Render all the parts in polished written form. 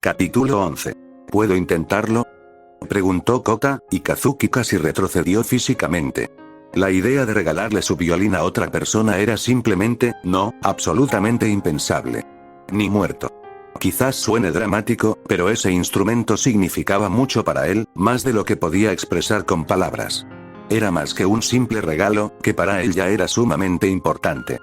Capítulo 11. ¿Puedo intentarlo?, preguntó Kota, y Kazuki casi retrocedió físicamente. La idea de regalarle su violín a otra persona era simplemente, no, absolutamente impensable. Ni muerto. Quizás suene dramático, pero ese instrumento significaba mucho para él, más de lo que podía expresar con palabras. Era más que un simple regalo, que para él ya era sumamente importante.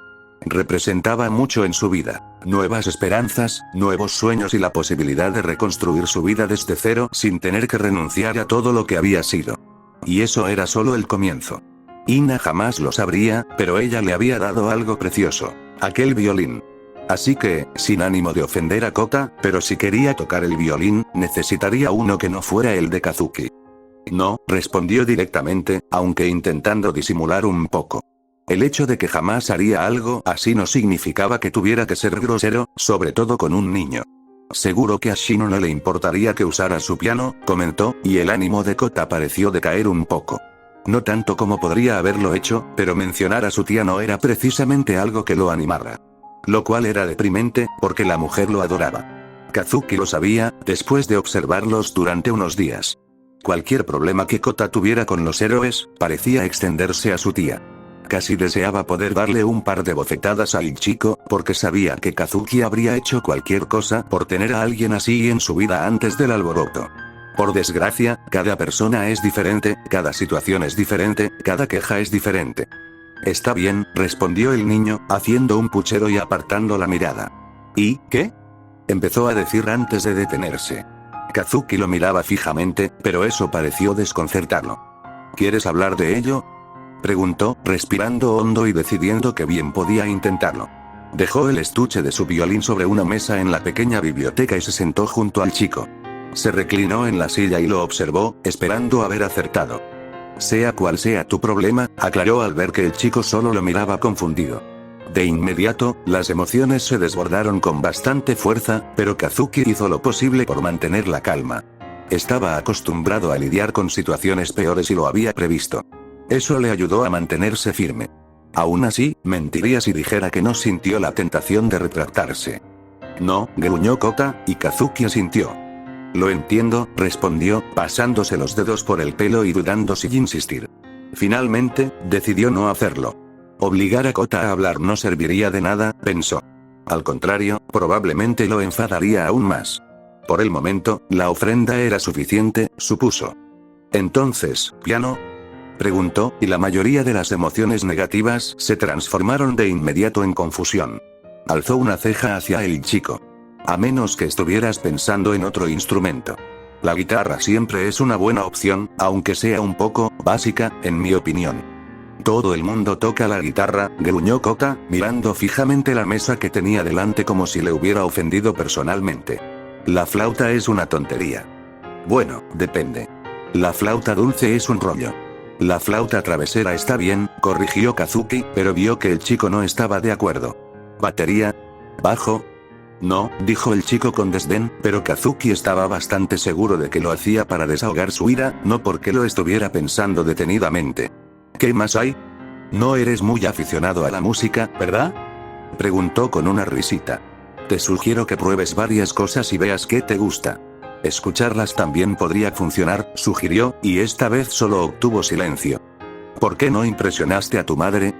Representaba mucho en su vida, nuevas esperanzas, nuevos sueños y la posibilidad de reconstruir su vida desde cero sin tener que renunciar a todo lo que había sido. Y eso era solo el comienzo. Ina jamás lo sabría, pero ella le había dado algo precioso, aquel violín. Así que, sin ánimo de ofender a Kota, pero si quería tocar el violín, necesitaría uno que no fuera el de Kazuki. No, respondió directamente, aunque intentando disimular un poco. El hecho de que jamás haría algo así no significaba que tuviera que ser grosero, sobre todo con un niño. Seguro que a Shino no le importaría que usara su piano, comentó, y el ánimo de Kota pareció decaer un poco. No tanto como podría haberlo hecho, pero mencionar a su tía no era precisamente algo que lo animara. Lo cual era deprimente, porque la mujer lo adoraba. Kazuki lo sabía, después de observarlos durante unos días. Cualquier problema que Kota tuviera con los héroes, parecía extenderse a su tía. Casi deseaba poder darle un par de bofetadas al chico, porque sabía que Kazuki habría hecho cualquier cosa por tener a alguien así en su vida antes del alboroto. Por desgracia, cada persona es diferente, cada situación es diferente, cada queja es diferente. Está bien, respondió el niño, haciendo un puchero y apartando la mirada. ¿Y qué?, empezó a decir antes de detenerse. Kazuki lo miraba fijamente, pero eso pareció desconcertarlo. ¿Quieres hablar de ello?, preguntó, respirando hondo y decidiendo que bien podía intentarlo. Dejó el estuche de su violín sobre una mesa en la pequeña biblioteca y se sentó junto al chico. Se reclinó en la silla y lo observó, esperando haber acertado. Sea cual sea tu problema, aclaró al ver que el chico solo lo miraba confundido. De inmediato, las emociones se desbordaron con bastante fuerza, pero Kazuki hizo lo posible por mantener la calma. Estaba acostumbrado a lidiar con situaciones peores y lo había previsto. Eso le ayudó a mantenerse firme. Aún así, mentiría si dijera que no sintió la tentación de retractarse. No, gruñó Kota, y Kazuki asintió. Lo entiendo, respondió, pasándose los dedos por el pelo y dudando sin insistir. Finalmente, decidió no hacerlo. Obligar a Kota a hablar no serviría de nada, pensó. Al contrario, probablemente lo enfadaría aún más. Por el momento, la ofrenda era suficiente, supuso. Entonces, ¿piano?, preguntó, y la mayoría de las emociones negativas se transformaron de inmediato en confusión. Alzó una ceja hacia el chico. A menos que estuvieras pensando en otro instrumento. La guitarra siempre es una buena opción, aunque sea un poco básica, en mi opinión. Todo el mundo toca la guitarra, gruñó Kota, mirando fijamente la mesa que tenía delante como si le hubiera ofendido personalmente. La flauta es una tontería. Bueno, depende. La flauta dulce es un rollo. La flauta travesera está bien, corrigió Kazuki, pero vio que el chico no estaba de acuerdo. ¿Batería? ¿Bajo? No, dijo el chico con desdén, pero Kazuki estaba bastante seguro de que lo hacía para desahogar su ira, no porque lo estuviera pensando detenidamente. ¿Qué más hay? No eres muy aficionado a la música, ¿verdad?, preguntó con una risita. Te sugiero que pruebes varias cosas y veas qué te gusta. Escucharlas también podría funcionar, sugirió, y esta vez solo obtuvo silencio. ¿Por qué no impresionaste a tu madre?,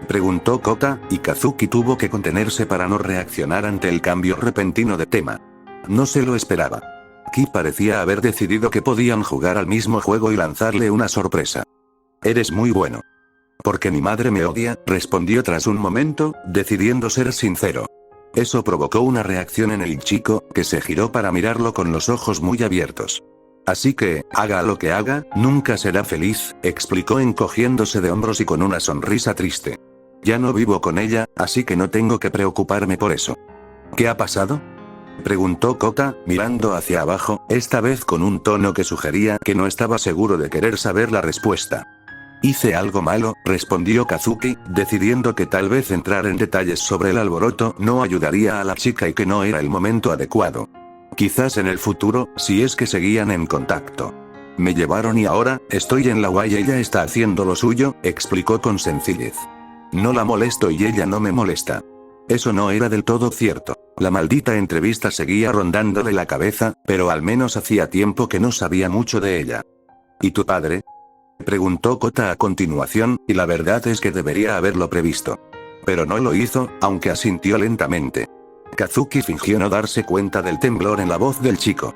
preguntó Kota, y Kazuki tuvo que contenerse para no reaccionar ante el cambio repentino de tema. No se lo esperaba. Ki parecía haber decidido que podían jugar al mismo juego y lanzarle una sorpresa. Eres muy bueno. Porque mi madre me odia, respondió tras un momento, decidiendo ser sincero. Eso provocó una reacción en el chico, que se giró para mirarlo con los ojos muy abiertos. Así que, haga lo que haga, nunca será feliz, explicó encogiéndose de hombros y con una sonrisa triste. Ya no vivo con ella, así que no tengo que preocuparme por eso. ¿Qué ha pasado?, preguntó Kota, mirando hacia abajo, esta vez con un tono que sugería que no estaba seguro de querer saber la respuesta. Hice algo malo, respondió Kazuki, decidiendo que tal vez entrar en detalles sobre el alboroto no ayudaría a la chica y que no era el momento adecuado. Quizás en el futuro, si es que seguían en contacto. Me llevaron y ahora, estoy en la UA y ella está haciendo lo suyo, explicó con sencillez. No la molesto y ella no me molesta. Eso no era del todo cierto. La maldita entrevista seguía rondándole la cabeza, pero al menos hacía tiempo que no sabía mucho de ella. ¿Y tu padre?, preguntó Kota a continuación, y la verdad es que debería haberlo previsto. Pero no lo hizo, aunque asintió lentamente. Kazuki fingió no darse cuenta del temblor en la voz del chico.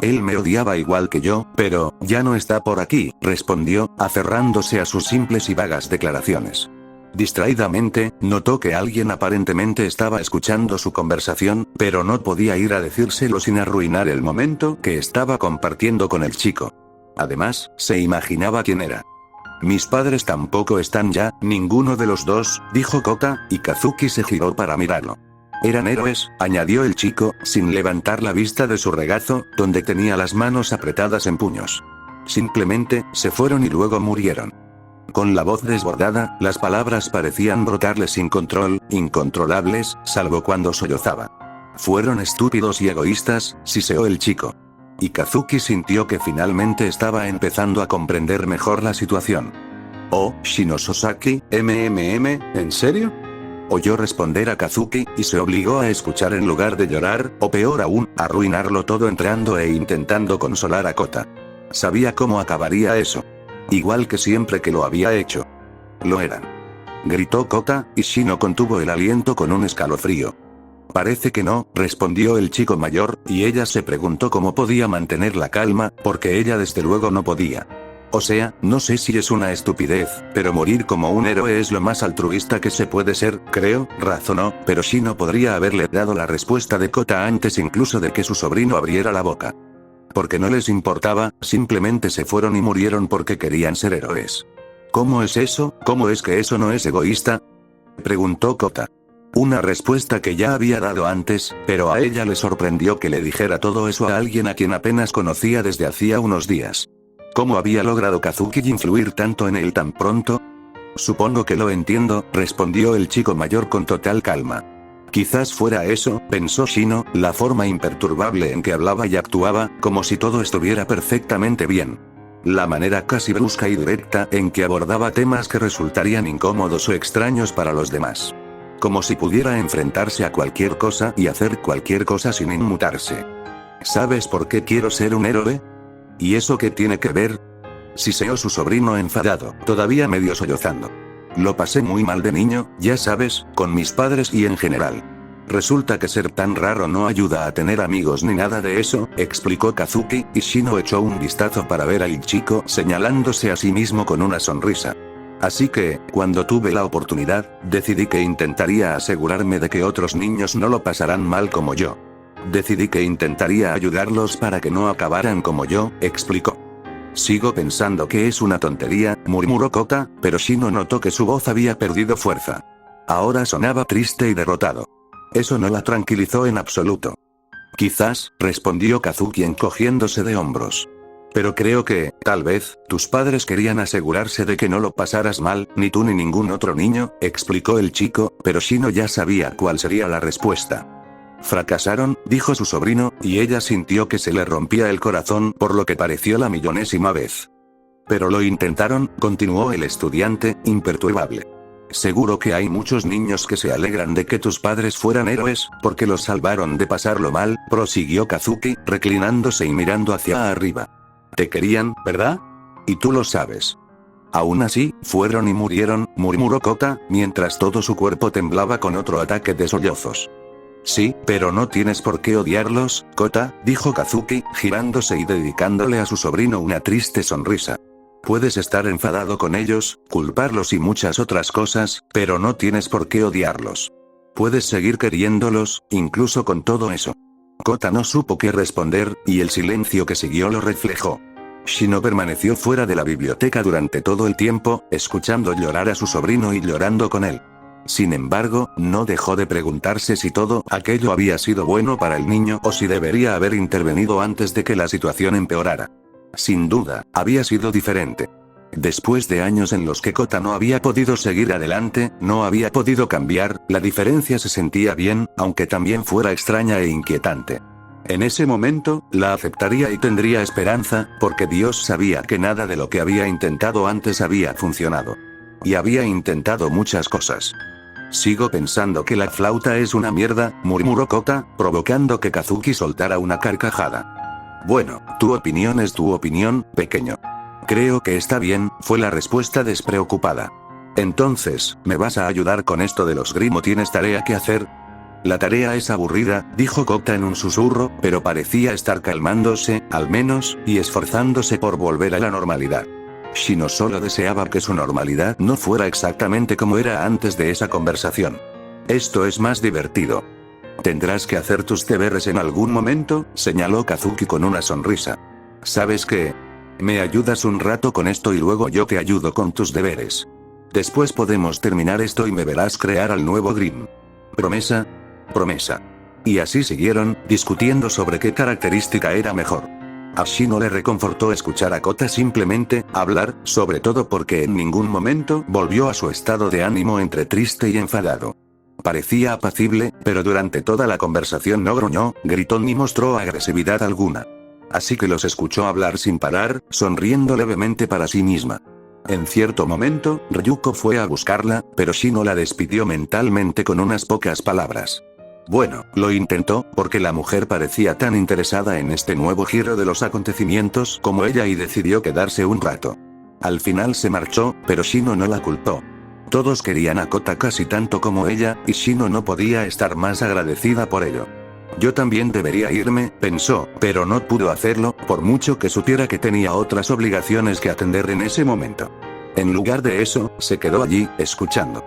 Él me odiaba igual que yo, pero ya no está por aquí, respondió, aferrándose a sus simples y vagas declaraciones. Distraídamente, notó que alguien aparentemente estaba escuchando su conversación, pero no podía ir a decírselo sin arruinar el momento que estaba compartiendo con el chico. Además, se imaginaba quién era. Mis padres tampoco están ya, ninguno de los dos, dijo Kota, y Kazuki se giró para mirarlo. Eran héroes, añadió el chico, sin levantar la vista de su regazo, donde tenía las manos apretadas en puños. Simplemente, se fueron y luego murieron. Con la voz desbordada, las palabras parecían brotarle sin control, incontrolables, salvo cuando sollozaba. Fueron estúpidos y egoístas, siseó el chico. Y Kazuki sintió que finalmente estaba empezando a comprender mejor la situación. Oh, Shino Sosaki, ¿en serio?, oyó responder a Kazuki, y se obligó a escuchar en lugar de llorar, o peor aún, arruinarlo todo entrando e intentando consolar a Kota. Sabía cómo acabaría eso. Igual que siempre que lo había hecho. Lo eran. Gritó Kota, y Shino contuvo el aliento con un escalofrío. Parece que no, respondió el chico mayor, y ella se preguntó cómo podía mantener la calma, porque ella desde luego no podía. O sea, no sé si es una estupidez, pero morir como un héroe es lo más altruista que se puede ser, creo, razonó, pero Shino podría haberle dado la respuesta de Kota antes incluso de que su sobrino abriera la boca. Porque no les importaba, simplemente se fueron y murieron porque querían ser héroes. ¿Cómo es eso? ¿Cómo es que eso no es egoísta?, preguntó Kota. Una respuesta que ya había dado antes, pero a ella le sorprendió que le dijera todo eso a alguien a quien apenas conocía desde hacía unos días. ¿Cómo había logrado Kazuki influir tanto en él tan pronto? Supongo que lo entiendo, respondió el chico mayor con total calma. Quizás fuera eso, pensó Shino, la forma imperturbable en que hablaba y actuaba, como si todo estuviera perfectamente bien. La manera casi brusca y directa en que abordaba temas que resultarían incómodos o extraños para los demás. Como si pudiera enfrentarse a cualquier cosa y hacer cualquier cosa sin inmutarse. ¿Sabes por qué quiero ser un héroe? ¿Y eso qué tiene que ver?, siseó su sobrino enfadado, todavía medio sollozando. Lo pasé muy mal de niño, ya sabes, con mis padres y en general. Resulta que ser tan raro no ayuda a tener amigos ni nada de eso, explicó Kazuki, y Shino echó un vistazo para ver al chico señalándose a sí mismo con una sonrisa. Así que, cuando tuve la oportunidad, decidí que intentaría asegurarme de que otros niños no lo pasarán mal como yo. Decidí que intentaría ayudarlos para que no acabaran como yo, explicó. Sigo pensando que es una tontería, murmuró Kota, pero Shino notó que su voz había perdido fuerza. Ahora sonaba triste y derrotado. Eso no la tranquilizó en absoluto. Quizás, respondió Kazuki encogiéndose de hombros. Pero creo que, tal vez, tus padres querían asegurarse de que no lo pasaras mal, ni tú ni ningún otro niño, explicó el chico, pero Shino ya sabía cuál sería la respuesta. Fracasaron, dijo su sobrino, y ella sintió que se le rompía el corazón por lo que pareció la millonésima vez. Pero lo intentaron, continuó el estudiante, imperturbable. Seguro que hay muchos niños que se alegran de que tus padres fueran héroes, porque los salvaron de pasarlo mal, prosiguió Kazuki, reclinándose y mirando hacia arriba. Te querían, ¿verdad? Y tú lo sabes. Aún así, fueron y murieron, murmuró Kota, mientras todo su cuerpo temblaba con otro ataque de sollozos. Sí, pero no tienes por qué odiarlos, Kota, dijo Kazuki, girándose y dedicándole a su sobrino una triste sonrisa. Puedes estar enfadado con ellos, culparlos y muchas otras cosas, pero no tienes por qué odiarlos. Puedes seguir queriéndolos, incluso con todo eso. Kota no supo qué responder, y el silencio que siguió lo reflejó. Shino permaneció fuera de la biblioteca durante todo el tiempo, escuchando llorar a su sobrino y llorando con él. Sin embargo, no dejó de preguntarse si todo aquello había sido bueno para el niño o si debería haber intervenido antes de que la situación empeorara. Sin duda, había sido diferente. Después de años en los que Kota no había podido seguir adelante, no había podido cambiar, la diferencia se sentía bien, aunque también fuera extraña e inquietante. En ese momento, la aceptaría y tendría esperanza, porque Dios sabía que nada de lo que había intentado antes había funcionado. Y había intentado muchas cosas. Sigo pensando que la flauta es una mierda, murmuró Kota, provocando que Kazuki soltara una carcajada. Bueno, tu opinión es tu opinión, pequeño. Creo que está bien, fue la respuesta despreocupada. Entonces, ¿me vas a ayudar con esto de los Grimm o tienes tarea que hacer? La tarea es aburrida, dijo Kota en un susurro, pero parecía estar calmándose, al menos, y esforzándose por volver a la normalidad. Shino solo deseaba que su normalidad no fuera exactamente como era antes de esa conversación. Esto es más divertido. Tendrás que hacer tus deberes en algún momento, señaló Kazuki con una sonrisa. ¿Sabes qué? Me ayudas un rato con esto y luego yo te ayudo con tus deberes. Después podemos terminar esto y me verás crear al nuevo Grimm. ¿Promesa? Promesa. Y así siguieron, discutiendo sobre qué característica era mejor. A Shino le reconfortó escuchar a Kota simplemente hablar, sobre todo porque en ningún momento volvió a su estado de ánimo entre triste y enfadado. Parecía apacible, pero durante toda la conversación no gruñó, gritó ni mostró agresividad alguna. Así que los escuchó hablar sin parar, sonriendo levemente para sí misma. En cierto momento, Ryuko fue a buscarla, pero Shino la despidió mentalmente con unas pocas palabras. Bueno, lo intentó, porque la mujer parecía tan interesada en este nuevo giro de los acontecimientos como ella y decidió quedarse un rato. Al final se marchó, pero Shino no la culpó. Todos querían a Kota casi tanto como ella, y Shino no podía estar más agradecida por ello. Yo también debería irme, pensó, pero no pudo hacerlo, por mucho que supiera que tenía otras obligaciones que atender en ese momento. En lugar de eso, se quedó allí, escuchando.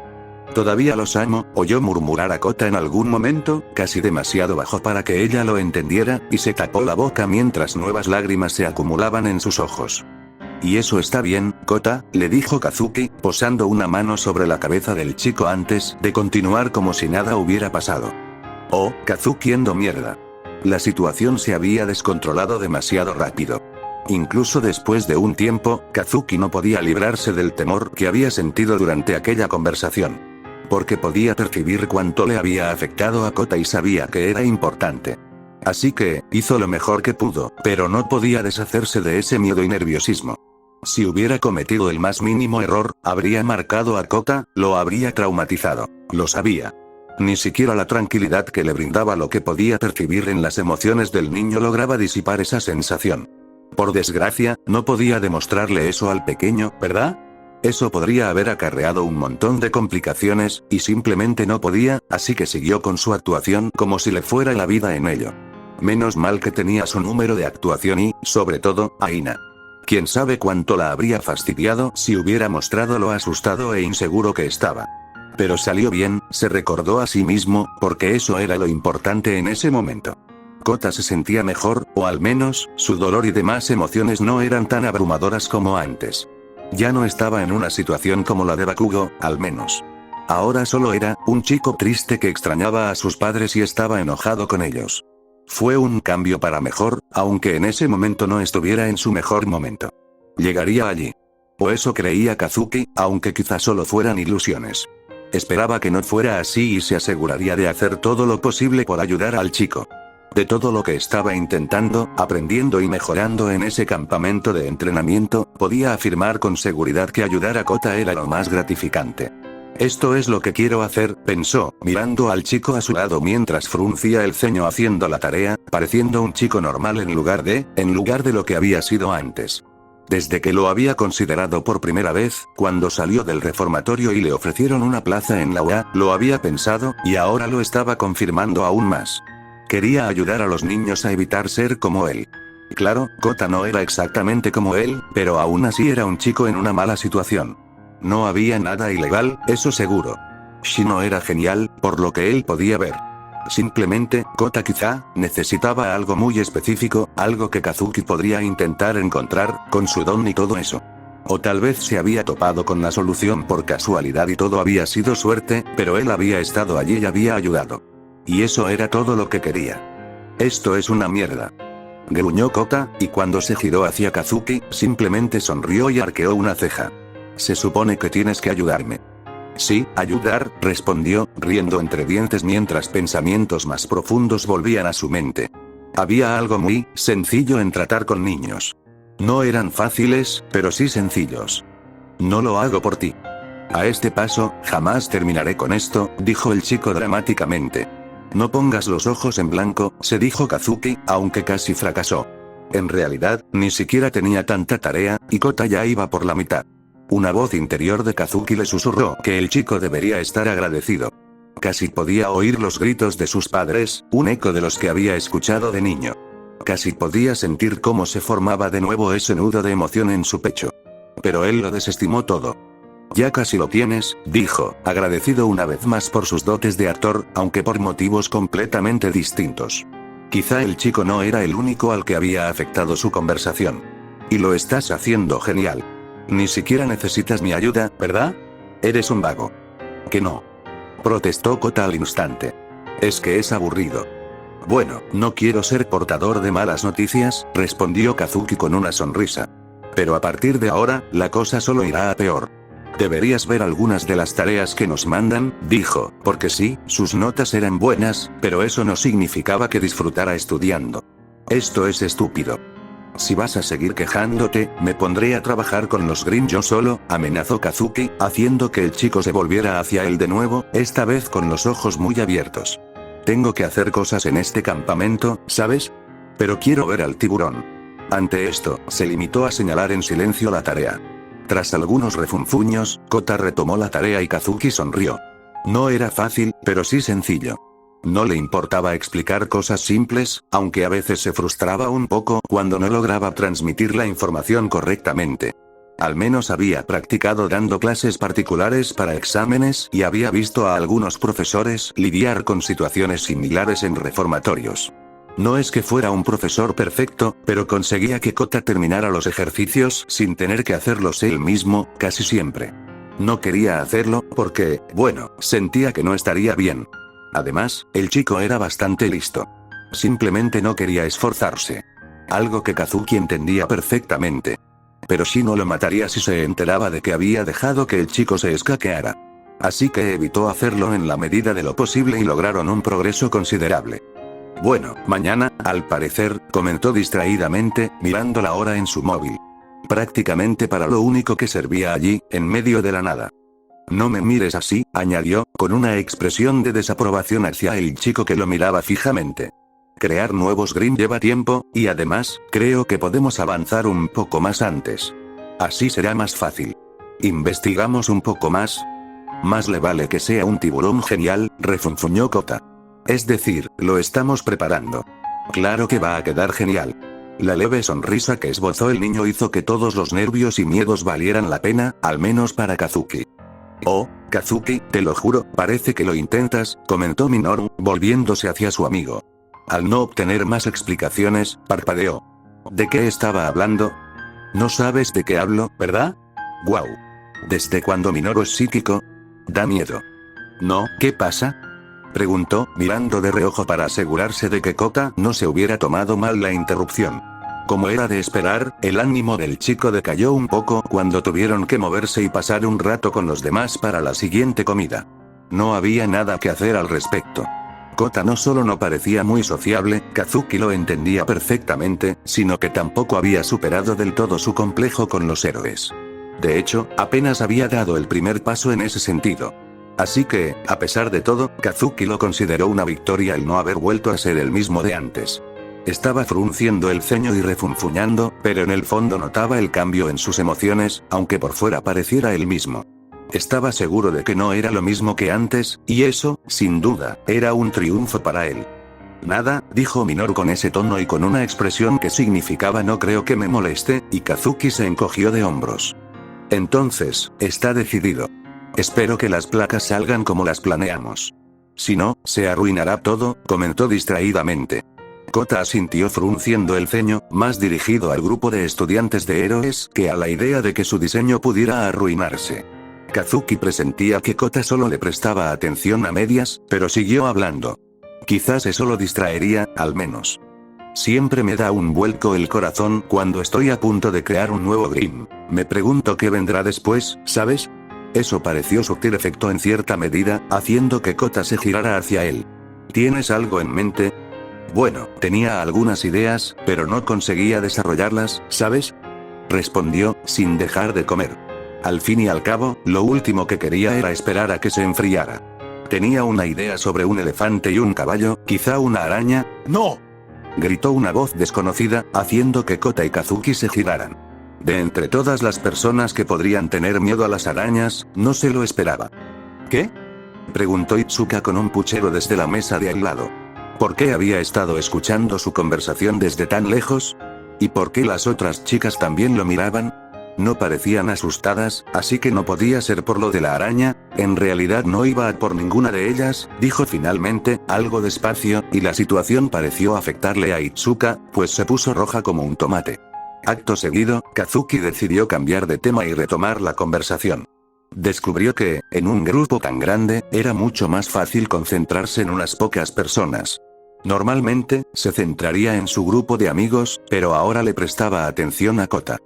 Todavía los amo, oyó murmurar a Kota en algún momento, casi demasiado bajo para que ella lo entendiera, y se tapó la boca mientras nuevas lágrimas se acumulaban en sus ojos. Y eso está bien, Kota, le dijo Kazuki, posando una mano sobre la cabeza del chico antes de continuar como si nada hubiera pasado. Oh, Kazuki endo mierda. La situación se había descontrolado demasiado rápido. Incluso después de un tiempo, Kazuki no podía librarse del temor que había sentido durante aquella conversación. Porque podía percibir cuánto le había afectado a Kota y sabía que era importante. Así que, hizo lo mejor que pudo, pero no podía deshacerse de ese miedo y nerviosismo. Si hubiera cometido el más mínimo error, habría marcado a Kota, lo habría traumatizado. Lo sabía. Ni siquiera la tranquilidad que le brindaba lo que podía percibir en las emociones del niño lograba disipar esa sensación. Por desgracia, no podía demostrarle eso al pequeño, ¿verdad? Eso podría haber acarreado un montón de complicaciones, y simplemente no podía, así que siguió con su actuación como si le fuera la vida en ello. Menos mal que tenía su número de actuación y, sobre todo, a Ina. Quién sabe cuánto la habría fastidiado si hubiera mostrado lo asustado e inseguro que estaba. Pero salió bien, se recordó a sí mismo, porque eso era lo importante en ese momento. Kota se sentía mejor, o al menos, su dolor y demás emociones no eran tan abrumadoras como antes. Ya no estaba en una situación como la de Bakugo, al menos. Ahora solo era un chico triste que extrañaba a sus padres y estaba enojado con ellos. Fue un cambio para mejor, aunque en ese momento no estuviera en su mejor momento. Llegaría allí. O eso creía Kazuki, aunque quizá solo fueran ilusiones. Esperaba que no fuera así y se aseguraría de hacer todo lo posible por ayudar al chico. De todo lo que estaba intentando, aprendiendo y mejorando en ese campamento de entrenamiento, podía afirmar con seguridad que ayudar a Kota era lo más gratificante. Esto es lo que quiero hacer, pensó, mirando al chico a su lado mientras fruncía el ceño haciendo la tarea, pareciendo un chico normal en lugar de lo que había sido antes. Desde que lo había considerado por primera vez, cuando salió del reformatorio y le ofrecieron una plaza en la UA, lo había pensado, y ahora lo estaba confirmando aún más. Quería ayudar a los niños a evitar ser como él. Claro, Kota no era exactamente como él, pero aún así era un chico en una mala situación. No había nada ilegal, eso seguro. Shino era genial, por lo que él podía ver. Simplemente, Kota quizá necesitaba algo muy específico, algo que Kazuki podría intentar encontrar, con su don y todo eso. O tal vez se había topado con la solución por casualidad y todo había sido suerte, pero él había estado allí y había ayudado. Y eso era todo lo que quería. Esto es una mierda. Gruñó Kota, y cuando se giró hacia Kazuki, simplemente sonrió y arqueó una ceja. Se supone que tienes que ayudarme. Sí, ayudar, respondió, riendo entre dientes mientras pensamientos más profundos volvían a su mente. Había algo muy sencillo en tratar con niños. No eran fáciles, pero sí sencillos. No lo hago por ti. A este paso, jamás terminaré con esto, dijo el chico dramáticamente. No pongas los ojos en blanco, se dijo Kazuki, aunque casi fracasó. En realidad, ni siquiera tenía tanta tarea, y Kota ya iba por la mitad. Una voz interior de Kazuki le susurró que el chico debería estar agradecido. Casi podía oír los gritos de sus padres, un eco de los que había escuchado de niño. Casi podía sentir cómo se formaba de nuevo ese nudo de emoción en su pecho. Pero él lo desestimó todo. Ya casi lo tienes, dijo, agradecido una vez más por sus dotes de actor, aunque por motivos completamente distintos. Quizá el chico no era el único al que había afectado su conversación. Y lo estás haciendo genial. Ni siquiera necesitas mi ayuda, ¿verdad? Eres un vago. Que no. Protestó Kota al instante. Es que es aburrido. Bueno, no quiero ser portador de malas noticias, respondió Kazuki con una sonrisa. Pero a partir de ahora, la cosa solo irá a peor. Deberías ver algunas de las tareas que nos mandan, dijo, porque sí, sus notas eran buenas, pero eso no significaba que disfrutara estudiando. Esto es estúpido. Si vas a seguir quejándote, me pondré a trabajar con los Grimm yo solo, amenazó Kazuki, haciendo que el chico se volviera hacia él de nuevo, esta vez con los ojos muy abiertos. Tengo que hacer cosas en este campamento, ¿sabes? Pero quiero ver al tiburón. Ante esto, se limitó a señalar en silencio la tarea. Tras algunos refunfuños, Kota retomó la tarea y Kazuki sonrió. No era fácil, pero sí sencillo. No le importaba explicar cosas simples, aunque a veces se frustraba un poco cuando no lograba transmitir la información correctamente. Al menos había practicado dando clases particulares para exámenes y había visto a algunos profesores lidiar con situaciones similares en reformatorios. No es que fuera un profesor perfecto, pero conseguía que Kota terminara los ejercicios sin tener que hacerlos él mismo, casi siempre. No quería hacerlo porque, bueno, sentía que no estaría bien. Además, el chico era bastante listo. Simplemente no quería esforzarse. Algo que Kazuki entendía perfectamente. Pero Shino lo mataría si se enteraba de que había dejado que el chico se escaqueara. Así que evitó hacerlo en la medida de lo posible y lograron un progreso considerable. Bueno, mañana, al parecer, comentó distraídamente, mirando la hora en su móvil. Prácticamente para lo único que servía allí, en medio de la nada. No me mires así, añadió, con una expresión de desaprobación hacia el chico que lo miraba fijamente. Crear nuevos Grimm lleva tiempo, y además, creo que podemos avanzar un poco más antes. Así será más fácil. ¿Investigamos un poco más? Más le vale que sea un tiburón genial, refunfuñó Kota. Es decir, lo estamos preparando. Claro que va a quedar genial. La leve sonrisa que esbozó el niño hizo que todos los nervios y miedos valieran la pena, al menos para Kazuki. Oh, Kazuki, te lo juro, parece que lo intentas, comentó Minoru, volviéndose hacia su amigo. Al no obtener más explicaciones, parpadeó. ¿De qué estaba hablando? No sabes de qué hablo, ¿verdad? Guau. ¿Desde cuándo Minoru es psíquico? Da miedo. No, ¿qué pasa? Preguntó, mirando de reojo para asegurarse de que Kota no se hubiera tomado mal la interrupción. Como era de esperar, el ánimo del chico decayó un poco cuando tuvieron que moverse y pasar un rato con los demás para la siguiente comida. No había nada que hacer al respecto. Kota no solo no parecía muy sociable, Kazuki lo entendía perfectamente, sino que tampoco había superado del todo su complejo con los héroes. De hecho, apenas había dado el primer paso en ese sentido. Así que, a pesar de todo, Kazuki lo consideró una victoria el no haber vuelto a ser el mismo de antes. Estaba frunciendo el ceño y refunfuñando, pero en el fondo notaba el cambio en sus emociones, aunque por fuera pareciera el mismo. Estaba seguro de que no era lo mismo que antes, y eso, sin duda, era un triunfo para él. Nada, dijo Minoru con ese tono y con una expresión que significaba no creo que me moleste, y Kazuki se encogió de hombros. Entonces, está decidido. Espero que las placas salgan como las planeamos. Si no, se arruinará todo, comentó distraídamente. Kota asintió frunciendo el ceño, más dirigido al grupo de estudiantes de héroes que a la idea de que su diseño pudiera arruinarse. Kazuki presentía que Kota solo le prestaba atención a medias, pero siguió hablando. Quizás eso lo distraería, al menos. Siempre me da un vuelco el corazón cuando estoy a punto de crear un nuevo Grimm. Me pregunto qué vendrá después, ¿sabes? Eso pareció surtir efecto en cierta medida, haciendo que Kota se girara hacia él. ¿Tienes algo en mente? Bueno, tenía algunas ideas, pero no conseguía desarrollarlas, ¿sabes? Respondió, sin dejar de comer. Al fin y al cabo, lo último que quería era esperar a que se enfriara. Tenía una idea sobre un elefante y un caballo, quizá una araña. ¡No!, gritó una voz desconocida, haciendo que Kota y Kazuki se giraran. De entre todas las personas que podrían tener miedo a las arañas, no se lo esperaba. ¿Qué?, preguntó Itsuka con un puchero desde la mesa de al lado. ¿Por qué había estado escuchando su conversación desde tan lejos? ¿Y por qué las otras chicas también lo miraban? No parecían asustadas, así que no podía ser por lo de la araña. En realidad no iba a por ninguna de ellas, dijo finalmente, algo despacio, y la situación pareció afectarle a Itsuka, pues se puso roja como un tomate. Acto seguido, Kazuki decidió cambiar de tema y retomar la conversación. Descubrió que, en un grupo tan grande, era mucho más fácil concentrarse en unas pocas personas. Normalmente, se centraría en su grupo de amigos, pero ahora le prestaba atención a Kota.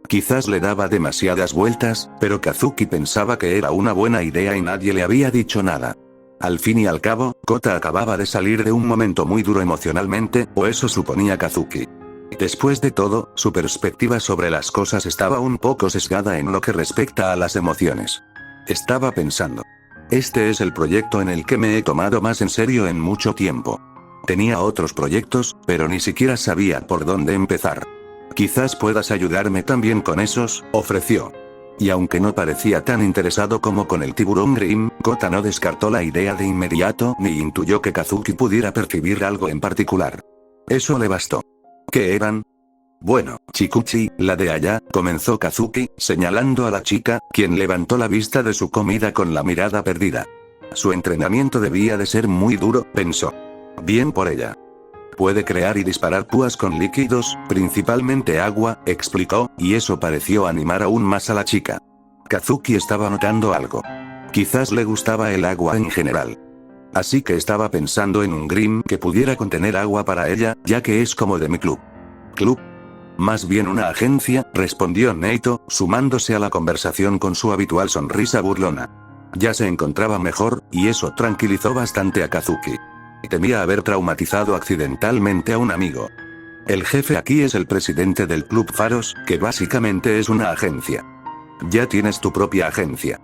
Quizás le daba demasiadas vueltas, pero Kazuki pensaba que era una buena idea y nadie le había dicho nada. Al fin y al cabo, Kota acababa de salir de un momento muy duro emocionalmente, o eso suponía Kazuki. Después de todo, su perspectiva sobre las cosas estaba un poco sesgada en lo que respecta a las emociones. Estaba pensando. Este es el proyecto en el que me he tomado más en serio en mucho tiempo. Tenía otros proyectos, pero ni siquiera sabía por dónde empezar. Quizás puedas ayudarme también con esos, ofreció. Y aunque no parecía tan interesado como con el tiburón Grimm, Kota no descartó la idea de inmediato ni intuyó que Kazuki pudiera percibir algo en particular. Eso le bastó. ¿Qué eran? Bueno, Chikuchi, la de allá, comenzó Kazuki, señalando a la chica, quien levantó la vista de su comida con la mirada perdida. Su entrenamiento debía de ser muy duro, pensó. Bien por ella. Puede crear y disparar púas con líquidos, principalmente agua, explicó, y eso pareció animar aún más a la chica. Kazuki estaba notando algo. Quizás le gustaba el agua en general. Así que estaba pensando en un Grimm que pudiera contener agua para ella, ya que es como de mi club. ¿Club? Más bien una agencia, respondió Neito, sumándose a la conversación con su habitual sonrisa burlona. Ya se encontraba mejor, y eso tranquilizó bastante a Kazuki. Temía haber traumatizado accidentalmente a un amigo. El jefe aquí es el presidente del Club Faros, que básicamente es una agencia. ¿Ya tienes tu propia agencia?,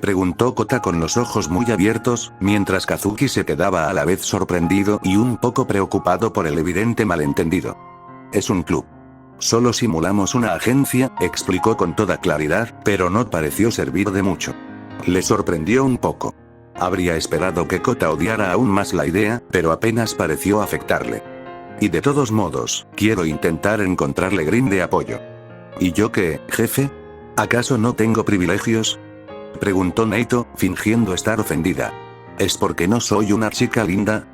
preguntó Kota con los ojos muy abiertos, mientras Kazuki se quedaba a la vez sorprendido y un poco preocupado por el evidente malentendido. Es un club. Solo simulamos una agencia, explicó con toda claridad, pero no pareció servir de mucho. Le sorprendió un poco. Habría esperado que Kota odiara aún más la idea, pero apenas pareció afectarle. Y de todos modos, quiero intentar encontrarle Grimm de apoyo. ¿Y yo qué, jefe? ¿Acaso no tengo privilegios?, preguntó Neito, fingiendo estar ofendida. ¿Es porque no soy una chica linda?,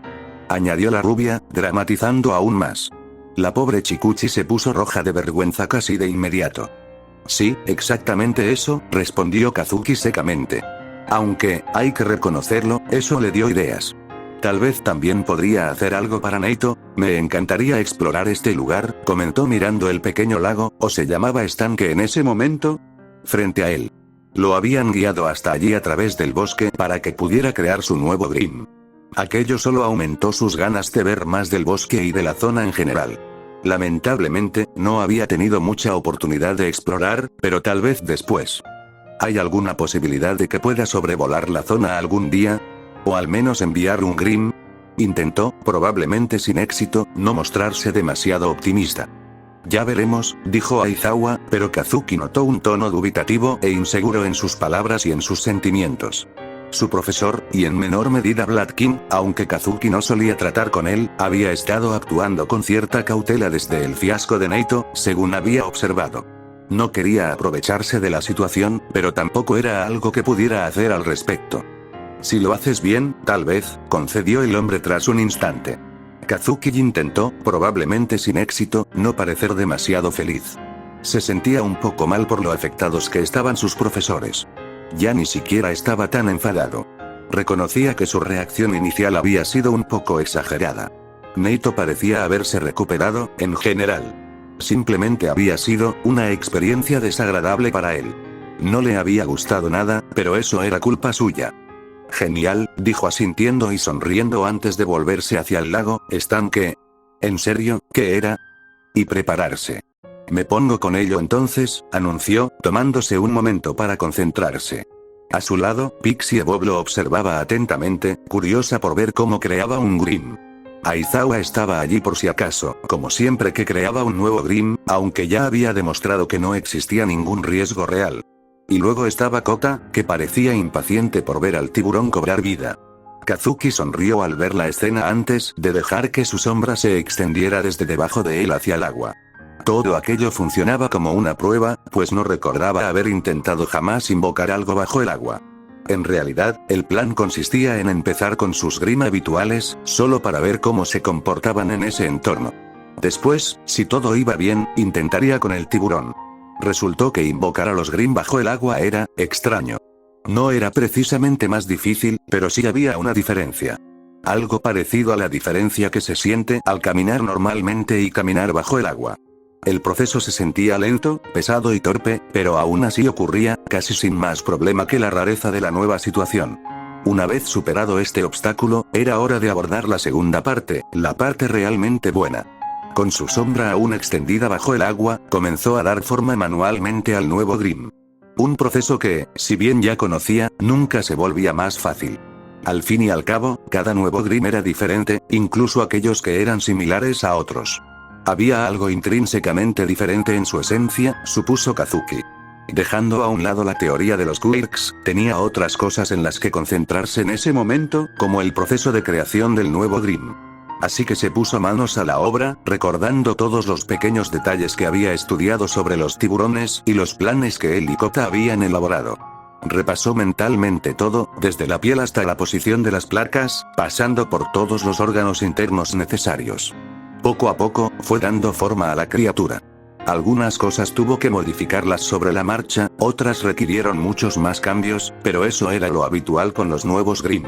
añadió la rubia, dramatizando aún más. La pobre Chikuchi se puso roja de vergüenza casi de inmediato. Sí, exactamente eso, respondió Kazuki secamente. Aunque, hay que reconocerlo, eso le dio ideas. Tal vez también podría hacer algo para Neito. Me encantaría explorar este lugar, comentó mirando el pequeño lago, o se llamaba estanque en ese momento, frente a él. Lo habían guiado hasta allí a través del bosque para que pudiera crear su nuevo Grimm. Aquello solo aumentó sus ganas de ver más del bosque y de la zona en general. Lamentablemente, no había tenido mucha oportunidad de explorar, pero tal vez después. ¿Hay alguna posibilidad de que pueda sobrevolar la zona algún día? ¿O al menos enviar un Grimm? Intentó, probablemente sin éxito, no mostrarse demasiado optimista. Ya veremos, dijo Aizawa, pero Kazuki notó un tono dubitativo e inseguro en sus palabras y en sus sentimientos. Su profesor, y en menor medida Bladkin, aunque Kazuki no solía tratar con él, había estado actuando con cierta cautela desde el fiasco de Neito, según había observado. No quería aprovecharse de la situación, pero tampoco era algo que pudiera hacer al respecto. Si lo haces bien, tal vez, concedió el hombre tras un instante. Kazuki intentó, probablemente sin éxito, no parecer demasiado feliz. Se sentía un poco mal por lo afectados que estaban sus profesores. Ya ni siquiera estaba tan enfadado. Reconocía que su reacción inicial había sido un poco exagerada. Neito parecía haberse recuperado, en general. Simplemente había sido una experiencia desagradable para él. No le había gustado nada, pero eso era culpa suya. Genial, dijo asintiendo y sonriendo antes de volverse hacia el lago, estanque. ¿En serio, qué era? Y prepararse. Me pongo con ello entonces, anunció, tomándose un momento para concentrarse. A su lado, Pixie Bob lo observaba atentamente, curiosa por ver cómo creaba un Grimm. Aizawa estaba allí por si acaso, como siempre que creaba un nuevo Grimm, aunque ya había demostrado que no existía ningún riesgo real. Y luego estaba Kota, que parecía impaciente por ver al tiburón cobrar vida. Kazuki sonrió al ver la escena antes de dejar que su sombra se extendiera desde debajo de él hacia el agua. Todo aquello funcionaba como una prueba, pues no recordaba haber intentado jamás invocar algo bajo el agua. En realidad, el plan consistía en empezar con sus Grimm habituales, solo para ver cómo se comportaban en ese entorno. Después, si todo iba bien, intentaría con el tiburón. Resultó que invocar a los Grimm bajo el agua era extraño. No era precisamente más difícil, pero sí había una diferencia. Algo parecido a la diferencia que se siente al caminar normalmente y caminar bajo el agua. El proceso se sentía lento, pesado y torpe, pero aún así ocurría, casi sin más problema que la rareza de la nueva situación. Una vez superado este obstáculo, era hora de abordar la segunda parte, la parte realmente buena. Con su sombra aún extendida bajo el agua, comenzó a dar forma manualmente al nuevo Grimm. Un proceso que, si bien ya conocía, nunca se volvía más fácil. Al fin y al cabo, cada nuevo Grimm era diferente, incluso aquellos que eran similares a otros. Había algo intrínsecamente diferente en su esencia, supuso Kazuki. Dejando a un lado la teoría de los quirks, tenía otras cosas en las que concentrarse en ese momento, como el proceso de creación del nuevo Grimm. Así que se puso manos a la obra, recordando todos los pequeños detalles que había estudiado sobre los tiburones y los planes que él y Kota habían elaborado. Repasó mentalmente todo, desde la piel hasta la posición de las placas, pasando por todos los órganos internos necesarios. Poco a poco, fue dando forma a la criatura. Algunas cosas tuvo que modificarlas sobre la marcha, otras requirieron muchos más cambios, pero eso era lo habitual con los nuevos Grimm.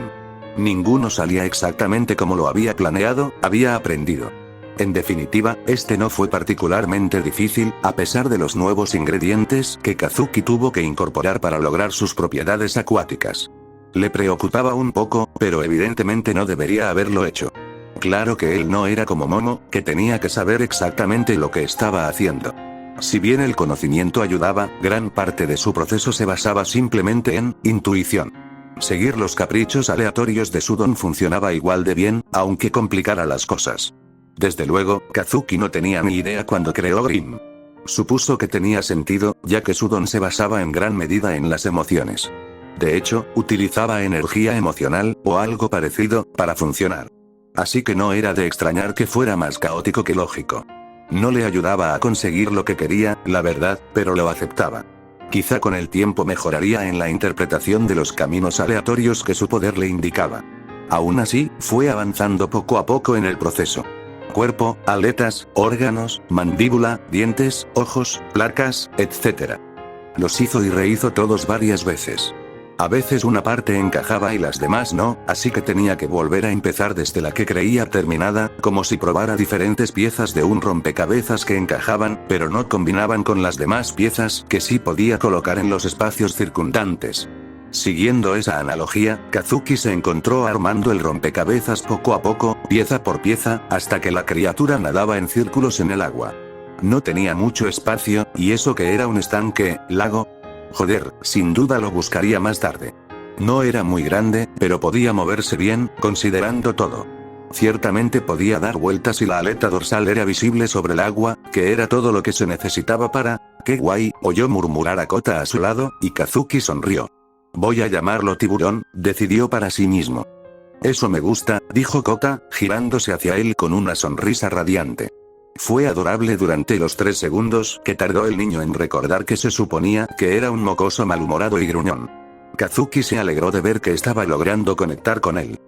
Ninguno salía exactamente como lo había planeado, había aprendido. En definitiva, este no fue particularmente difícil, a pesar de los nuevos ingredientes que Kazuki tuvo que incorporar para lograr sus propiedades acuáticas. Le preocupaba un poco, pero evidentemente no debería haberlo hecho. Claro que él no era como Momo, que tenía que saber exactamente lo que estaba haciendo. Si bien el conocimiento ayudaba, gran parte de su proceso se basaba simplemente en intuición. Seguir los caprichos aleatorios de Sudon funcionaba igual de bien, aunque complicara las cosas. Desde luego, Kazuki no tenía ni idea cuando creó Grimm. Supuso que tenía sentido, ya que Sudon se basaba en gran medida en las emociones. De hecho, utilizaba energía emocional, o algo parecido, para funcionar. Así que no era de extrañar que fuera más caótico que lógico. No le ayudaba a conseguir lo que quería, la verdad, pero lo aceptaba. Quizá con el tiempo mejoraría en la interpretación de los caminos aleatorios que su poder le indicaba. Aún así, fue avanzando poco a poco en el proceso. Cuerpo, aletas, órganos, mandíbula, dientes, ojos, placas, etc. Los hizo y rehizo todos varias veces. A veces una parte encajaba y las demás no, así que tenía que volver a empezar desde la que creía terminada, como si probara diferentes piezas de un rompecabezas que encajaban, pero no combinaban con las demás piezas que sí podía colocar en los espacios circundantes. Siguiendo esa analogía, Kazuki se encontró armando el rompecabezas poco a poco, pieza por pieza, hasta que la criatura nadaba en círculos en el agua. No tenía mucho espacio, y eso que era un estanque, lago. Joder, sin duda lo buscaría más tarde. No era muy grande, pero podía moverse bien, considerando todo. Ciertamente podía dar vueltas y la aleta dorsal era visible sobre el agua, que era todo lo que se necesitaba para... ¡Qué guay!, oyó murmurar a Kota a su lado, y Kazuki sonrió. Voy a llamarlo tiburón, decidió para sí mismo. Eso me gusta, dijo Kota, girándose hacia él con una sonrisa radiante. Fue adorable durante los 3 segundos que tardó el niño en recordar que se suponía que era un mocoso malhumorado y gruñón. Kazuki se alegró de ver que estaba logrando conectar con él.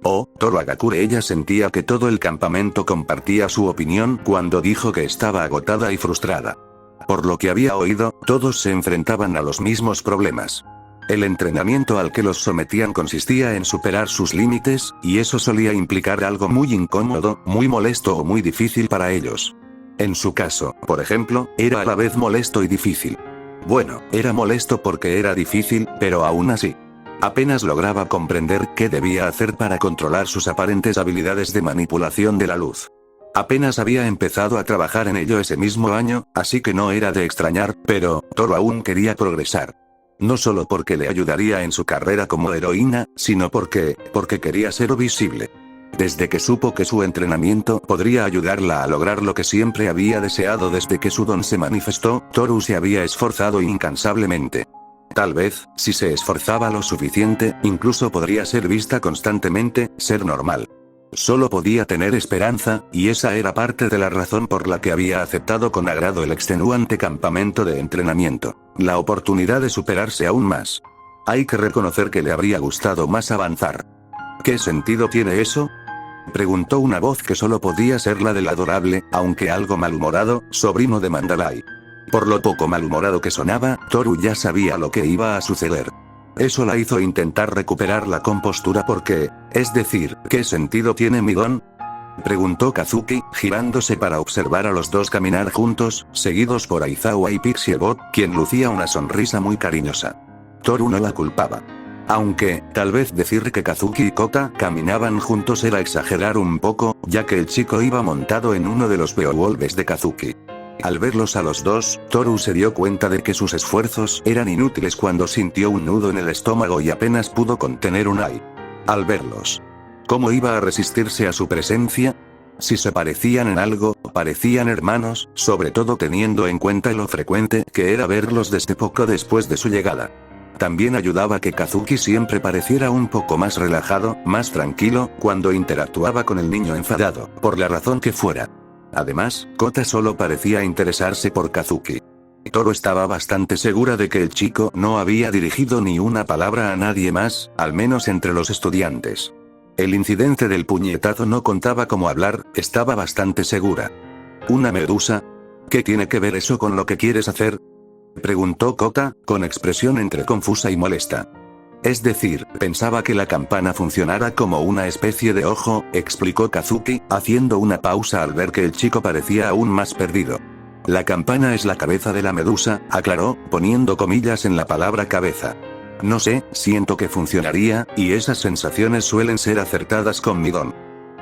Oh, Toro Agakure, ella sentía que todo el campamento compartía su opinión cuando dijo que estaba agotada y frustrada. Por lo que había oído, todos se enfrentaban a los mismos problemas. El entrenamiento al que los sometían consistía en superar sus límites, y eso solía implicar algo muy incómodo, muy molesto o muy difícil para ellos. En su caso, por ejemplo, era a la vez molesto y difícil. Bueno, era molesto porque era difícil, pero aún así. Apenas lograba comprender qué debía hacer para controlar sus aparentes habilidades de manipulación de la luz. Apenas había empezado a trabajar en ello ese mismo año, así que no era de extrañar, pero Toru aún quería progresar. No solo porque le ayudaría en su carrera como heroína, sino porque quería ser visible. Desde que supo que su entrenamiento podría ayudarla a lograr lo que siempre había deseado desde que su don se manifestó, Toru se había esforzado incansablemente. Tal vez, si se esforzaba lo suficiente, incluso podría ser vista constantemente, ser normal. Solo podía tener esperanza, y esa era parte de la razón por la que había aceptado con agrado el extenuante campamento de entrenamiento. La oportunidad de superarse aún más. Hay que reconocer que le habría gustado más avanzar. ¿Qué sentido tiene eso?, preguntó una voz que solo podía ser la del adorable, aunque algo malhumorado, sobrino de Mandalay. Por lo poco malhumorado que sonaba, Toru ya sabía lo que iba a suceder. Eso la hizo intentar recuperar la compostura porque, es decir, ¿qué sentido tiene mi don?, preguntó Kazuki, girándose para observar a los dos caminar juntos, seguidos por Aizawa y Pixiebot, quien lucía una sonrisa muy cariñosa. Toru no la culpaba. Aunque, tal vez decir que Kazuki y Kota caminaban juntos era exagerar un poco, ya que el chico iba montado en uno de los Beowulfs de Kazuki. Al verlos a los dos, Toru se dio cuenta de que sus esfuerzos eran inútiles cuando sintió un nudo en el estómago y apenas pudo contener un ay. Al verlos, ¿cómo iba a resistirse a su presencia? Si se parecían en algo, parecían hermanos, sobre todo teniendo en cuenta lo frecuente que era verlos desde poco después de su llegada. También ayudaba que Kazuki siempre pareciera un poco más relajado, más tranquilo, cuando interactuaba con el niño enfadado, por la razón que fuera. Además, Kota solo parecía interesarse por Kazuki. Toru estaba bastante segura de que el chico no había dirigido ni una palabra a nadie más, al menos entre los estudiantes. El incidente del puñetazo no contaba como hablar, estaba bastante segura. ¿Una medusa? ¿Qué tiene que ver eso con lo que quieres hacer?, preguntó Kota, con expresión entre confusa y molesta. Es decir, pensaba que la campana funcionara como una especie de ojo, explicó Kazuki, haciendo una pausa al ver que el chico parecía aún más perdido. La campana es la cabeza de la medusa, aclaró, poniendo comillas en la palabra cabeza. No sé, siento que funcionaría, y esas sensaciones suelen ser acertadas con mi don.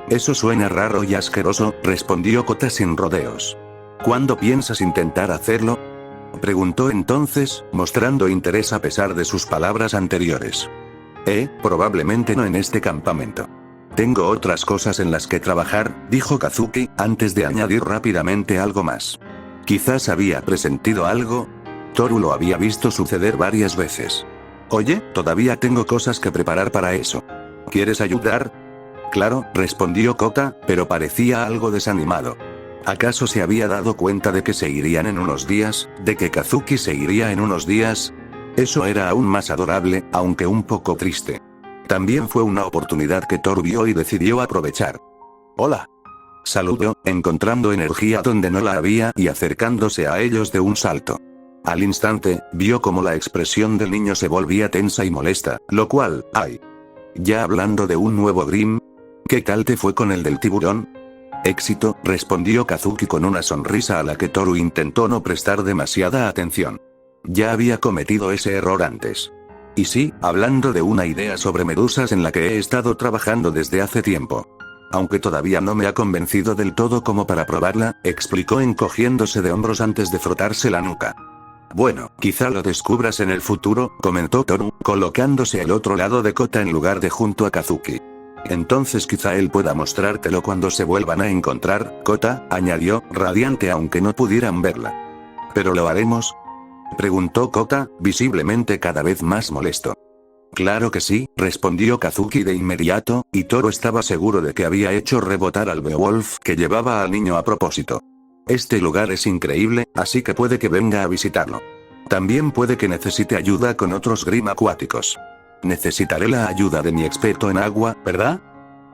Eso suena raro y asqueroso, respondió Kota sin rodeos. ¿Cuándo piensas intentar hacerlo?, preguntó entonces, mostrando interés a pesar de sus palabras anteriores. Probablemente no en este campamento. Tengo otras cosas en las que trabajar, dijo Kazuki, antes de añadir rápidamente algo más. Quizás había presentido algo. Toru lo había visto suceder varias veces. Oye, todavía tengo cosas que preparar para eso. ¿Quieres ayudar? Claro, respondió Kota, pero parecía algo desanimado. ¿Acaso se había dado cuenta de que se irían en unos días, de que Kazuki se iría en unos días? Eso era aún más adorable, aunque un poco triste. También fue una oportunidad que Toru vio y decidió aprovechar. Hola. Saludó, encontrando energía donde no la había y acercándose a ellos de un salto. Al instante, vio como la expresión del niño se volvía tensa y molesta, lo cual, ¡ay! Ya hablando de un nuevo Grim. ¿Qué tal te fue con el del tiburón? Éxito, respondió Kazuki con una sonrisa a la que Toru intentó no prestar demasiada atención. Ya había cometido ese error antes. Y sí, hablando de una idea sobre medusas en la que he estado trabajando desde hace tiempo. Aunque todavía no me ha convencido del todo como para probarla, explicó encogiéndose de hombros antes de frotarse la nuca. Bueno, quizá lo descubras en el futuro, comentó Toru, colocándose al otro lado de Kota en lugar de junto a Kazuki. Entonces quizá él pueda mostrártelo cuando se vuelvan a encontrar, Kota, añadió, radiante aunque no pudieran verla. ¿Pero lo haremos?, preguntó Kota, visiblemente cada vez más molesto. Claro que sí, respondió Kazuki de inmediato, y Toru estaba seguro de que había hecho rebotar al Beowulf que llevaba al niño a propósito. Este lugar es increíble, así que puede que venga a visitarlo. También puede que necesite ayuda con otros Grim acuáticos. Necesitaré la ayuda de mi experto en agua, ¿verdad?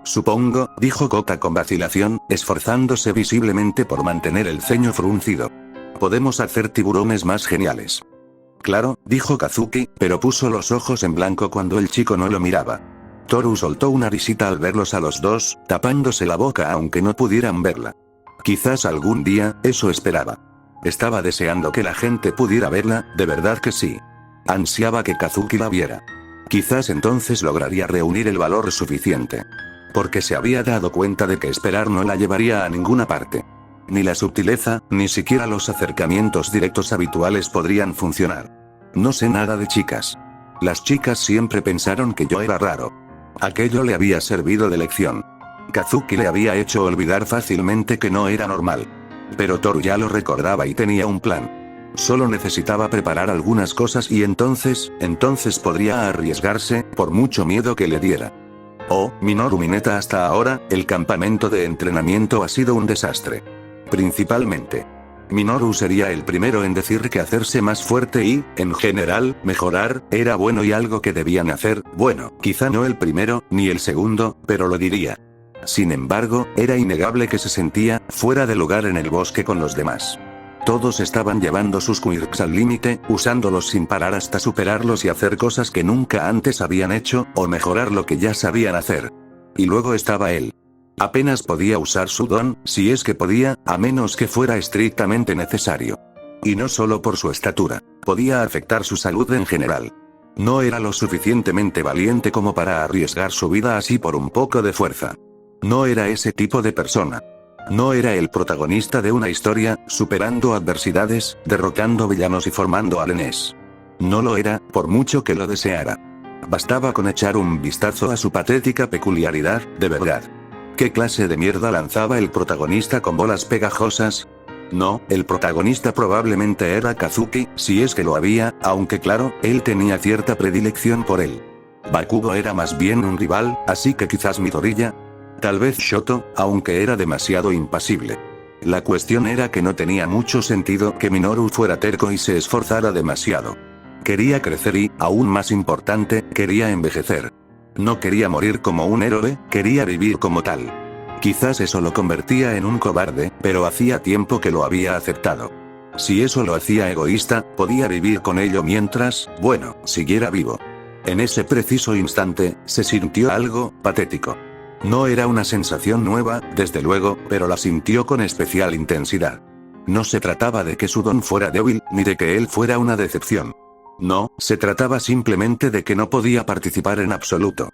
Supongo, dijo Kota con vacilación, esforzándose visiblemente por mantener el ceño fruncido. Podemos hacer tiburones más geniales. Claro, dijo Kazuki, pero puso los ojos en blanco cuando el chico no lo miraba. Toru soltó una risita al verlos a los dos, tapándose la boca aunque no pudieran verla. Quizás algún día, eso esperaba. Estaba deseando que la gente pudiera verla, de verdad que sí. Ansiaba que Kazuki la viera. Quizás entonces lograría reunir el valor suficiente. Porque se había dado cuenta de que esperar no la llevaría a ninguna parte. Ni la sutileza, ni siquiera los acercamientos directos habituales podrían funcionar. No sé nada de chicas. Las chicas siempre pensaron que yo era raro. Aquello le había servido de lección. Kazuki le había hecho olvidar fácilmente que no era normal. Pero Toru ya lo recordaba y tenía un plan. Solo necesitaba preparar algunas cosas y entonces podría arriesgarse, por mucho miedo que le diera. Oh, Minoru Mineta, hasta ahora, el campamento de entrenamiento ha sido un desastre. Principalmente. Minoru sería el primero en decir que hacerse más fuerte y, en general, mejorar, era bueno y algo que debían hacer, bueno, quizá no el primero, ni el segundo, pero lo diría. Sin embargo, era innegable que se sentía fuera de lugar en el bosque con los demás. Todos estaban llevando sus quirks al límite, usándolos sin parar hasta superarlos y hacer cosas que nunca antes habían hecho, o mejorar lo que ya sabían hacer. Y luego estaba él. Apenas podía usar su don, si es que podía, a menos que fuera estrictamente necesario. Y no solo por su estatura, podía afectar su salud en general. No era lo suficientemente valiente como para arriesgar su vida así por un poco de fuerza. No era ese tipo de persona. No era el protagonista de una historia, superando adversidades, derrotando villanos y formando alenes. No lo era, por mucho que lo deseara. Bastaba con echar un vistazo a su patética peculiaridad, de verdad. ¿Qué clase de mierda lanzaba el protagonista con bolas pegajosas? No, el protagonista probablemente era Kazuki, si es que lo había, aunque claro, él tenía cierta predilección por él. Bakugo era más bien un rival, así que quizás Midoriya. Tal vez Shoto, aunque era demasiado impasible. La cuestión era que no tenía mucho sentido que Minoru fuera terco y se esforzara demasiado. Quería crecer y, aún más importante, quería envejecer. No quería morir como un héroe, quería vivir como tal. Quizás eso lo convertía en un cobarde, pero hacía tiempo que lo había aceptado. Si eso lo hacía egoísta, podía vivir con ello mientras, bueno, siguiera vivo. En ese preciso instante, se sintió algo patético. No era una sensación nueva, desde luego, pero la sintió con especial intensidad. No se trataba de que su don fuera débil, ni de que él fuera una decepción. No, se trataba simplemente de que no podía participar en absoluto.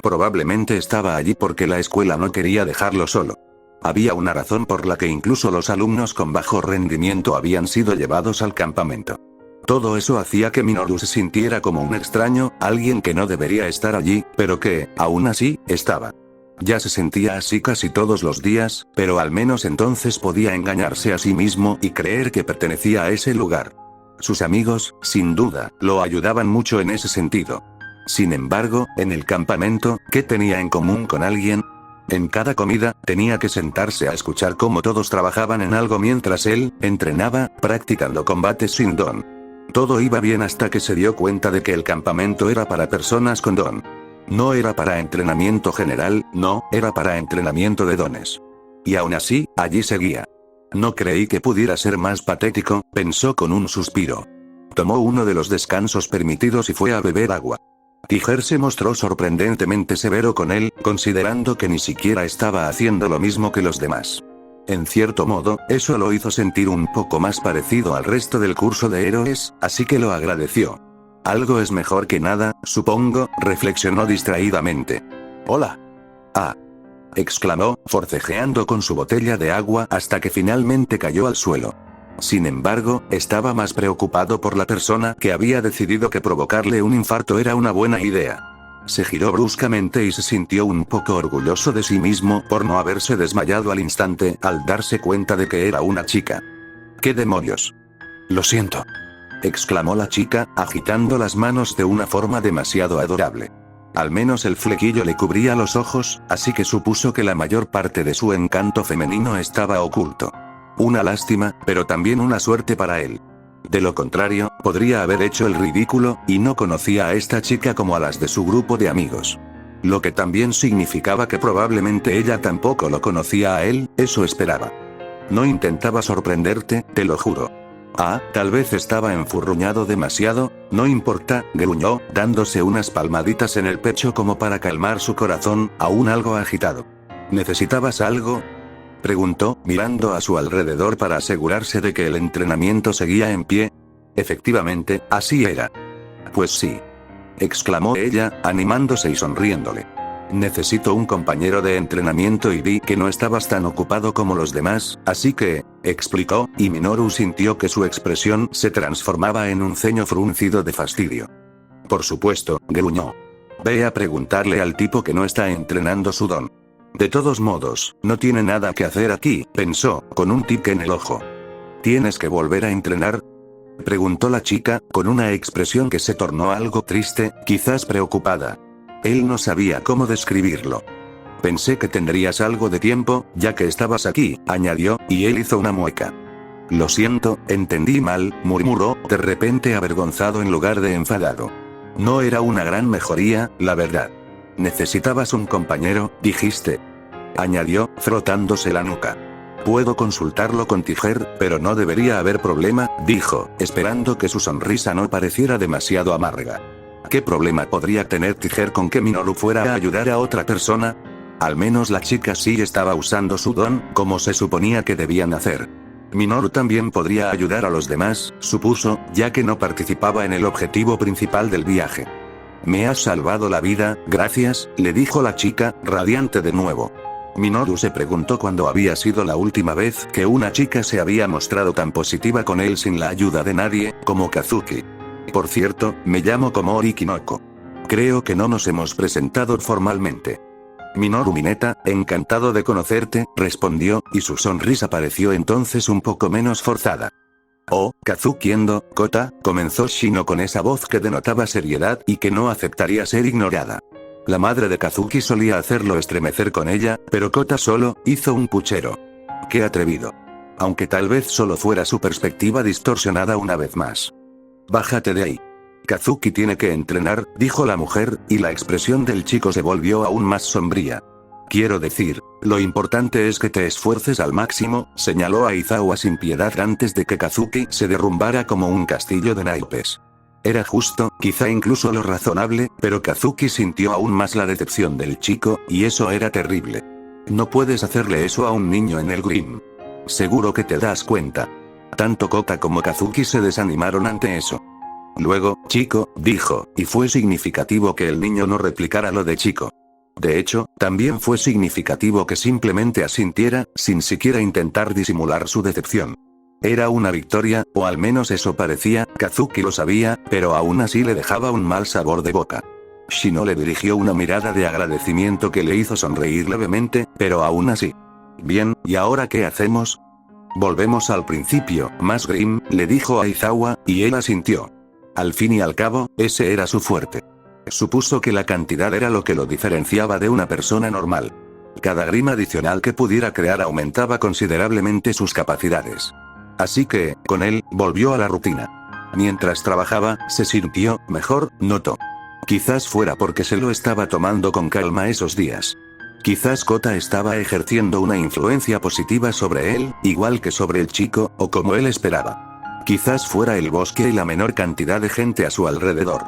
Probablemente estaba allí porque la escuela no quería dejarlo solo. Había una razón por la que incluso los alumnos con bajo rendimiento habían sido llevados al campamento. Todo eso hacía que Minoru se sintiera como un extraño, alguien que no debería estar allí, pero que, aún así, estaba. Ya se sentía así casi todos los días, pero al menos entonces podía engañarse a sí mismo y creer que pertenecía a ese lugar. Sus amigos, sin duda, lo ayudaban mucho en ese sentido. Sin embargo, en el campamento, ¿qué tenía en común con alguien? En cada comida, tenía que sentarse a escuchar cómo todos trabajaban en algo mientras él entrenaba, practicando combates sin don. Todo iba bien hasta que se dio cuenta de que el campamento era para personas con don. No era para entrenamiento general, no, era para entrenamiento de dones. Y aún así, allí seguía. No creí que pudiera ser más patético, pensó con un suspiro. Tomó uno de los descansos permitidos y fue a beber agua. Tiger se mostró sorprendentemente severo con él, considerando que ni siquiera estaba haciendo lo mismo que los demás. En cierto modo, eso lo hizo sentir un poco más parecido al resto del curso de héroes, así que lo agradeció. Algo es mejor que nada, supongo, reflexionó distraídamente. Hola. Ah. Exclamó, forcejeando con su botella de agua hasta que finalmente cayó al suelo. Sin embargo, estaba más preocupado por la persona que había decidido que provocarle un infarto era una buena idea. Se giró bruscamente y se sintió un poco orgulloso de sí mismo por no haberse desmayado al instante al darse cuenta de que era una chica. ¿Qué demonios? Lo siento. Exclamó la chica, agitando las manos de una forma demasiado adorable. Al menos el flequillo le cubría los ojos, así que supuso que la mayor parte de su encanto femenino estaba oculto. Una lástima, pero también una suerte para él. De lo contrario, podría haber hecho el ridículo, y no conocía a esta chica como a las de su grupo de amigos. Lo que también significaba que probablemente ella tampoco lo conocía a él, eso esperaba. No intentaba sorprenderte, te lo juro. Ah, tal vez estaba enfurruñado demasiado, no importa, gruñó, dándose unas palmaditas en el pecho como para calmar su corazón, aún algo agitado. ¿Necesitabas algo?, preguntó, mirando a su alrededor para asegurarse de que el entrenamiento seguía en pie. Efectivamente, así era. Pues sí. Exclamó ella, animándose y sonriéndole. Necesito un compañero de entrenamiento y vi que no estabas tan ocupado como los demás, así que, explicó, y Minoru sintió que su expresión se transformaba en un ceño fruncido de fastidio. Por supuesto, gruñó. Ve a preguntarle al tipo que no está entrenando su don. De todos modos, no tiene nada que hacer aquí, pensó, con un tic en el ojo. ¿Tienes que volver a entrenar?, preguntó la chica, con una expresión que se tornó algo triste, quizás preocupada. Él no sabía cómo describirlo. Pensé que tendrías algo de tiempo, ya que estabas aquí, añadió, y él hizo una mueca. Lo siento, entendí mal, murmuró, de repente avergonzado en lugar de enfadado. No era una gran mejoría, la verdad. Necesitabas un compañero, dijiste, añadió, frotándose la nuca. Puedo consultarlo con Tiger, pero no debería haber problema, dijo, esperando que su sonrisa no pareciera demasiado amarga. ¿Qué problema podría tener Tiger con que Minoru fuera a ayudar a otra persona? Al menos la chica sí estaba usando su don, como se suponía que debían hacer. Minoru también podría ayudar a los demás, supuso, ya que no participaba en el objetivo principal del viaje. Me has salvado la vida, gracias, le dijo la chica, radiante de nuevo. Minoru se preguntó cuándo había sido la última vez que una chica se había mostrado tan positiva con él sin la ayuda de nadie, como Kazuki. Por cierto, me llamo Komori Kinoko. Creo que no nos hemos presentado formalmente. Minoru Mineta, encantado de conocerte, respondió, y su sonrisa pareció entonces un poco menos forzada. Oh, Kazuki Endo, Kota, comenzó Shino con esa voz que denotaba seriedad y que no aceptaría ser ignorada. La madre de Kazuki solía hacerlo estremecer con ella, pero Kota solo hizo un puchero. ¡Qué atrevido! Aunque tal vez solo fuera su perspectiva distorsionada una vez más. Bájate de ahí. Kazuki tiene que entrenar, dijo la mujer, y la expresión del chico se volvió aún más sombría. Quiero decir, lo importante es que te esfuerces al máximo, señaló a Aizawa sin piedad antes de que Kazuki se derrumbara como un castillo de naipes. Era justo, quizá incluso lo razonable, pero Kazuki sintió aún más la decepción del chico, y eso era terrible. No puedes hacerle eso a un niño en el Grim. Seguro que te das cuenta. Tanto Kota como Kazuki se desanimaron ante eso. Luego, chico, dijo, y fue significativo que el niño no replicara lo de chico. De hecho, también fue significativo que simplemente asintiera, sin siquiera intentar disimular su decepción. Era una victoria, o al menos eso parecía, Kazuki lo sabía, pero aún así le dejaba un mal sabor de boca. Shino le dirigió una mirada de agradecimiento que le hizo sonreír levemente, pero aún así. Bien, ¿y ahora qué hacemos? Volvemos al principio, más Grim, le dijo a Aizawa, y él asintió. Al fin y al cabo, ese era su fuerte. Supuso que la cantidad era lo que lo diferenciaba de una persona normal. Cada Grim adicional que pudiera crear aumentaba considerablemente sus capacidades. Así que, con él, volvió a la rutina. Mientras trabajaba, se sintió mejor, notó. Quizás fuera porque se lo estaba tomando con calma esos días. Quizás Kota estaba ejerciendo una influencia positiva sobre él, igual que sobre el chico, o como él esperaba. Quizás fuera el bosque y la menor cantidad de gente a su alrededor.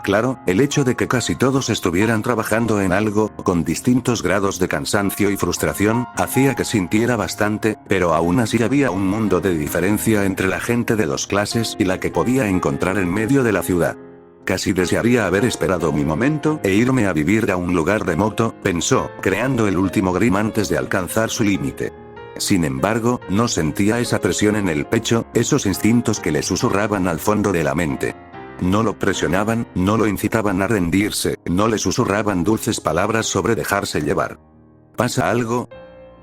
Claro, el hecho de que casi todos estuvieran trabajando en algo, con distintos grados de cansancio y frustración, hacía que sintiera bastante, pero aún así había un mundo de diferencia entre la gente de dos clases y la que podía encontrar en medio de la ciudad. Casi desearía haber esperado mi momento e irme a vivir a un lugar remoto, pensó, creando el último Grim antes de alcanzar su límite. Sin embargo, no sentía esa presión en el pecho, esos instintos que le susurraban al fondo de la mente. No lo presionaban, no lo incitaban a rendirse, no le susurraban dulces palabras sobre dejarse llevar. ¿Pasa algo?,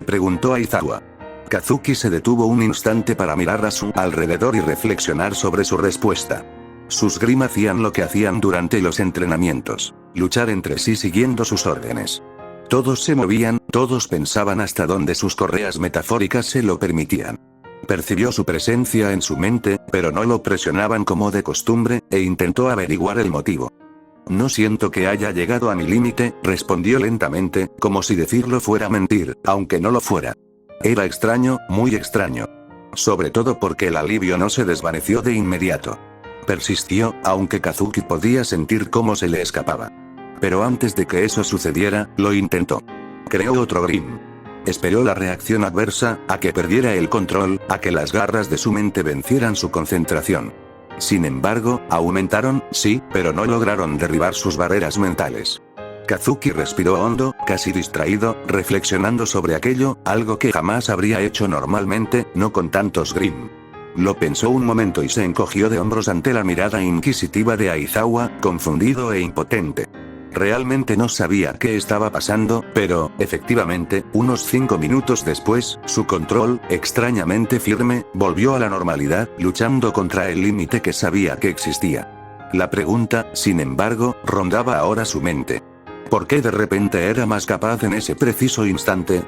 preguntó Aizawa. Kazuki se detuvo un instante para mirar a su alrededor y reflexionar sobre su respuesta. Sus Grim hacían lo que hacían durante los entrenamientos, luchar entre sí siguiendo sus órdenes. Todos se movían, todos pensaban hasta donde sus correas metafóricas se lo permitían. Percibió su presencia en su mente, pero no lo presionaban como de costumbre, e intentó averiguar el motivo. No siento que haya llegado a mi límite, respondió lentamente, como si decirlo fuera mentir, aunque no lo fuera. Era extraño, muy extraño. Sobre todo porque el alivio no se desvaneció de inmediato. Persistió, aunque Kazuki podía sentir cómo se le escapaba. Pero antes de que eso sucediera, lo intentó. Creó otro Grim. Esperó la reacción adversa, a que perdiera el control, a que las garras de su mente vencieran su concentración. Sin embargo, aumentaron, sí, pero no lograron derribar sus barreras mentales. Kazuki respiró hondo, casi distraído, reflexionando sobre aquello, algo que jamás habría hecho normalmente, no con tantos Grimm. Lo pensó un momento y se encogió de hombros ante la mirada inquisitiva de Aizawa, confundido e impotente. Realmente no sabía qué estaba pasando, pero, efectivamente, unos 5 minutos después, su control, extrañamente firme, volvió a la normalidad, luchando contra el límite que sabía que existía. La pregunta, sin embargo, rondaba ahora su mente. ¿Por qué de repente era más capaz en ese preciso instante?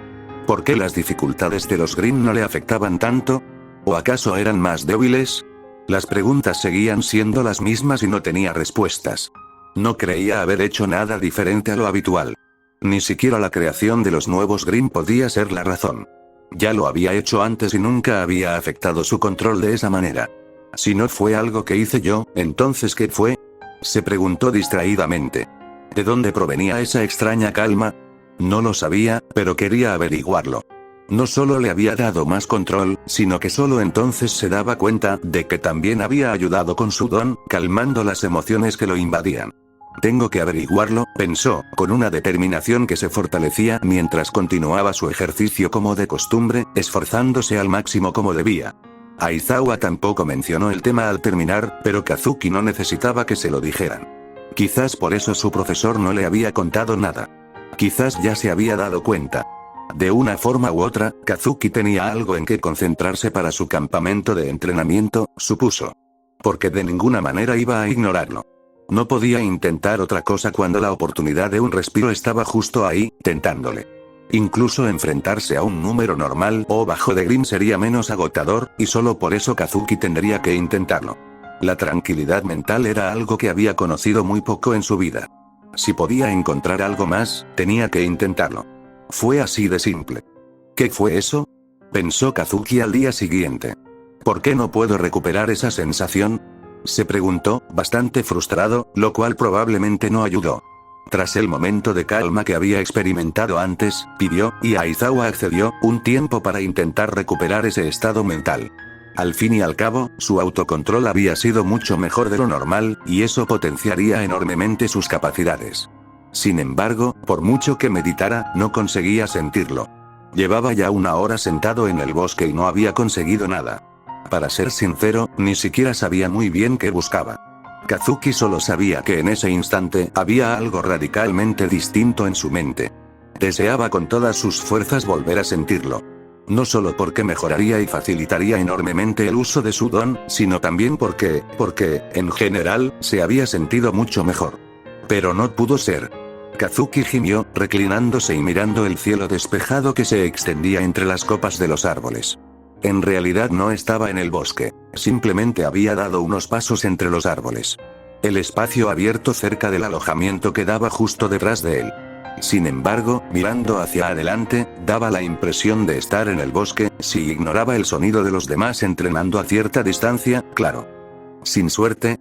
¿Por qué las dificultades de los Grimm no le afectaban tanto? ¿O acaso eran más débiles? Las preguntas seguían siendo las mismas y no tenía respuestas. No creía haber hecho nada diferente a lo habitual. Ni siquiera la creación de los nuevos Grimm podía ser la razón. Ya lo había hecho antes y nunca había afectado su control de esa manera. Si no fue algo que hice yo, ¿entonces qué fue? Se preguntó distraídamente. ¿De dónde provenía esa extraña calma? No lo sabía, pero quería averiguarlo. No solo le había dado más control, sino que solo entonces se daba cuenta de que también había ayudado con su don, calmando las emociones que lo invadían. Tengo que averiguarlo, pensó, con una determinación que se fortalecía mientras continuaba su ejercicio como de costumbre, esforzándose al máximo como debía. Aizawa tampoco mencionó el tema al terminar, pero Kazuki no necesitaba que se lo dijeran. Quizás por eso su profesor no le había contado nada. Quizás ya se había dado cuenta. De una forma u otra, Kazuki tenía algo en que concentrarse para su campamento de entrenamiento, supuso. Porque de ninguna manera iba a ignorarlo. No podía intentar otra cosa cuando la oportunidad de un respiro estaba justo ahí, tentándole. Incluso enfrentarse a un número normal o bajo de Grimm sería menos agotador, y solo por eso Kazuki tendría que intentarlo. La tranquilidad mental era algo que había conocido muy poco en su vida. Si podía encontrar algo más, tenía que intentarlo. Fue así de simple. ¿Qué fue eso? Pensó Kazuki al día siguiente. ¿Por qué no puedo recuperar esa sensación? Se preguntó, bastante frustrado, lo cual probablemente no ayudó. Tras el momento de calma que había experimentado antes, pidió, y Aizawa accedió, un tiempo para intentar recuperar ese estado mental. Al fin y al cabo, su autocontrol había sido mucho mejor de lo normal, y eso potenciaría enormemente sus capacidades. Sin embargo, por mucho que meditara, no conseguía sentirlo. Llevaba ya 1 hora sentado en el bosque y no había conseguido nada. Para ser sincero, ni siquiera sabía muy bien qué buscaba. Kazuki solo sabía que en ese instante había algo radicalmente distinto en su mente. Deseaba con todas sus fuerzas volver a sentirlo. No solo porque mejoraría y facilitaría enormemente el uso de su don, sino también porque, en general, se había sentido mucho mejor. Pero no pudo ser. Kazuki gimió, reclinándose y mirando el cielo despejado que se extendía entre las copas de los árboles. En realidad no estaba en el bosque, simplemente había dado unos pasos entre los árboles. El espacio abierto cerca del alojamiento quedaba justo detrás de él. Sin embargo, mirando hacia adelante, daba la impresión de estar en el bosque, si ignoraba el sonido de los demás entrenando a cierta distancia, claro. Sin suerte,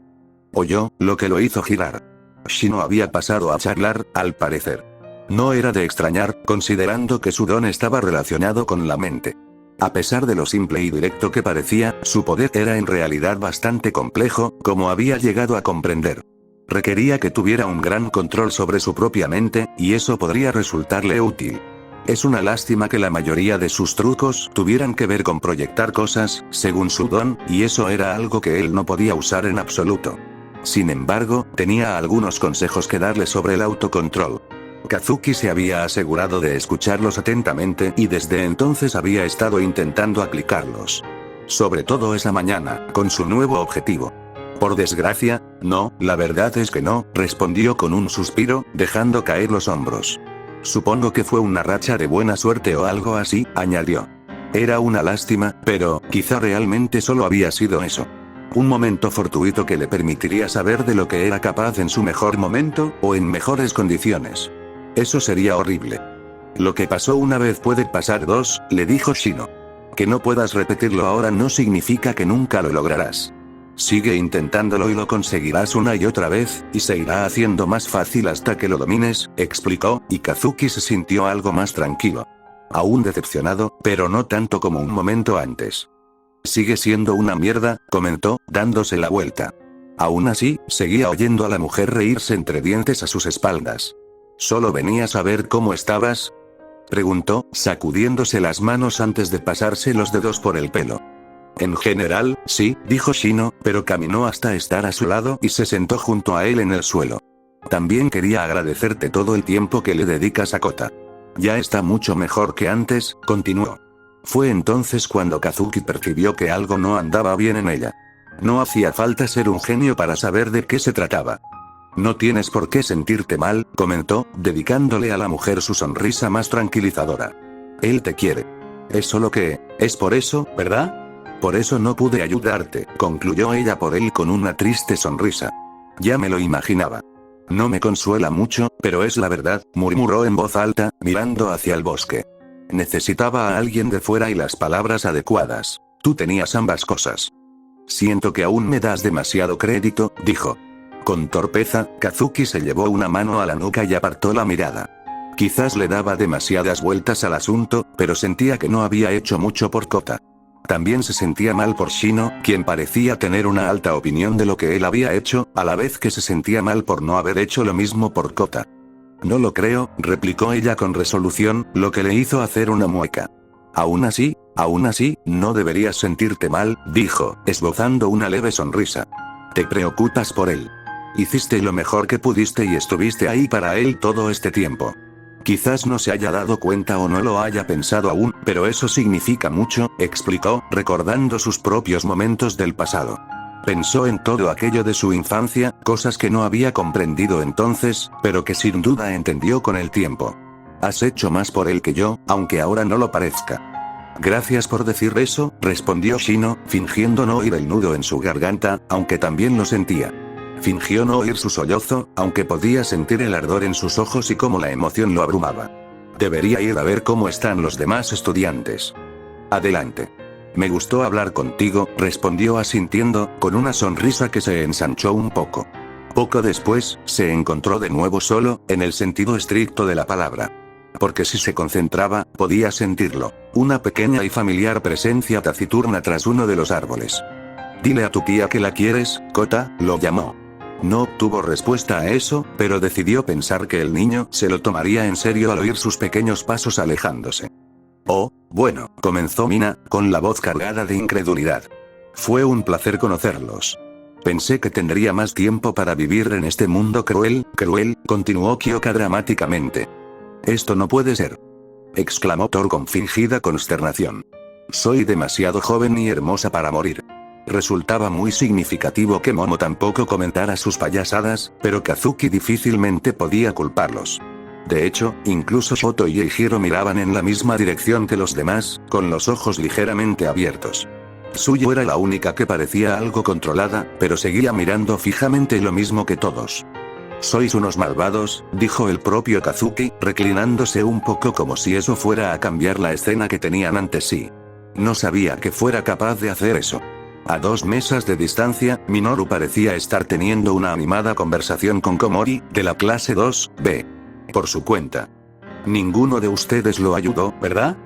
oyó, lo que lo hizo girar. Shino había pasado a charlar, al parecer. No era de extrañar, considerando que su don estaba relacionado con la mente. A pesar de lo simple y directo que parecía, su poder era en realidad bastante complejo, como había llegado a comprender. Requería que tuviera un gran control sobre su propia mente, y eso podría resultarle útil. Es una lástima que la mayoría de sus trucos tuvieran que ver con proyectar cosas, según su don, y eso era algo que él no podía usar en absoluto. Sin embargo, tenía algunos consejos que darle sobre el autocontrol. Kazuki se había asegurado de escucharlos atentamente y desde entonces había estado intentando aplicarlos. Sobre todo esa mañana, con su nuevo objetivo. Por desgracia, no, la verdad es que no, respondió con un suspiro, dejando caer los hombros. Supongo que fue una racha de buena suerte o algo así, añadió. Era una lástima, pero, quizá realmente solo había sido eso. Un momento fortuito que le permitiría saber de lo que era capaz en su mejor momento, o en mejores condiciones. Eso sería horrible. Lo que pasó una vez puede pasar 2, le dijo Shino. Que no puedas repetirlo ahora no significa que nunca lo lograrás. Sigue intentándolo y lo conseguirás una y otra vez, y se irá haciendo más fácil hasta que lo domines, explicó, y Kazuki se sintió algo más tranquilo. Aún decepcionado, pero no tanto como un momento antes. Sigue siendo una mierda, comentó, dándose la vuelta. Aún así, seguía oyendo a la mujer reírse entre dientes a sus espaldas. ¿Solo venías a ver cómo estabas?, preguntó, sacudiéndose las manos antes de pasarse los dedos por el pelo. En general, sí, dijo Shino, pero caminó hasta estar a su lado y se sentó junto a él en el suelo. También quería agradecerte todo el tiempo que le dedicas a Kota. Ya está mucho mejor que antes, continuó. Fue entonces cuando Kazuki percibió que algo no andaba bien en ella. No hacía falta ser un genio para saber de qué se trataba. No tienes por qué sentirte mal, comentó, dedicándole a la mujer su sonrisa más tranquilizadora. Él te quiere. Es solo que, es por eso, ¿verdad? Por eso no pude ayudarte, concluyó ella por él con una triste sonrisa. Ya me lo imaginaba. No me consuela mucho, pero es la verdad, murmuró en voz alta, mirando hacia el bosque. Necesitaba a alguien de fuera y las palabras adecuadas. Tú tenías ambas cosas. Siento que aún me das demasiado crédito, dijo. Con torpeza, Kazuki se llevó una mano a la nuca y apartó la mirada. Quizás le daba demasiadas vueltas al asunto, pero sentía que no había hecho mucho por Kota. También se sentía mal por Shino, quien parecía tener una alta opinión de lo que él había hecho, a la vez que se sentía mal por no haber hecho lo mismo por Kota. No lo creo, replicó ella con resolución, lo que le hizo hacer una mueca. Aún así, no deberías sentirte mal, dijo, esbozando una leve sonrisa. Te preocupas por él. Hiciste lo mejor que pudiste y estuviste ahí para él todo este tiempo. Quizás no se haya dado cuenta o no lo haya pensado aún, pero eso significa mucho, explicó, recordando sus propios momentos del pasado. Pensó en todo aquello de su infancia, cosas que no había comprendido entonces, pero que sin duda entendió con el tiempo. Has hecho más por él que yo, aunque ahora no lo parezca. Gracias por decir eso, respondió Shino, fingiendo no oír el nudo en su garganta, aunque también lo sentía. Fingió no oír su sollozo, aunque podía sentir el ardor en sus ojos y cómo la emoción lo abrumaba. Debería ir a ver cómo están los demás estudiantes. Adelante. Me gustó hablar contigo, respondió asintiendo, con una sonrisa que se ensanchó un poco. Poco después, se encontró de nuevo solo, en el sentido estricto de la palabra. Porque si se concentraba, podía sentirlo. Una pequeña y familiar presencia taciturna tras uno de los árboles. Dile a tu tía que la quieres, Kota, lo llamó. No obtuvo respuesta a eso, pero decidió pensar que el niño se lo tomaría en serio al oír sus pequeños pasos alejándose. Oh, bueno, comenzó Mina, con la voz cargada de incredulidad. Fue un placer conocerlos. Pensé que tendría más tiempo para vivir en este mundo cruel, continuó Kyoka dramáticamente. Esto no puede ser, exclamó Thor con fingida consternación. Soy demasiado joven y hermosa para morir. Resultaba muy significativo que Momo tampoco comentara sus payasadas, pero Kazuki difícilmente podía culparlos. De hecho, incluso Shoto y Eijiro miraban en la misma dirección que los demás, con los ojos ligeramente abiertos. Suyo era la única que parecía algo controlada, pero seguía mirando fijamente lo mismo que todos. Sois unos malvados, dijo el propio Kazuki, reclinándose un poco como si eso fuera a cambiar la escena que tenían ante sí. No sabía que fuera capaz de hacer eso. A 2 mesas de distancia, Minoru parecía estar teniendo una animada conversación con Komori, de la clase 2B. Por su cuenta. Ninguno de ustedes lo ayudó, ¿verdad?,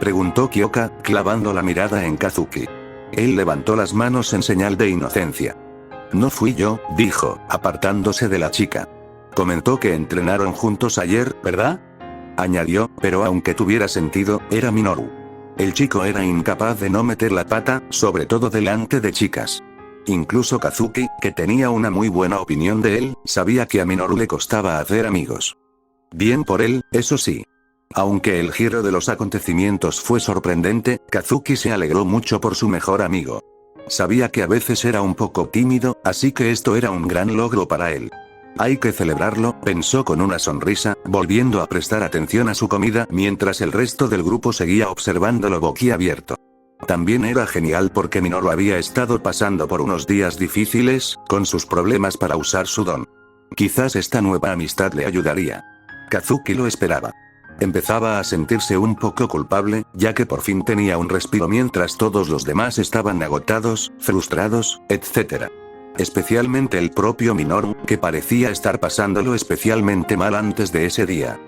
preguntó Kyoka, clavando la mirada en Kazuki. Él levantó las manos en señal de inocencia. No fui yo, dijo, apartándose de la chica. Comentó que entrenaron juntos ayer, ¿verdad?, añadió, pero aunque tuviera sentido, era Minoru. El chico era incapaz de no meter la pata, sobre todo delante de chicas. Incluso Kazuki, que tenía una muy buena opinión de él, sabía que a Minoru le costaba hacer amigos. Bien por él, eso sí. Aunque el giro de los acontecimientos fue sorprendente, Kazuki se alegró mucho por su mejor amigo. Sabía que a veces era un poco tímido, así que esto era un gran logro para él. Hay que celebrarlo, pensó con una sonrisa, volviendo a prestar atención a su comida mientras el resto del grupo seguía observándolo boquiabierto. También era genial porque Minoru había estado pasando por unos días difíciles, con sus problemas para usar su don. Quizás esta nueva amistad le ayudaría. Kazuki lo esperaba. Empezaba a sentirse un poco culpable, ya que por fin tenía un respiro mientras todos los demás estaban agotados, frustrados, etc. Especialmente el propio Minoru, que parecía estar pasándolo especialmente mal antes de ese día.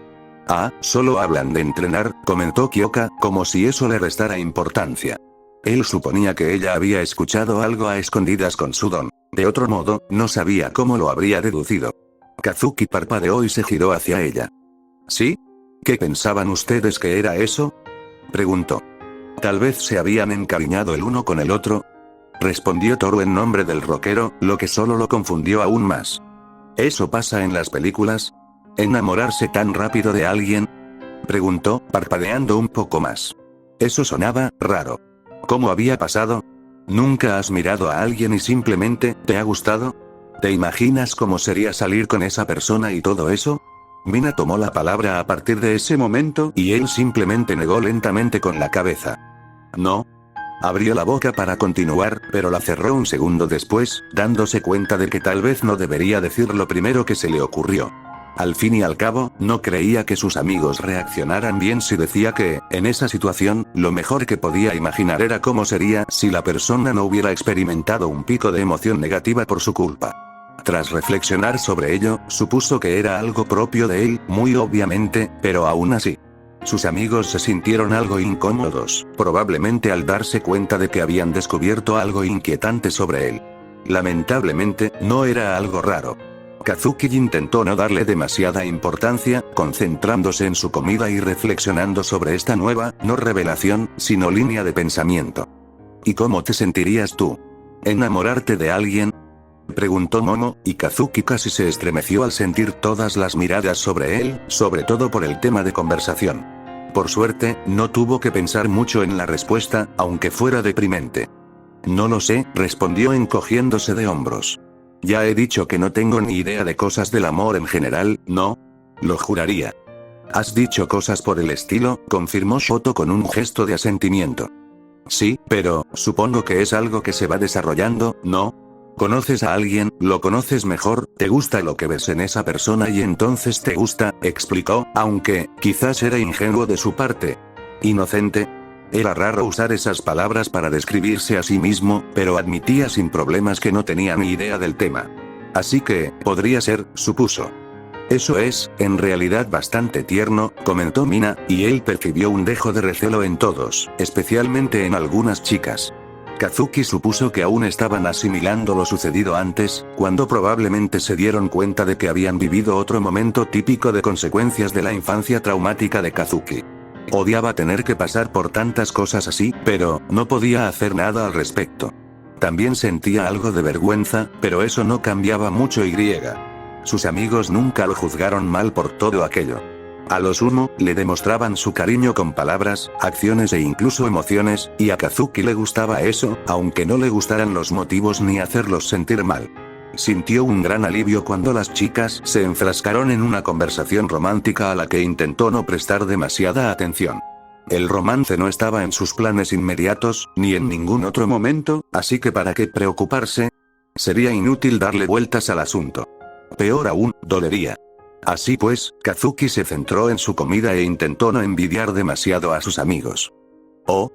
Ah, solo hablan de entrenar, comentó Kyoka, como si eso le restara importancia. Él suponía que ella había escuchado algo a escondidas con su don. De otro modo, no sabía cómo lo habría deducido. Kazuki parpadeó y se giró hacia ella. ¿Sí? ¿Qué pensaban ustedes que era eso? Preguntó. Tal vez se habían encariñado el uno con el otro. Respondió Toru en nombre del rockero, lo que solo lo confundió aún más. ¿Eso pasa en las películas? ¿Enamorarse tan rápido de alguien? Preguntó, parpadeando un poco más. Eso sonaba raro. ¿Cómo había pasado? ¿Nunca has mirado a alguien y simplemente te ha gustado? ¿Te imaginas cómo sería salir con esa persona y todo eso? Mina tomó la palabra a partir de ese momento y él simplemente negó lentamente con la cabeza. No. Abrió la boca para continuar, pero la cerró un segundo después, dándose cuenta de que tal vez no debería decir lo primero que se le ocurrió. Al fin y al cabo, no creía que sus amigos reaccionaran bien si decía que, en esa situación, lo mejor que podía imaginar era cómo sería si la persona no hubiera experimentado un pico de emoción negativa por su culpa. Tras reflexionar sobre ello, supuso que era algo propio de él, muy obviamente, pero aún así. Sus amigos se sintieron algo incómodos, probablemente al darse cuenta de que habían descubierto algo inquietante sobre él. Lamentablemente, no era algo raro. Kazuki intentó no darle demasiada importancia, concentrándose en su comida y reflexionando sobre esta nueva, no revelación, sino línea de pensamiento. ¿Y cómo te sentirías tú? ¿Enamorarte de alguien? Preguntó Momo, y Kazuki casi se estremeció al sentir todas las miradas sobre él, sobre todo por el tema de conversación. Por suerte, no tuvo que pensar mucho en la respuesta, aunque fuera deprimente. No lo sé, respondió encogiéndose de hombros. Ya he dicho que no tengo ni idea de cosas del amor en general, ¿no? Lo juraría. ¿Has dicho cosas por el estilo?, confirmó Shoto con un gesto de asentimiento. Sí, pero, supongo que es algo que se va desarrollando, ¿no? Conoces a alguien, lo conoces mejor, te gusta lo que ves en esa persona y entonces te gusta, explicó, aunque, quizás era ingenuo de su parte. Inocente. Era raro usar esas palabras para describirse a sí mismo, pero admitía sin problemas que no tenía ni idea del tema. Así que, podría ser, supuso. Eso es, en realidad bastante tierno, comentó Mina, y él percibió un dejo de recelo en todos, especialmente en algunas chicas. Kazuki supuso que aún estaban asimilando lo sucedido antes, cuando probablemente se dieron cuenta de que habían vivido otro momento típico de consecuencias de la infancia traumática de Kazuki. Odiaba tener que pasar por tantas cosas así, pero no podía hacer nada al respecto. También sentía algo de vergüenza, pero eso no cambiaba mucho y sus amigos nunca lo juzgaron mal por todo aquello. A lo sumo, le demostraban su cariño con palabras, acciones e incluso emociones, y a Kazuki le gustaba eso, aunque no le gustaran los motivos ni hacerlos sentir mal. Sintió un gran alivio cuando las chicas se enfrascaron en una conversación romántica a la que intentó no prestar demasiada atención. El romance no estaba en sus planes inmediatos, ni en ningún otro momento, así que ¿para qué preocuparse? Sería inútil darle vueltas al asunto. Peor aún, dolería. Así pues, Kazuki se centró en su comida e intentó no envidiar demasiado a sus amigos.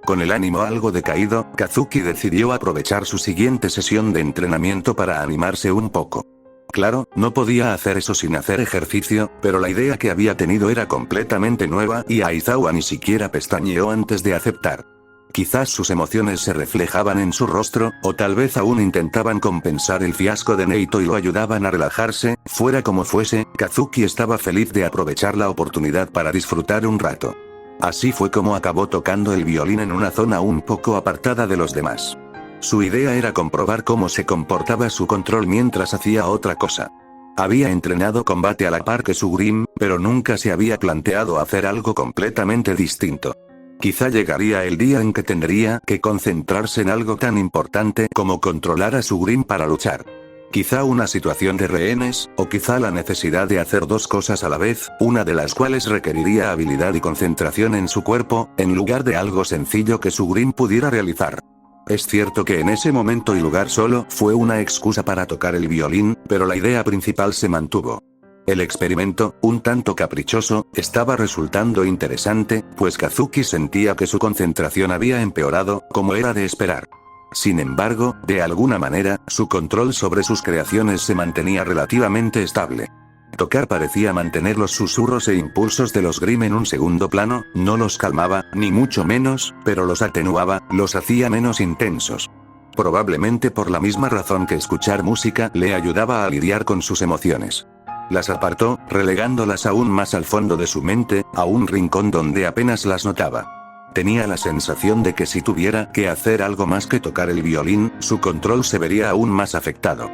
Con el ánimo algo decaído, Kazuki decidió aprovechar su siguiente sesión de entrenamiento para animarse un poco. Claro, no podía hacer eso sin hacer ejercicio, pero la idea que había tenido era completamente nueva y Aizawa ni siquiera pestañeó antes de aceptar. Quizás sus emociones se reflejaban en su rostro, o tal vez aún intentaban compensar el fiasco de Neito y lo ayudaban a relajarse, fuera como fuese, Kazuki estaba feliz de aprovechar la oportunidad para disfrutar un rato. Así fue como acabó tocando el violín en una zona un poco apartada de los demás. Su idea era comprobar cómo se comportaba su control mientras hacía otra cosa. Había entrenado combate a la par que su Grim, pero nunca se había planteado hacer algo completamente distinto. Quizá llegaría el día en que tendría que concentrarse en algo tan importante como controlar a su Grim para luchar. Quizá una situación de rehenes, o quizá la necesidad de hacer dos cosas a la vez, una de las cuales requeriría habilidad y concentración en su cuerpo, en lugar de algo sencillo que su Grim pudiera realizar. Es cierto que en ese momento y lugar solo fue una excusa para tocar el violín, pero la idea principal se mantuvo. El experimento, un tanto caprichoso, estaba resultando interesante, pues Kazuki sentía que su concentración había empeorado, como era de esperar. Sin embargo, de alguna manera, su control sobre sus creaciones se mantenía relativamente estable. Tocar parecía mantener los susurros e impulsos de los Grimm en un segundo plano, no los calmaba, ni mucho menos, pero los atenuaba, los hacía menos intensos. Probablemente por la misma razón que escuchar música le ayudaba a lidiar con sus emociones. Las apartó, relegándolas aún más al fondo de su mente, a un rincón donde apenas las notaba. Tenía la sensación de que si tuviera que hacer algo más que tocar el violín, su control se vería aún más afectado.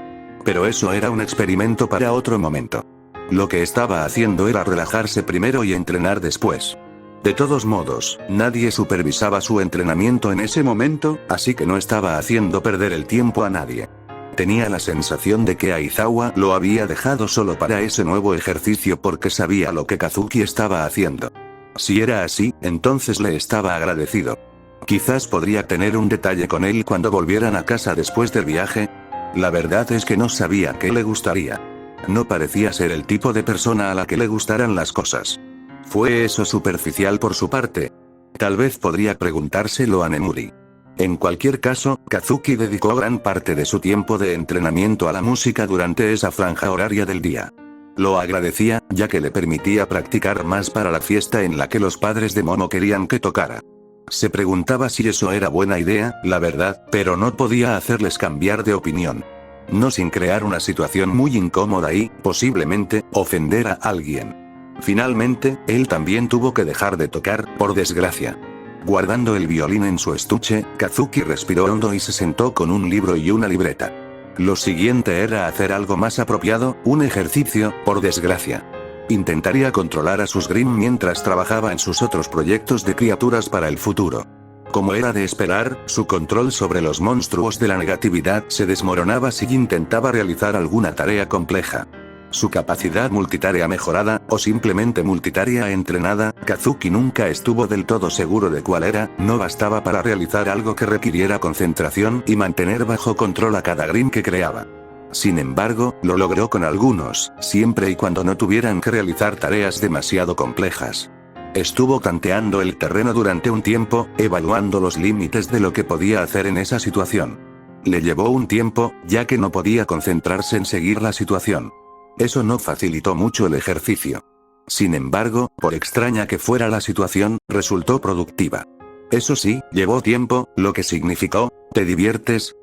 Pero eso era un experimento para otro momento. Lo que estaba haciendo era relajarse primero y entrenar después. De todos modos, nadie supervisaba su entrenamiento en ese momento, así que no estaba haciendo perder el tiempo a nadie. Tenía la sensación de que Aizawa lo había dejado solo para ese nuevo ejercicio porque sabía lo que Kazuki estaba haciendo. Si era así, entonces le estaba agradecido. Quizás podría tener un detalle con él cuando volvieran a casa después del viaje. La verdad es que no sabía qué le gustaría. No parecía ser el tipo de persona a la que le gustaran las cosas. ¿Fue eso superficial por su parte? Tal vez podría preguntárselo a Nemuri. En cualquier caso, Kazuki dedicó gran parte de su tiempo de entrenamiento a la música durante esa franja horaria del día. Lo agradecía, ya que le permitía practicar más para la fiesta en la que los padres de Momo querían que tocara. Se preguntaba si eso era buena idea, la verdad, pero no podía hacerles cambiar de opinión. No sin crear una situación muy incómoda y, posiblemente, ofender a alguien. Finalmente, él también tuvo que dejar de tocar, por desgracia. Guardando el violín en su estuche, Kazuki respiró hondo y se sentó con un libro y una libreta. Lo siguiente era hacer algo más apropiado, un ejercicio, por desgracia. Intentaría controlar a sus Grimm mientras trabajaba en sus otros proyectos de criaturas para el futuro. Como era de esperar, su control sobre los monstruos de la negatividad se desmoronaba si intentaba realizar alguna tarea compleja. Su capacidad multitarea mejorada, o simplemente multitarea entrenada, Kazuki nunca estuvo del todo seguro de cuál era, no bastaba para realizar algo que requiriera concentración y mantener bajo control a cada Grimm que creaba. Sin embargo, lo logró con algunos, siempre y cuando no tuvieran que realizar tareas demasiado complejas. Estuvo tanteando el terreno durante un tiempo, evaluando los límites de lo que podía hacer en esa situación. Le llevó un tiempo, ya que no podía concentrarse en seguir la situación. Eso no facilitó mucho el ejercicio. Sin embargo, por extraña que fuera la situación, resultó productiva. Eso sí, llevó tiempo, lo que significó, ¿te diviertes?,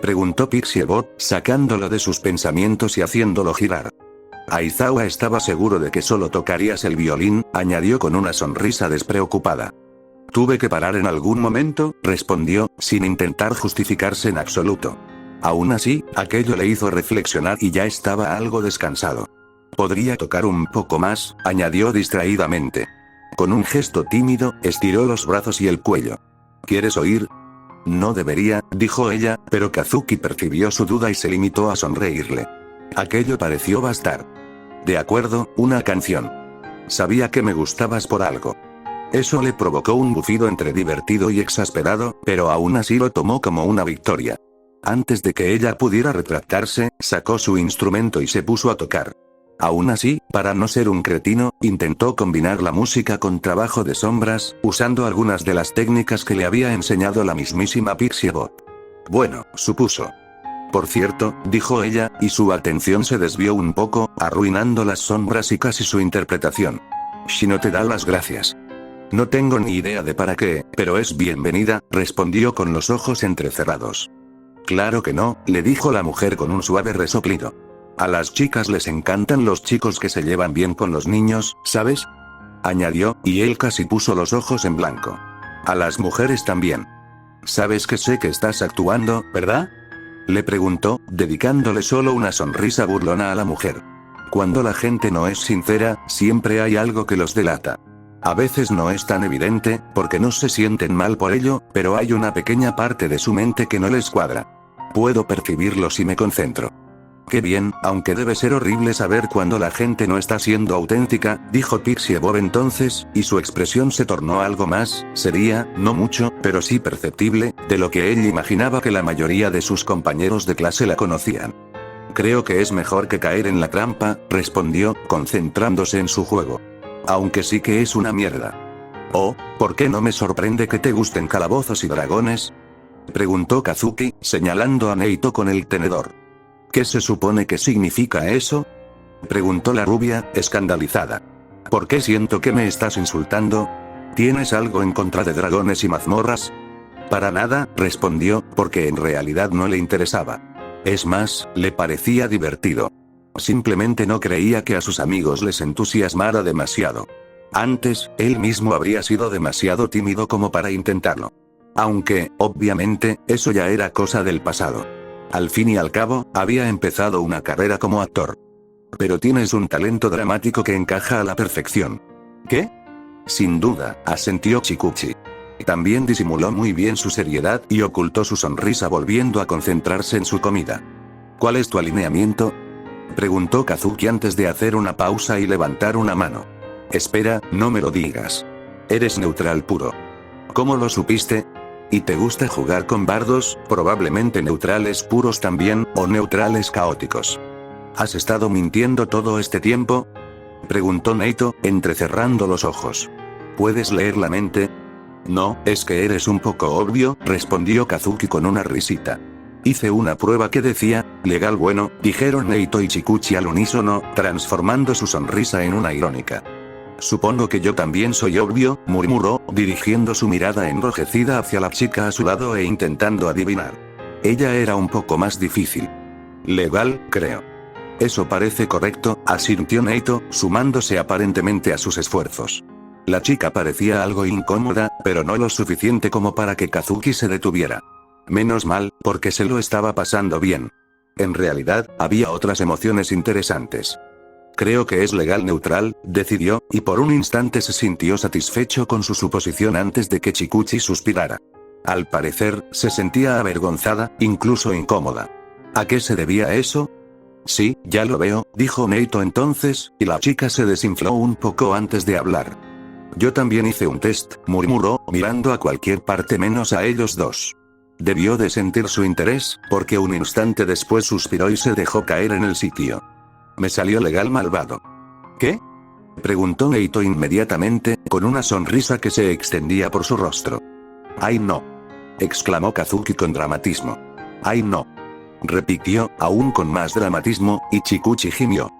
preguntó Pixiebot, sacándolo de sus pensamientos y haciéndolo girar. Aizawa estaba seguro de que solo tocarías el violín, añadió con una sonrisa despreocupada. Tuve que parar en algún momento, respondió, sin intentar justificarse en absoluto. Aún así, aquello le hizo reflexionar y ya estaba algo descansado. Podría tocar un poco más, añadió distraídamente. Con un gesto tímido, estiró los brazos y el cuello. ¿Quieres oír? No debería, dijo ella, pero Kazuki percibió su duda y se limitó a sonreírle. Aquello pareció bastar. De acuerdo, una canción. Sabía que me gustabas por algo. Eso le provocó un bufido entre divertido y exasperado, pero aún así lo tomó como una victoria. Antes de que ella pudiera retractarse, sacó su instrumento y se puso a tocar. Aún así, para no ser un cretino, intentó combinar la música con trabajo de sombras, usando algunas de las técnicas que le había enseñado la mismísima Pixiebot. Bueno, supuso. Por cierto, dijo ella, y su atención se desvió un poco, arruinando las sombras y casi su interpretación. Shino te da las gracias. No tengo ni idea de para qué, pero es bienvenida, respondió con los ojos entrecerrados. Claro que no, le dijo la mujer con un suave resoplido. A las chicas les encantan los chicos que se llevan bien con los niños, ¿sabes?, añadió, y él casi puso los ojos en blanco. A las mujeres también. Sabes que sé que estás actuando, ¿verdad?, le preguntó, dedicándole solo una sonrisa burlona a la mujer. Cuando la gente no es sincera, siempre hay algo que los delata. A veces no es tan evidente, porque no se sienten mal por ello, pero hay una pequeña parte de su mente que no les cuadra. Puedo percibirlo si me concentro. Qué bien, aunque debe ser horrible saber cuando la gente no está siendo auténtica, dijo Pixiebot entonces, y su expresión se tornó algo más, sería, no mucho, pero sí perceptible, de lo que él imaginaba que la mayoría de sus compañeros de clase la conocían. Creo que es mejor que caer en la trampa, respondió, concentrándose en su juego. Aunque sí que es una mierda. Oh, ¿por qué no me sorprende que te gusten calabozos y dragones?, preguntó Kazuki, señalando a Neito con el tenedor. ¿Qué se supone que significa eso?, preguntó la rubia, escandalizada. ¿Por qué siento que me estás insultando? ¿Tienes algo en contra de dragones y mazmorras? Para nada, respondió, porque en realidad no le interesaba. Es más, le parecía divertido. Simplemente no creía que a sus amigos les entusiasmara demasiado. Antes, él mismo habría sido demasiado tímido como para intentarlo. Aunque, obviamente, eso ya era cosa del pasado. Al fin y al cabo, había empezado una carrera como actor. Pero tienes un talento dramático que encaja a la perfección. ¿Qué? Sin duda, asintió Chikuchi. También disimuló muy bien su seriedad y ocultó su sonrisa volviendo a concentrarse en su comida. ¿Cuál es tu alineamiento?, preguntó Kazuki antes de hacer una pausa y levantar una mano. Espera, no me lo digas. Eres neutral puro. ¿Cómo lo supiste? ¿Y te gusta jugar con bardos, probablemente neutrales puros también, o neutrales caóticos? ¿Has estado mintiendo todo este tiempo?, preguntó Neito, entrecerrando los ojos. ¿Puedes leer la mente? No, es que eres un poco obvio, respondió Kazuki con una risita. Hice una prueba que decía, legal bueno, dijeron Neito y Chikuchi al unísono, transformando su sonrisa en una irónica. Supongo que yo también soy obvio, murmuró, dirigiendo su mirada enrojecida hacia la chica a su lado e intentando adivinar. Ella era un poco más difícil. Legal, creo. Eso parece correcto, asintió Neito, sumándose aparentemente a sus esfuerzos. La chica parecía algo incómoda, pero no lo suficiente como para que Kazuki se detuviera. Menos mal, porque se lo estaba pasando bien. En realidad, había otras emociones interesantes. Creo que es legal neutral, decidió, y por un instante se sintió satisfecho con su suposición antes de que Chikuchi suspirara. Al parecer, se sentía avergonzada, incluso incómoda. ¿A qué se debía eso? Sí, ya lo veo, dijo Neito entonces, y la chica se desinfló un poco antes de hablar. Yo también hice un test, murmuró, mirando a cualquier parte menos a ellos dos. Debió de sentir su interés, porque un instante después suspiró y se dejó caer en el sitio. Me salió legal malvado. ¿Qué?, preguntó Neito inmediatamente, con una sonrisa que se extendía por su rostro. ¡Ay no!, exclamó Kazuki con dramatismo. ¡Ay no!, repitió, aún con más dramatismo, y Chikuchi gimió.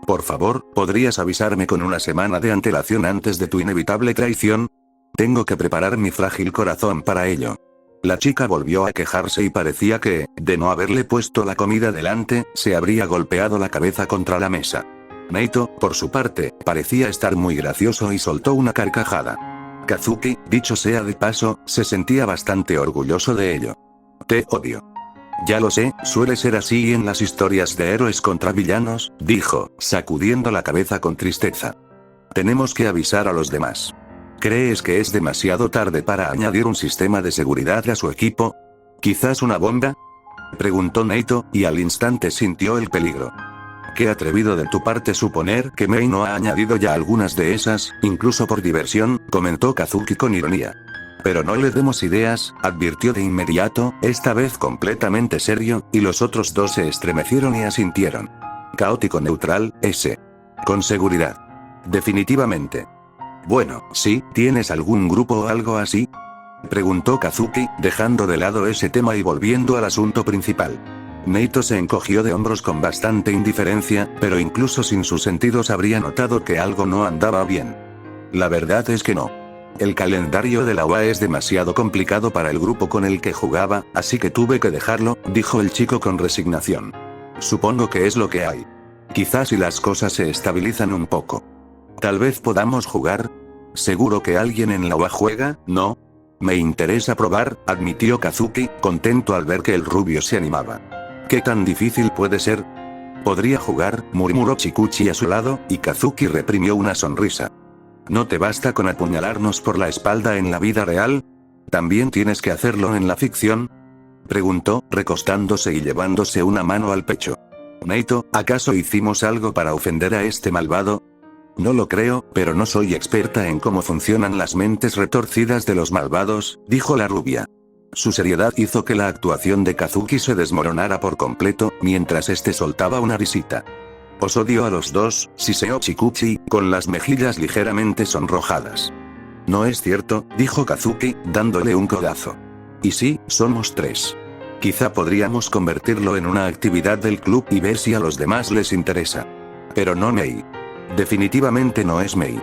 Por favor, ¿podrías avisarme con una semana de antelación antes de tu inevitable traición? Tengo que preparar mi frágil corazón para ello. La chica volvió a quejarse y parecía que, de no haberle puesto la comida delante, se habría golpeado la cabeza contra la mesa. Neito, por su parte, parecía estar muy gracioso y soltó una carcajada. Kazuki, dicho sea de paso, se sentía bastante orgulloso de ello. Te odio. Ya lo sé, suele ser así en las historias de héroes contra villanos, dijo, sacudiendo la cabeza con tristeza. Tenemos que avisar a los demás. ¿Crees que es demasiado tarde para añadir un sistema de seguridad a su equipo? ¿Quizás una bomba?, preguntó Neito, y al instante sintió el peligro. Qué atrevido de tu parte suponer que Mei no ha añadido ya algunas de esas, incluso por diversión, comentó Kazuki con ironía. Pero no le demos ideas, advirtió de inmediato, esta vez completamente serio, y los otros dos se estremecieron y asintieron. Caótico neutral, ese. Con seguridad. Definitivamente. Bueno, sí, ¿tienes algún grupo o algo así?, preguntó Kazuki, dejando de lado ese tema y volviendo al asunto principal. Neito se encogió de hombros con bastante indiferencia, pero incluso sin sus sentidos habría notado que algo no andaba bien. La verdad es que no. El calendario de la UA es demasiado complicado para el grupo con el que jugaba, así que tuve que dejarlo, dijo el chico con resignación. Supongo que es lo que hay. Quizás si las cosas se estabilizan un poco. Tal vez podamos jugar. ¿Seguro que alguien en la UA juega? No. Me interesa probar, admitió Kazuki, contento al ver que el rubio se animaba. ¿Qué tan difícil puede ser? Podría jugar, murmuró Chikuchi a su lado, y Kazuki reprimió una sonrisa. ¿No te basta con apuñalarnos por la espalda en la vida real? ¿También tienes que hacerlo en la ficción?, preguntó, recostándose y llevándose una mano al pecho. Neito, ¿acaso hicimos algo para ofender a este malvado? No lo creo, pero no soy experta en cómo funcionan las mentes retorcidas de los malvados, dijo la rubia. Su seriedad hizo que la actuación de Kazuki se desmoronara por completo, mientras este soltaba una risita. Os odio a los dos, siseó Chikuchi, con las mejillas ligeramente sonrojadas. No es cierto, dijo Kazuki, dándole un codazo. Y sí, somos tres. Quizá podríamos convertirlo en una actividad del club y ver si a los demás les interesa. Pero no Mei. Definitivamente no es Mei.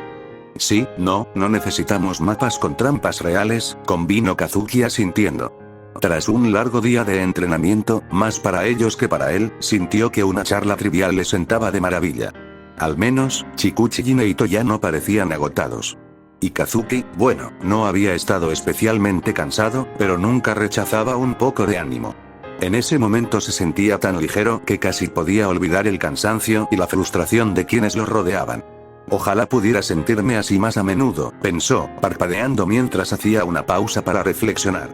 Sí, no necesitamos mapas con trampas reales, convino Kazuki asintiendo. Tras un largo día de entrenamiento, más para ellos que para él, sintió que una charla trivial le sentaba de maravilla. Al menos, Chikuchi y Neito ya no parecían agotados. Y Kazuki, bueno, no había estado especialmente cansado, pero nunca rechazaba un poco de ánimo. En ese momento se sentía tan ligero que casi podía olvidar el cansancio y la frustración de quienes lo rodeaban. Ojalá pudiera sentirme así más a menudo, pensó, parpadeando mientras hacía una pausa para reflexionar.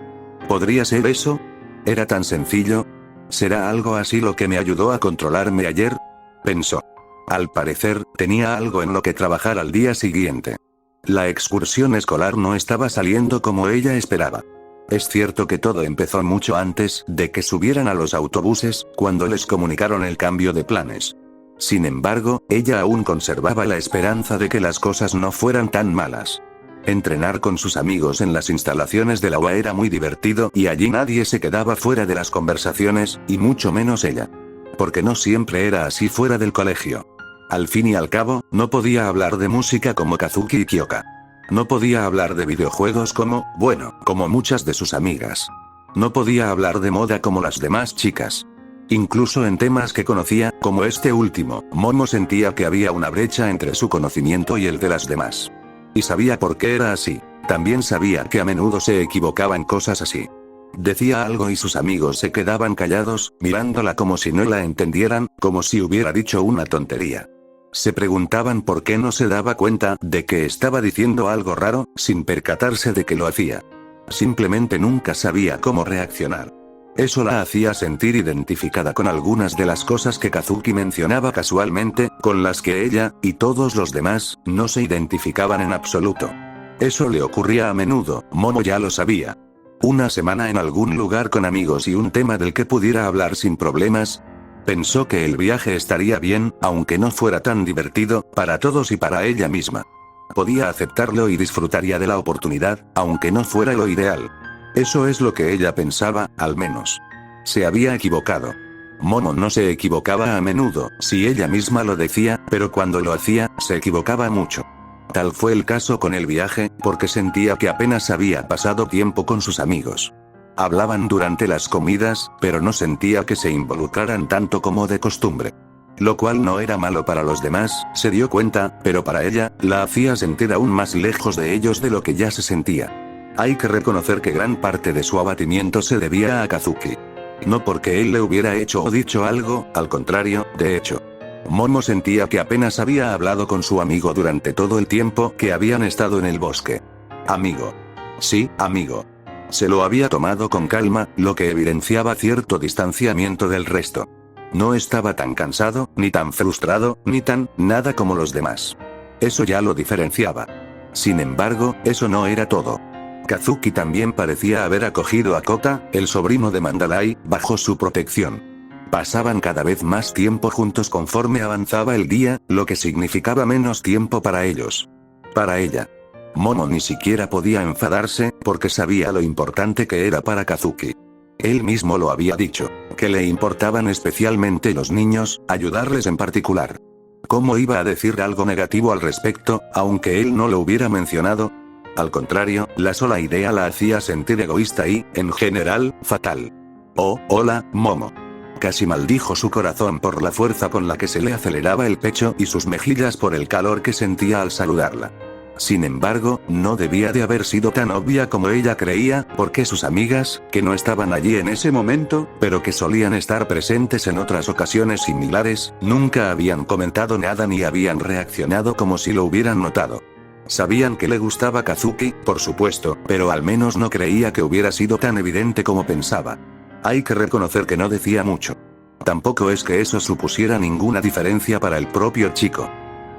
¿Podría ser eso? ¿Era tan sencillo? ¿Será algo así lo que me ayudó a controlarme ayer? Pensó. Al parecer, tenía algo en lo que trabajar al día siguiente. La excursión escolar no estaba saliendo como ella esperaba. Es cierto que todo empezó mucho antes de que subieran a los autobuses, cuando les comunicaron el cambio de planes. Sin embargo, ella aún conservaba la esperanza de que las cosas no fueran tan malas. Entrenar con sus amigos en las instalaciones de la UA era muy divertido y allí nadie se quedaba fuera de las conversaciones, y mucho menos ella. Porque no siempre era así fuera del colegio. Al fin y al cabo, no podía hablar de música como Kazuki y Kyoka. No podía hablar de videojuegos como muchas de sus amigas. No podía hablar de moda como las demás chicas. Incluso en temas que conocía, como este último, Momo sentía que había una brecha entre su conocimiento y el de las demás. Y sabía por qué era así. También sabía que a menudo se equivocaba en cosas así. Decía algo y sus amigos se quedaban callados, mirándola como si no la entendieran, como si hubiera dicho una tontería. Se preguntaban por qué no se daba cuenta de que estaba diciendo algo raro, sin percatarse de que lo hacía. Simplemente nunca sabía cómo reaccionar. Eso la hacía sentir identificada con algunas de las cosas que Kazuki mencionaba casualmente, con las que ella, y todos los demás, no se identificaban en absoluto. Eso le ocurría a menudo, Momo ya lo sabía. Una semana en algún lugar con amigos y un tema del que pudiera hablar sin problemas. Pensó que el viaje estaría bien, aunque no fuera tan divertido, para todos y para ella misma. Podía aceptarlo y disfrutaría de la oportunidad, aunque no fuera lo ideal. Eso es lo que ella pensaba, al menos. Se había equivocado. Momo no se equivocaba a menudo, si ella misma lo decía, pero cuando lo hacía, se equivocaba mucho. Tal fue el caso con el viaje, porque sentía que apenas había pasado tiempo con sus amigos. Hablaban durante las comidas, pero no sentía que se involucraran tanto como de costumbre. Lo cual no era malo para los demás, se dio cuenta, pero para ella, la hacía sentir aún más lejos de ellos de lo que ya se sentía. Hay que reconocer que gran parte de su abatimiento se debía a Kazuki. No porque él le hubiera hecho o dicho algo, al contrario, de hecho. Momo sentía que apenas había hablado con su amigo durante todo el tiempo que habían estado en el bosque. Amigo. Sí, amigo. Se lo había tomado con calma, lo que evidenciaba cierto distanciamiento del resto. No estaba tan cansado, ni tan frustrado, ni tan nada como los demás. Eso ya lo diferenciaba. Sin embargo, eso no era todo. Kazuki también parecía haber acogido a Kota, el sobrino de Mandalay, bajo su protección. Pasaban cada vez más tiempo juntos conforme avanzaba el día, lo que significaba menos tiempo para ellos. Para ella. Momo ni siquiera podía enfadarse, porque sabía lo importante que era para Kazuki. Él mismo lo había dicho, que le importaban especialmente los niños, ayudarles en particular. ¿Cómo iba a decir algo negativo al respecto, aunque él no lo hubiera mencionado? Al contrario, la sola idea la hacía sentir egoísta y, en general, fatal. Oh, hola, Momo. Casi maldijo su corazón por la fuerza con la que se le aceleraba el pecho y sus mejillas por el calor que sentía al saludarla. Sin embargo, no debía de haber sido tan obvia como ella creía, porque sus amigas, que no estaban allí en ese momento, pero que solían estar presentes en otras ocasiones similares, nunca habían comentado nada ni habían reaccionado como si lo hubieran notado. Sabían que le gustaba Kazuki, por supuesto, pero al menos no creía que hubiera sido tan evidente como pensaba. Hay que reconocer que no decía mucho. Tampoco es que eso supusiera ninguna diferencia para el propio chico.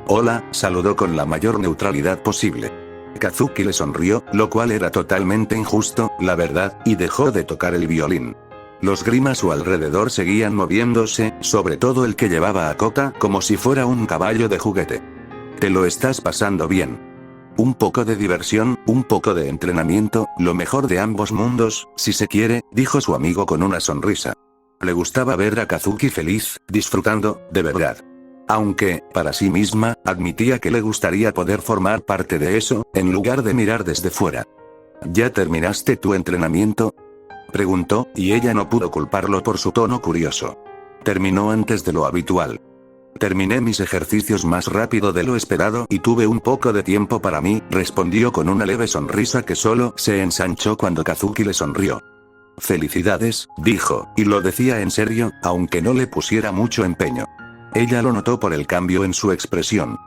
Hola, saludó con la mayor neutralidad posible. Kazuki le sonrió, lo cual era totalmente injusto, la verdad, y dejó de tocar el violín. Los Grimm a su alrededor seguían moviéndose, sobre todo el que llevaba a Kota, como si fuera un caballo de juguete. ¿Te lo estás pasando bien? Un poco de diversión, un poco de entrenamiento, lo mejor de ambos mundos, si se quiere, dijo su amigo con una sonrisa. Le gustaba ver a Kazuki feliz, disfrutando, de verdad. Aunque, para sí misma, admitía que le gustaría poder formar parte de eso, en lugar de mirar desde fuera. ¿Ya terminaste tu entrenamiento? Preguntó, y ella no pudo culparlo por su tono curioso. Terminó antes de lo habitual. Terminé mis ejercicios más rápido de lo esperado y tuve un poco de tiempo para mí, respondió con una leve sonrisa que solo se ensanchó cuando Kazuki le sonrió. Felicidades, dijo, y lo decía en serio, aunque no le pusiera mucho empeño. Ella lo notó por el cambio en su expresión.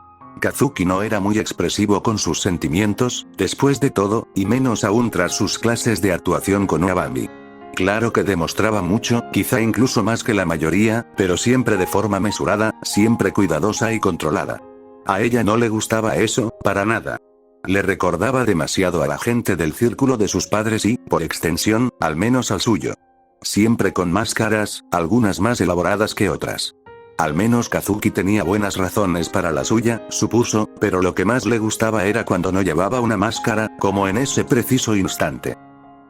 Kazuki no era muy expresivo con sus sentimientos, después de todo, y menos aún tras sus clases de actuación con Uabami. Claro que demostraba mucho, quizá incluso más que la mayoría, pero siempre de forma mesurada, siempre cuidadosa y controlada. A ella no le gustaba eso, para nada. Le recordaba demasiado a la gente del círculo de sus padres y, por extensión, al menos al suyo. Siempre con máscaras, algunas más elaboradas que otras. Al menos Kazuki tenía buenas razones para la suya, supuso, pero lo que más le gustaba era cuando no llevaba una máscara, como en ese preciso instante.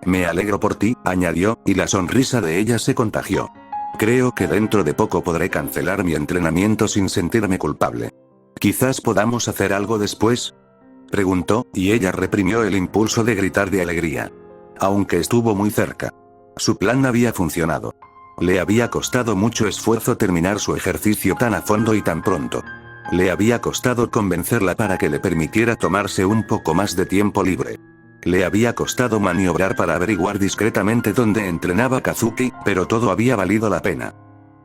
Me alegro por ti, añadió, y la sonrisa de ella se contagió. Creo que dentro de poco podré cancelar mi entrenamiento sin sentirme culpable. ¿Quizás podamos hacer algo después?, preguntó, y ella reprimió el impulso de gritar de alegría. Aunque estuvo muy cerca. Su plan había funcionado. Le había costado mucho esfuerzo terminar su ejercicio tan a fondo y tan pronto. Le había costado convencerla para que le permitiera tomarse un poco más de tiempo libre. Le había costado maniobrar para averiguar discretamente dónde entrenaba Kazuki, pero todo había valido la pena.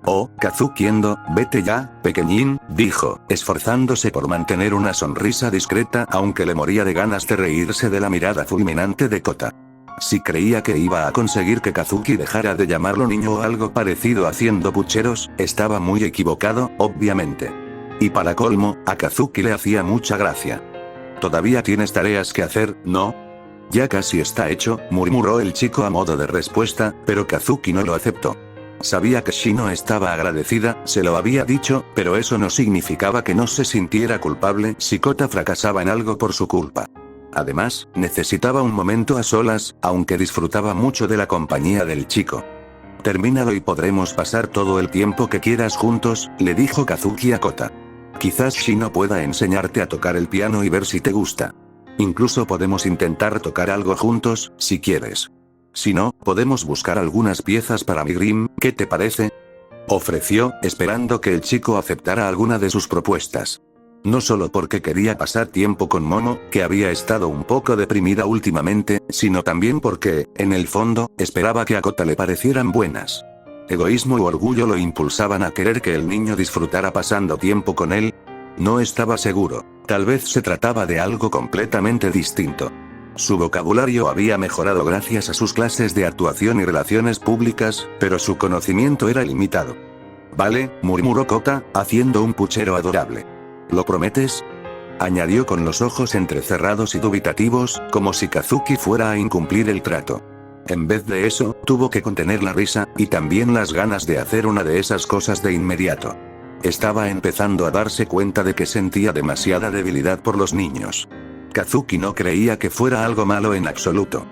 Oh, Kazuki-endo, vete ya, pequeñín, dijo, esforzándose por mantener una sonrisa discreta aunque le moría de ganas de reírse de la mirada fulminante de Kota. Si creía que iba a conseguir que Kazuki dejara de llamarlo niño o algo parecido haciendo pucheros, estaba muy equivocado, obviamente. Y para colmo, a Kazuki le hacía mucha gracia. Todavía tienes tareas que hacer, ¿no? Ya casi está hecho, murmuró el chico a modo de respuesta, pero Kazuki no lo aceptó. Sabía que Shino estaba agradecida, se lo había dicho, pero eso no significaba que no se sintiera culpable si Kota fracasaba en algo por su culpa. Además, necesitaba un momento a solas, aunque disfrutaba mucho de la compañía del chico. Termínalo y podremos pasar todo el tiempo que quieras juntos, le dijo Kazuki a Kota. Quizás Shino pueda enseñarte a tocar el piano y ver si te gusta. Incluso podemos intentar tocar algo juntos, si quieres. Si no, podemos buscar algunas piezas para mi Grimm, ¿qué te parece?, ofreció, esperando que el chico aceptara alguna de sus propuestas. No solo porque quería pasar tiempo con Momo, que había estado un poco deprimida últimamente, sino también porque, en el fondo, esperaba que a Kota le parecieran buenas. ¿Egoísmo u orgullo lo impulsaban a querer que el niño disfrutara pasando tiempo con él? No estaba seguro, tal vez se trataba de algo completamente distinto. Su vocabulario había mejorado gracias a sus clases de actuación y relaciones públicas, pero su conocimiento era limitado. Vale, murmuró Kota, haciendo un puchero adorable. ¿Lo prometes?, añadió con los ojos entrecerrados y dubitativos, como si Kazuki fuera a incumplir el trato. En vez de eso, tuvo que contener la risa, y también las ganas de hacer una de esas cosas de inmediato. Estaba empezando a darse cuenta de que sentía demasiada debilidad por los niños. Kazuki no creía que fuera algo malo en absoluto.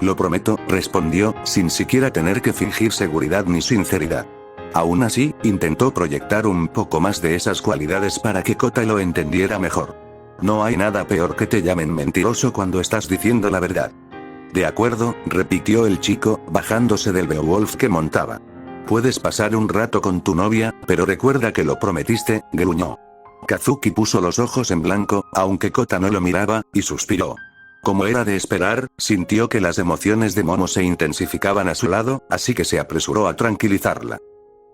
Lo prometo, respondió, sin siquiera tener que fingir seguridad ni sinceridad. Aún así, intentó proyectar un poco más de esas cualidades para que Kota lo entendiera mejor. No hay nada peor que te llamen mentiroso cuando estás diciendo la verdad. De acuerdo, repitió el chico, bajándose del Beowulf que montaba. Puedes pasar un rato con tu novia, pero recuerda que lo prometiste, gruñó. Kazuki puso los ojos en blanco, aunque Kota no lo miraba, y suspiró. Como era de esperar, sintió que las emociones de Momo se intensificaban a su lado, así que se apresuró a tranquilizarla.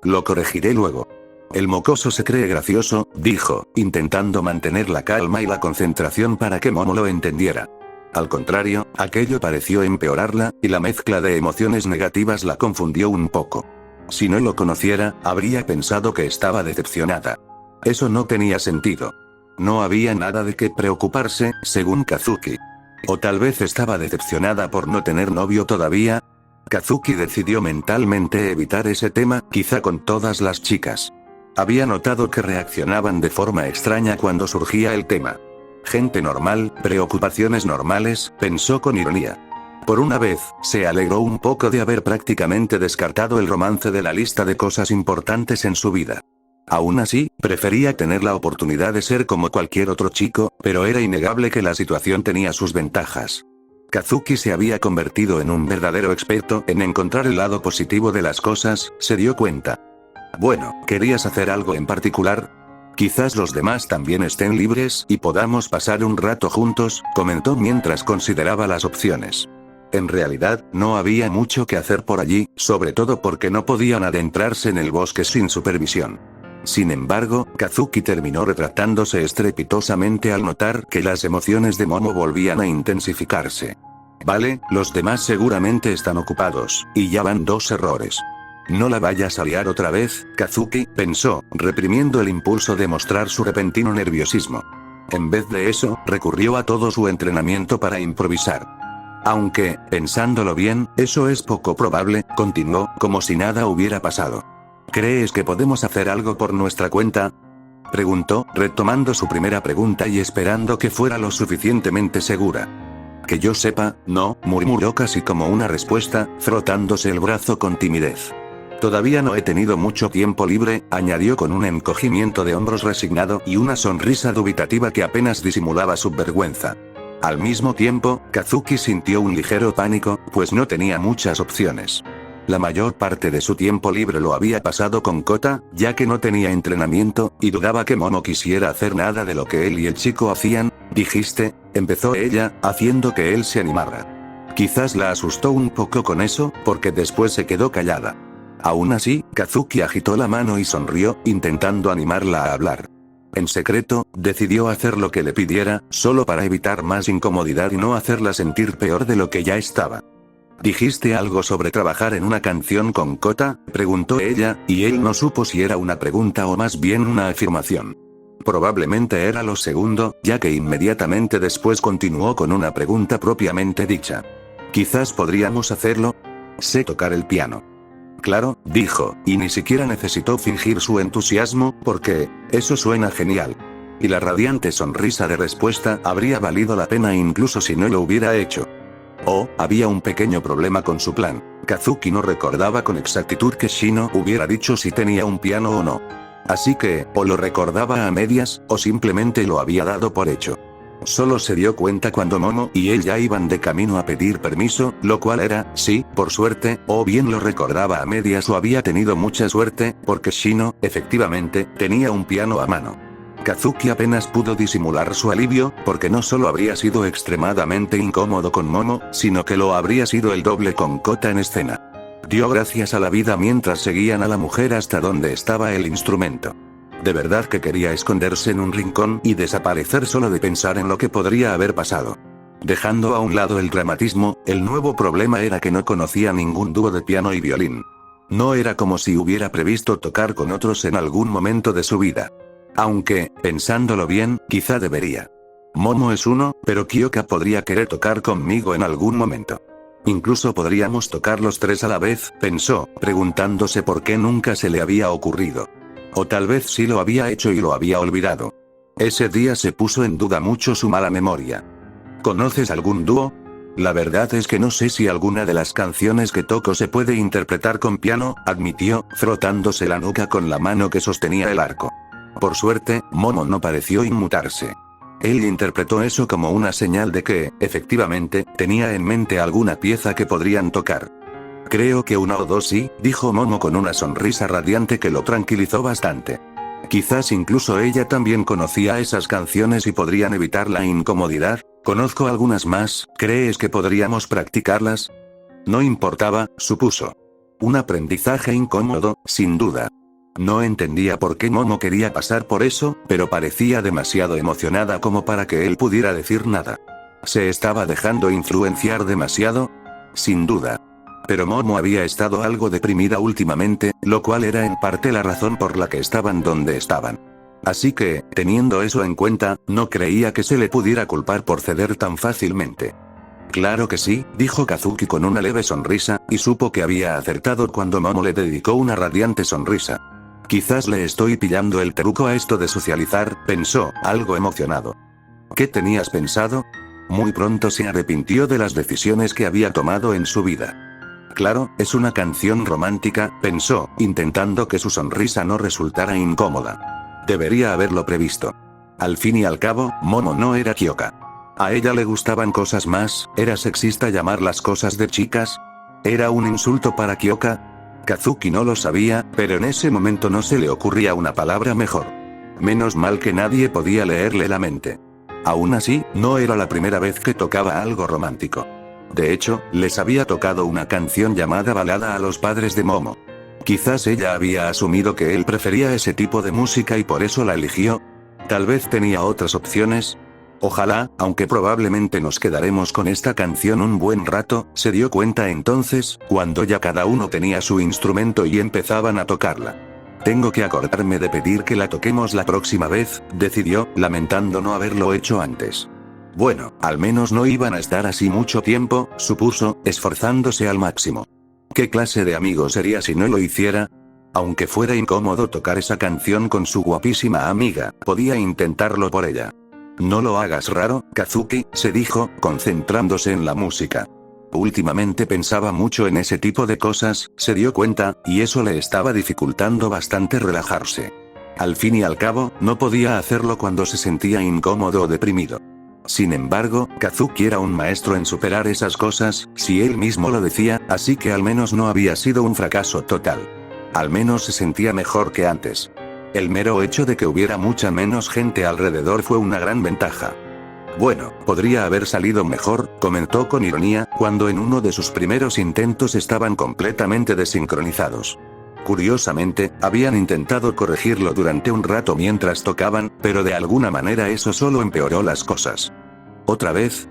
Lo corregiré luego. El mocoso se cree gracioso, dijo, intentando mantener la calma y la concentración para que Momo lo entendiera. Al contrario, aquello pareció empeorarla, y la mezcla de emociones negativas la confundió un poco. Si no lo conociera, habría pensado que estaba decepcionada. Eso no tenía sentido. No había nada de qué preocuparse, según Kazuki. O tal vez estaba decepcionada por no tener novio todavía. Kazuki decidió mentalmente evitar ese tema, quizá con todas las chicas. Había notado que reaccionaban de forma extraña cuando surgía el tema. Gente normal, preocupaciones normales, pensó con ironía. Por una vez, se alegró un poco de haber prácticamente descartado el romance de la lista de cosas importantes en su vida. Aún así, prefería tener la oportunidad de ser como cualquier otro chico, pero era innegable que la situación tenía sus ventajas. Kazuki se había convertido en un verdadero experto en encontrar el lado positivo de las cosas, se dio cuenta. Bueno, ¿querías hacer algo en particular? Quizás los demás también estén libres y podamos pasar un rato juntos, comentó mientras consideraba las opciones. En realidad, no había mucho que hacer por allí, sobre todo porque no podían adentrarse en el bosque sin supervisión. Sin embargo, Kazuki terminó retractándose estrepitosamente al notar que las emociones de Momo volvían a intensificarse. Vale, los demás seguramente están ocupados, y ya van 2 errores. No la vayas a liar otra vez, Kazuki, pensó, reprimiendo el impulso de mostrar su repentino nerviosismo. En vez de eso, recurrió a todo su entrenamiento para improvisar. Aunque, pensándolo bien, eso es poco probable, continuó, como si nada hubiera pasado. ¿Crees que podemos hacer algo por nuestra cuenta? Preguntó, retomando su primera pregunta y esperando que fuera lo suficientemente segura. Que yo sepa, no, murmuró casi como una respuesta, frotándose el brazo con timidez. Todavía no he tenido mucho tiempo libre, añadió con un encogimiento de hombros resignado y una sonrisa dubitativa que apenas disimulaba su vergüenza. Al mismo tiempo, Kazuki sintió un ligero pánico, pues no tenía muchas opciones. La mayor parte de su tiempo libre lo había pasado con Kota, ya que no tenía entrenamiento, y dudaba que Momo quisiera hacer nada de lo que él y el chico hacían. ¿Dijiste? Empezó ella, haciendo que él se animara. Quizás la asustó un poco con eso, porque después se quedó callada. Aún así, Kazuki agitó la mano y sonrió, intentando animarla a hablar. En secreto, decidió hacer lo que le pidiera, solo para evitar más incomodidad y no hacerla sentir peor de lo que ya estaba. ¿Dijiste algo sobre trabajar en una canción con Kota?, preguntó ella, y él no supo si era una pregunta o más bien una afirmación. Probablemente era lo segundo, ya que inmediatamente después continuó con una pregunta propiamente dicha. Quizás podríamos hacerlo. Sé tocar el piano. Claro, dijo, y ni siquiera necesitó fingir su entusiasmo, porque, eso suena genial. Y la radiante sonrisa de respuesta habría valido la pena incluso si no lo hubiera hecho. Oh, había un pequeño problema con su plan. Kazuki no recordaba con exactitud que Shino hubiera dicho si tenía un piano o no. Así que, o lo recordaba a medias, o simplemente lo había dado por hecho. Solo se dio cuenta cuando Momo y él ya iban de camino a pedir permiso, lo cual era, sí, por suerte, o bien lo recordaba a medias o había tenido mucha suerte, porque Shino, efectivamente, tenía un piano a mano. Kazuki apenas pudo disimular su alivio, porque no solo habría sido extremadamente incómodo con Momo, sino que lo habría sido el doble con Kota en escena. Dio gracias a la vida mientras seguían a la mujer hasta donde estaba el instrumento. De verdad que quería esconderse en un rincón y desaparecer solo de pensar en lo que podría haber pasado. Dejando a un lado el dramatismo, el nuevo problema era que no conocía ningún dúo de piano y violín. No era como si hubiera previsto tocar con otros en algún momento de su vida. Aunque, pensándolo bien, quizá debería. Momo es uno, pero Kyoka podría querer tocar conmigo en algún momento. Incluso podríamos tocar los 3 a la vez, pensó, preguntándose por qué nunca se le había ocurrido. O tal vez sí lo había hecho y lo había olvidado. Ese día se puso en duda mucho su mala memoria. ¿Conoces algún dúo? La verdad es que no sé si alguna de las canciones que toco se puede interpretar con piano, admitió, frotándose la nuca con la mano que sostenía el arco. Por suerte, Momo no pareció inmutarse. Él interpretó eso como una señal de que, efectivamente, tenía en mente alguna pieza que podrían tocar. Creo que 1 o 2 sí, dijo Momo con una sonrisa radiante que lo tranquilizó bastante. Quizás incluso ella también conocía esas canciones y podrían evitar la incomodidad. Conozco algunas más, ¿crees que podríamos practicarlas? No importaba, supuso. Un aprendizaje incómodo, sin duda. No entendía por qué Momo quería pasar por eso, pero parecía demasiado emocionada como para que él pudiera decir nada. ¿Se estaba dejando influenciar demasiado? Sin duda. Pero Momo había estado algo deprimida últimamente, lo cual era en parte la razón por la que estaban donde estaban. Así que, teniendo eso en cuenta, no creía que se le pudiera culpar por ceder tan fácilmente. Claro que sí, dijo Kazuki con una leve sonrisa, y supo que había acertado cuando Momo le dedicó una radiante sonrisa. Quizás le estoy pillando el truco a esto de socializar, pensó, algo emocionado. ¿Qué tenías pensado? Muy pronto se arrepintió de las decisiones que había tomado en su vida. Claro, es una canción romántica, pensó, intentando que su sonrisa no resultara incómoda. Debería haberlo previsto. Al fin y al cabo, Momo no era Kyoka. A ella le gustaban cosas más. ¿Era sexista llamar las cosas de chicas? ¿Era un insulto para Kyoka? Kazuki no lo sabía, pero en ese momento no se le ocurría una palabra mejor. Menos mal que nadie podía leerle la mente. Aún así, no era la primera vez que tocaba algo romántico. De hecho, les había tocado una canción llamada Balada a los padres de Momo. Quizás ella había asumido que él prefería ese tipo de música y por eso la eligió. Tal vez tenía otras opciones. Ojalá, aunque probablemente nos quedaremos con esta canción un buen rato, se dio cuenta entonces, cuando ya cada uno tenía su instrumento y empezaban a tocarla. Tengo que acordarme de pedir que la toquemos la próxima vez, decidió, lamentando no haberlo hecho antes. Bueno, al menos no iban a estar así mucho tiempo, supuso, esforzándose al máximo. ¿Qué clase de amigo sería si no lo hiciera? Aunque fuera incómodo tocar esa canción con su guapísima amiga, podía intentarlo por ella. No lo hagas raro, Kazuki, se dijo, concentrándose en la música. Últimamente pensaba mucho en ese tipo de cosas, se dio cuenta, y eso le estaba dificultando bastante relajarse. Al fin y al cabo, no podía hacerlo cuando se sentía incómodo o deprimido. Sin embargo, Kazuki era un maestro en superar esas cosas, si él mismo lo decía, así que al menos no había sido un fracaso total. Al menos se sentía mejor que antes. El mero hecho de que hubiera mucha menos gente alrededor fue una gran ventaja. Bueno, podría haber salido mejor, comentó con ironía, cuando en uno de sus primeros intentos estaban completamente desincronizados. Curiosamente, habían intentado corregirlo durante un rato mientras tocaban, pero de alguna manera eso solo empeoró las cosas. ¿Otra vez?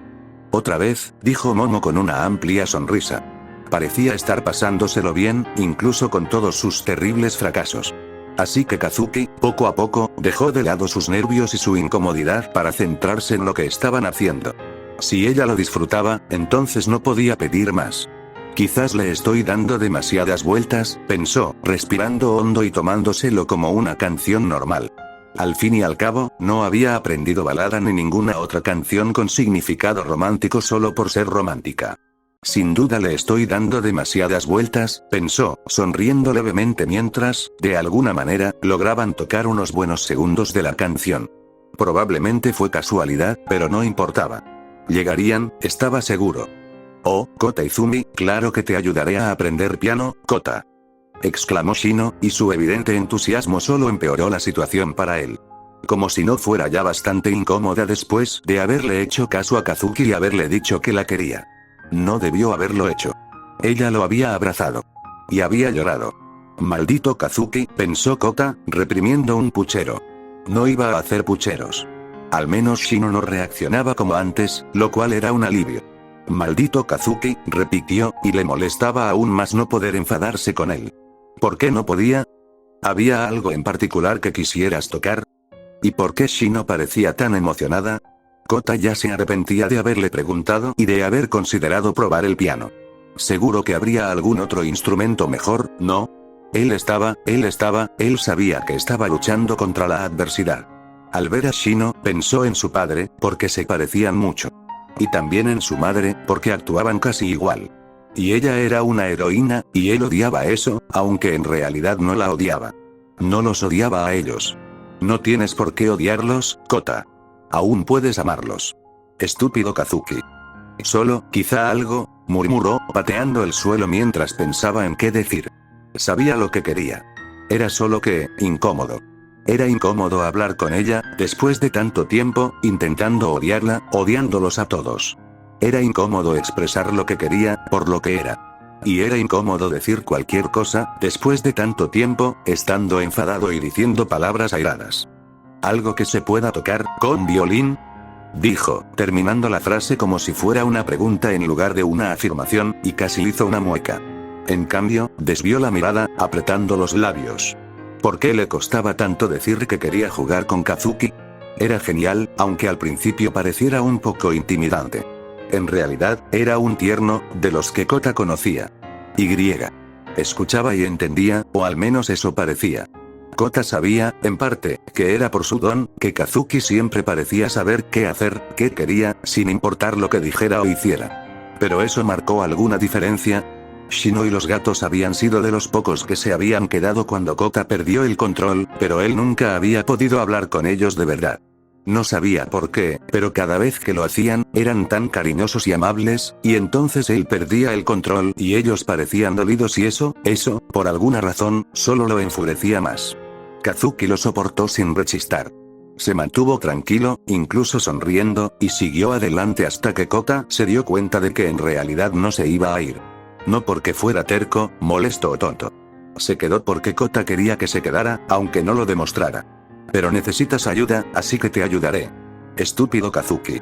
Otra vez, dijo Momo con una amplia sonrisa. Parecía estar pasándoselo bien, incluso con todos sus terribles fracasos. Así que Kazuki, poco a poco, dejó de lado sus nervios y su incomodidad para centrarse en lo que estaban haciendo. Si ella lo disfrutaba, entonces no podía pedir más. Quizás le estoy dando demasiadas vueltas, pensó, respirando hondo y tomándoselo como una canción normal. Al fin y al cabo, no había aprendido balada ni ninguna otra canción con significado romántico solo por ser romántica. Sin duda le estoy dando demasiadas vueltas, pensó, sonriendo levemente mientras, de alguna manera, lograban tocar unos buenos segundos de la canción. Probablemente fue casualidad, pero no importaba. Llegarían, estaba seguro. Oh, Kota Izumi, claro que te ayudaré a aprender piano, Kota. Exclamó Shino, y su evidente entusiasmo solo empeoró la situación para él. Como si no fuera ya bastante incómoda después de haberle hecho caso a Kazuki y haberle dicho que la quería. No debió haberlo hecho. Ella lo había abrazado. Y había llorado. Maldito Kazuki, pensó Kota, reprimiendo un puchero. No iba a hacer pucheros. Al menos Shino no reaccionaba como antes, lo cual era un alivio. Maldito Kazuki, repitió, y le molestaba aún más no poder enfadarse con él. ¿Por qué no podía? ¿Había algo en particular que quisieras tocar? ¿Y por qué Shino parecía tan emocionada? Kota ya se arrepentía de haberle preguntado y de haber considerado probar el piano. Seguro que habría algún otro instrumento mejor, ¿no? Él sabía que estaba luchando contra la adversidad. Al ver a Shino, pensó en su padre, porque se parecían mucho. Y también en su madre, porque actuaban casi igual. Y ella era una heroína, y él odiaba eso, aunque en realidad no la odiaba. No los odiaba a ellos. No tienes por qué odiarlos, Kota. Aún puedes amarlos. Estúpido Kazuki. Solo, quizá algo, murmuró, pateando el suelo mientras pensaba en qué decir. Sabía lo que quería. Era solo que, incómodo. Era incómodo hablar con ella, después de tanto tiempo, intentando odiarla, odiándolos a todos. Era incómodo expresar lo que quería, por lo que era. Y era incómodo decir cualquier cosa, después de tanto tiempo, estando enfadado y diciendo palabras airadas. ¿Algo que se pueda tocar con violín? Dijo, terminando la frase como si fuera una pregunta en lugar de una afirmación, y casi hizo una mueca. En cambio, desvió la mirada, apretando los labios. ¿Por qué le costaba tanto decir que quería jugar con Kazuki? Era genial, aunque al principio pareciera un poco intimidante. En realidad, era un tierno, de los que Kota conocía. Escuchaba y entendía, o al menos eso parecía. Kota sabía, en parte, que era por su don, que Kazuki siempre parecía saber qué hacer, qué quería, sin importar lo que dijera o hiciera. Pero eso marcó alguna diferencia. Shino y los gatos habían sido de los pocos que se habían quedado cuando Kota perdió el control, pero él nunca había podido hablar con ellos de verdad. No sabía por qué, pero cada vez que lo hacían, eran tan cariñosos y amables, y entonces él perdía el control y ellos parecían dolidos y eso, por alguna razón, solo lo enfurecía más. Kazuki lo soportó sin rechistar. Se mantuvo tranquilo, incluso sonriendo, y siguió adelante hasta que Kota se dio cuenta de que en realidad no se iba a ir. No porque fuera terco, molesto o tonto. Se quedó porque Kota quería que se quedara, aunque no lo demostrara. Pero necesitas ayuda, así que te ayudaré. Estúpido Kazuki.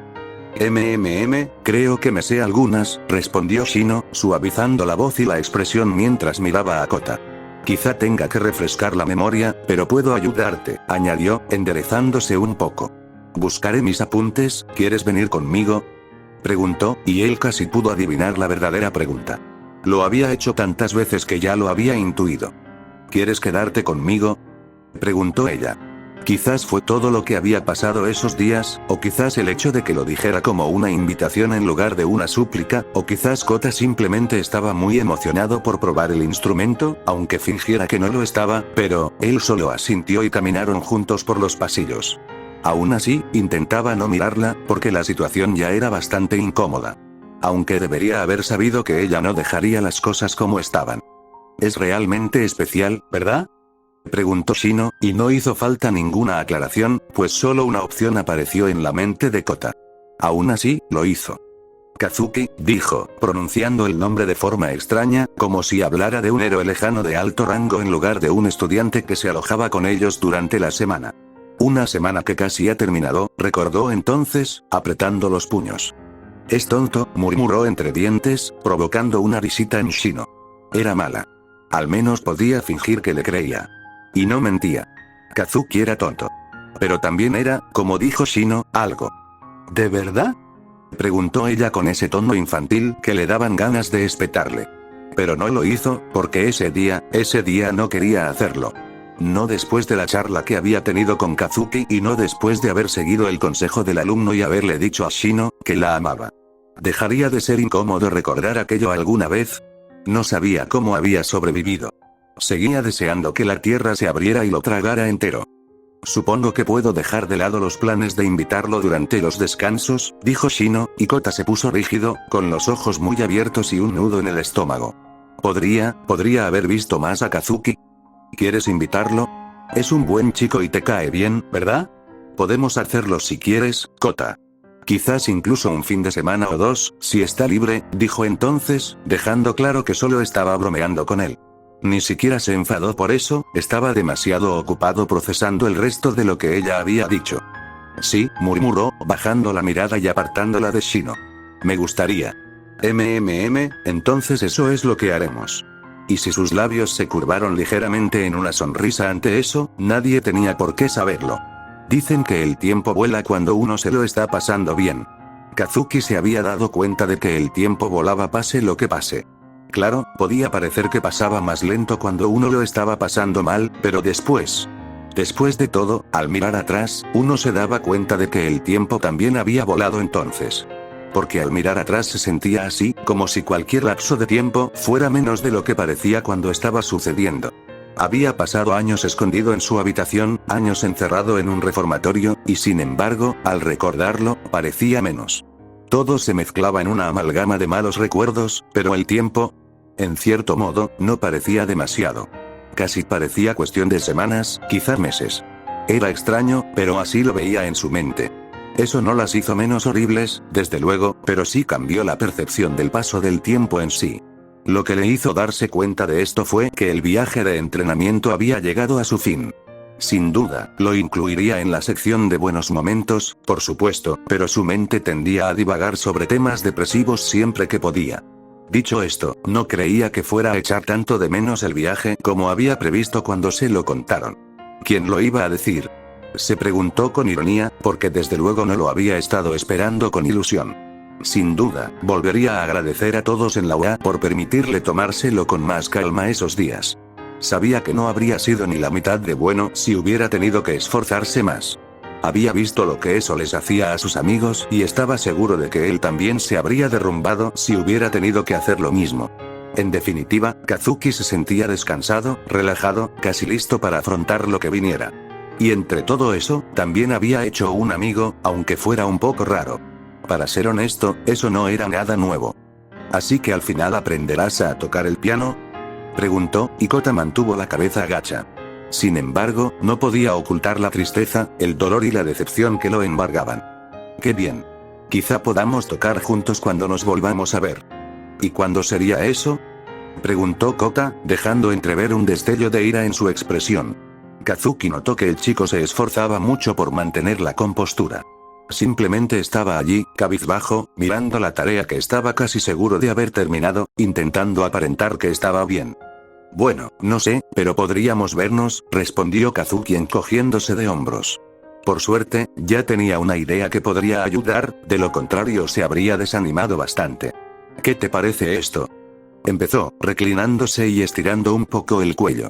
Creo que me sé algunas, respondió Shino, suavizando la voz y la expresión mientras miraba a Kota. Quizá tenga que refrescar la memoria, pero puedo ayudarte, añadió, enderezándose un poco. Buscaré mis apuntes, ¿quieres venir conmigo? Preguntó, y él casi pudo adivinar la verdadera pregunta. Lo había hecho tantas veces que ya lo había intuido. ¿Quieres quedarte conmigo? Preguntó ella. Quizás fue todo lo que había pasado esos días, o quizás el hecho de que lo dijera como una invitación en lugar de una súplica, o quizás Kota simplemente estaba muy emocionado por probar el instrumento, aunque fingiera que no lo estaba, pero, él solo asintió y caminaron juntos por los pasillos. Aún así, intentaba no mirarla, porque la situación ya era bastante incómoda. Aunque debería haber sabido que ella no dejaría las cosas como estaban. Es realmente especial, ¿verdad? Preguntó Shino, y no hizo falta ninguna aclaración, pues solo una opción apareció en la mente de Kota. Aún así, lo hizo. Kazuki, dijo, pronunciando el nombre de forma extraña, como si hablara de un héroe lejano de alto rango en lugar de un estudiante que se alojaba con ellos durante la semana. Una semana que casi ha terminado, recordó entonces, apretando los puños. Es tonto, murmuró entre dientes, provocando una risita en Shino. Era mala. Al menos podía fingir que le creía. Y no mentía. Kazuki era tonto. Pero también era, como dijo Shino, algo. ¿De verdad? Preguntó ella con ese tono infantil que le daban ganas de espetarle. Pero no lo hizo, porque ese día no quería hacerlo. No después de la charla que había tenido con Kazuki y no después de haber seguido el consejo del alumno y haberle dicho a Shino, que la amaba. ¿Dejaría de ser incómodo recordar aquello alguna vez? No sabía cómo había sobrevivido. Seguía deseando que la tierra se abriera y lo tragara entero. Supongo que puedo dejar de lado los planes de invitarlo durante los descansos, dijo Shino, y Kota se puso rígido, con los ojos muy abiertos y un nudo en el estómago. ¿Podría haber visto más a Kazuki? ¿Quieres invitarlo? Es un buen chico y te cae bien, ¿verdad? Podemos hacerlo si quieres, Kota. Quizás incluso un fin de semana o dos, si está libre, dijo entonces, dejando claro que solo estaba bromeando con él. Ni siquiera se enfadó por eso, estaba demasiado ocupado procesando el resto de lo que ella había dicho. Sí, murmuró, bajando la mirada y apartándola de Shino. Me gustaría. Entonces eso es lo que haremos. Y si sus labios se curvaron ligeramente en una sonrisa ante eso, nadie tenía por qué saberlo. Dicen que el tiempo vuela cuando uno se lo está pasando bien. Kazuki se había dado cuenta de que el tiempo volaba pase lo que pase. Claro, podía parecer que pasaba más lento cuando uno lo estaba pasando mal, pero después de todo, al mirar atrás, uno se daba cuenta de que el tiempo también había volado entonces. Porque al mirar atrás se sentía así, como si cualquier lapso de tiempo fuera menos de lo que parecía cuando estaba sucediendo. Había pasado años escondido en su habitación, años encerrado en un reformatorio, y sin embargo, al recordarlo, parecía menos. Todo se mezclaba en una amalgama de malos recuerdos, pero el tiempo, en cierto modo, no parecía demasiado. Casi parecía cuestión de semanas, quizá meses. Era extraño, pero así lo veía en su mente. Eso no las hizo menos horribles, desde luego, pero sí cambió la percepción del paso del tiempo en sí. Lo que le hizo darse cuenta de esto fue que el viaje de entrenamiento había llegado a su fin. Sin duda, lo incluiría en la sección de buenos momentos, por supuesto, pero su mente tendía a divagar sobre temas depresivos siempre que podía. Dicho esto, no creía que fuera a echar tanto de menos el viaje como había previsto cuando se lo contaron. ¿Quién lo iba a decir? Se preguntó con ironía, porque desde luego no lo había estado esperando con ilusión. Sin duda, volvería a agradecer a todos en la UA por permitirle tomárselo con más calma esos días. Sabía que no habría sido ni la mitad de bueno si hubiera tenido que esforzarse más. Había visto lo que eso les hacía a sus amigos y estaba seguro de que él también se habría derrumbado si hubiera tenido que hacer lo mismo. En definitiva, Kazuki se sentía descansado, relajado, casi listo para afrontar lo que viniera. Y entre todo eso, también había hecho un amigo, aunque fuera un poco raro. Para ser honesto, eso no era nada nuevo. ¿Así que al final aprenderás a tocar el piano?, preguntó, y Kota mantuvo la cabeza agacha. Sin embargo, no podía ocultar la tristeza, el dolor y la decepción que lo embargaban. ¡Qué bien! Quizá podamos tocar juntos cuando nos volvamos a ver. ¿Y cuándo sería eso?, preguntó Kota, dejando entrever un destello de ira en su expresión. Kazuki notó que el chico se esforzaba mucho por mantener la compostura. Simplemente estaba allí, cabizbajo, mirando la tarea que estaba casi seguro de haber terminado, intentando aparentar que estaba bien. Bueno, no sé, pero podríamos vernos, respondió Kazuki encogiéndose de hombros. Por suerte, ya tenía una idea que podría ayudar, de lo contrario se habría desanimado bastante. ¿Qué te parece esto?, empezó, reclinándose y estirando un poco el cuello.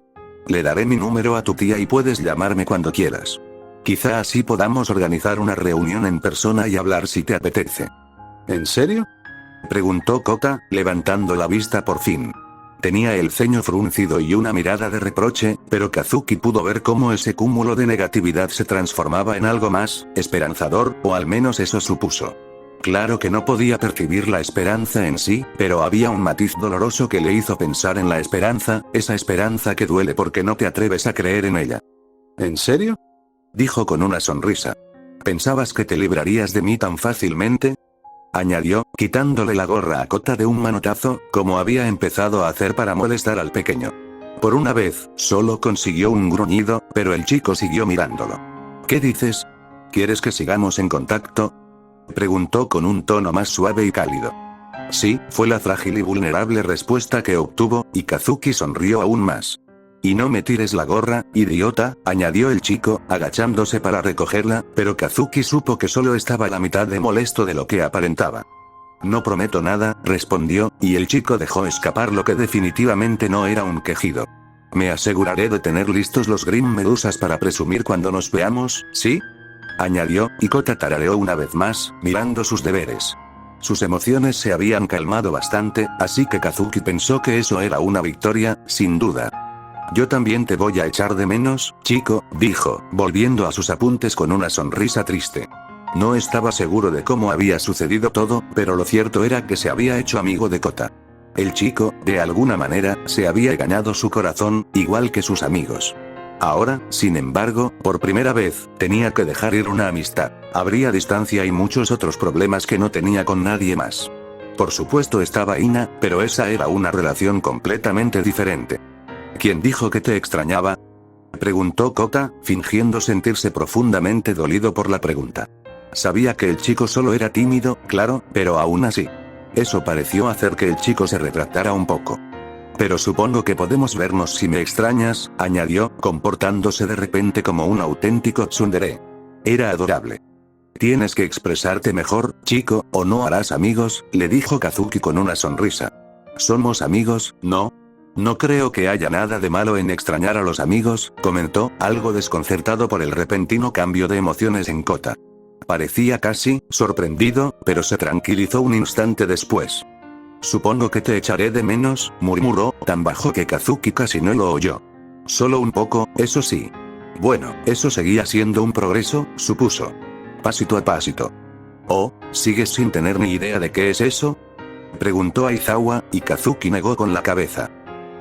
Le daré mi número a tu tía y puedes llamarme cuando quieras. Quizá así podamos organizar una reunión en persona y hablar si te apetece. ¿En serio?, preguntó Kota, levantando la vista por fin. Tenía el ceño fruncido y una mirada de reproche, pero Kazuki pudo ver cómo ese cúmulo de negatividad se transformaba en algo más esperanzador, o al menos eso supuso. Claro que no podía percibir la esperanza en sí, pero había un matiz doloroso que le hizo pensar en la esperanza, esa esperanza que duele porque no te atreves a creer en ella. ¿En serio?, dijo con una sonrisa. ¿Pensabas que te librarías de mí tan fácilmente?, añadió, quitándole la gorra a Kota de un manotazo, como había empezado a hacer para molestar al pequeño. Por una vez, solo consiguió un gruñido, pero el chico siguió mirándolo. ¿Qué dices? ¿Quieres que sigamos en contacto?, preguntó con un tono más suave y cálido. Sí, fue la frágil y vulnerable respuesta que obtuvo, y Kazuki sonrió aún más. Y no me tires la gorra, idiota, añadió el chico, agachándose para recogerla, pero Kazuki supo que solo estaba la mitad de molesto de lo que aparentaba. No prometo nada, respondió, y el chico dejó escapar lo que definitivamente no era un quejido. Me aseguraré de tener listos los Green Medusas para presumir cuando nos veamos, ¿sí?, añadió, y Kota tarareó una vez más, mirando sus deberes. Sus emociones se habían calmado bastante, así que Kazuki pensó que eso era una victoria, sin duda. Yo también te voy a echar de menos, chico, dijo, volviendo a sus apuntes con una sonrisa triste. No estaba seguro de cómo había sucedido todo, pero lo cierto era que se había hecho amigo de Kota. El chico, de alguna manera, se había ganado su corazón, igual que sus amigos. Ahora, sin embargo, por primera vez, tenía que dejar ir una amistad. Habría distancia y muchos otros problemas que no tenía con nadie más. Por supuesto estaba Ina, pero esa era una relación completamente diferente. ¿Quién dijo que te extrañaba?, preguntó Kota, fingiendo sentirse profundamente dolido por la pregunta. Sabía que el chico solo era tímido, claro, pero aún así. Eso pareció hacer que el chico se retractara un poco. Pero supongo que podemos vernos si me extrañas, añadió, comportándose de repente como un auténtico tsundere. Era adorable. Tienes que expresarte mejor, chico, o no harás amigos, le dijo Kazuki con una sonrisa. Somos amigos, ¿no? No creo que haya nada de malo en extrañar a los amigos, comentó, algo desconcertado por el repentino cambio de emociones en Kota. Parecía casi sorprendido, pero se tranquilizó un instante después. Supongo que te echaré de menos, murmuró, tan bajo que Kazuki casi no lo oyó. Solo un poco, eso sí. Bueno, eso seguía siendo un progreso, supuso. Pasito a pasito. ¿Oh, sigues sin tener ni idea de qué es eso?, preguntó Aizawa, y Kazuki negó con la cabeza.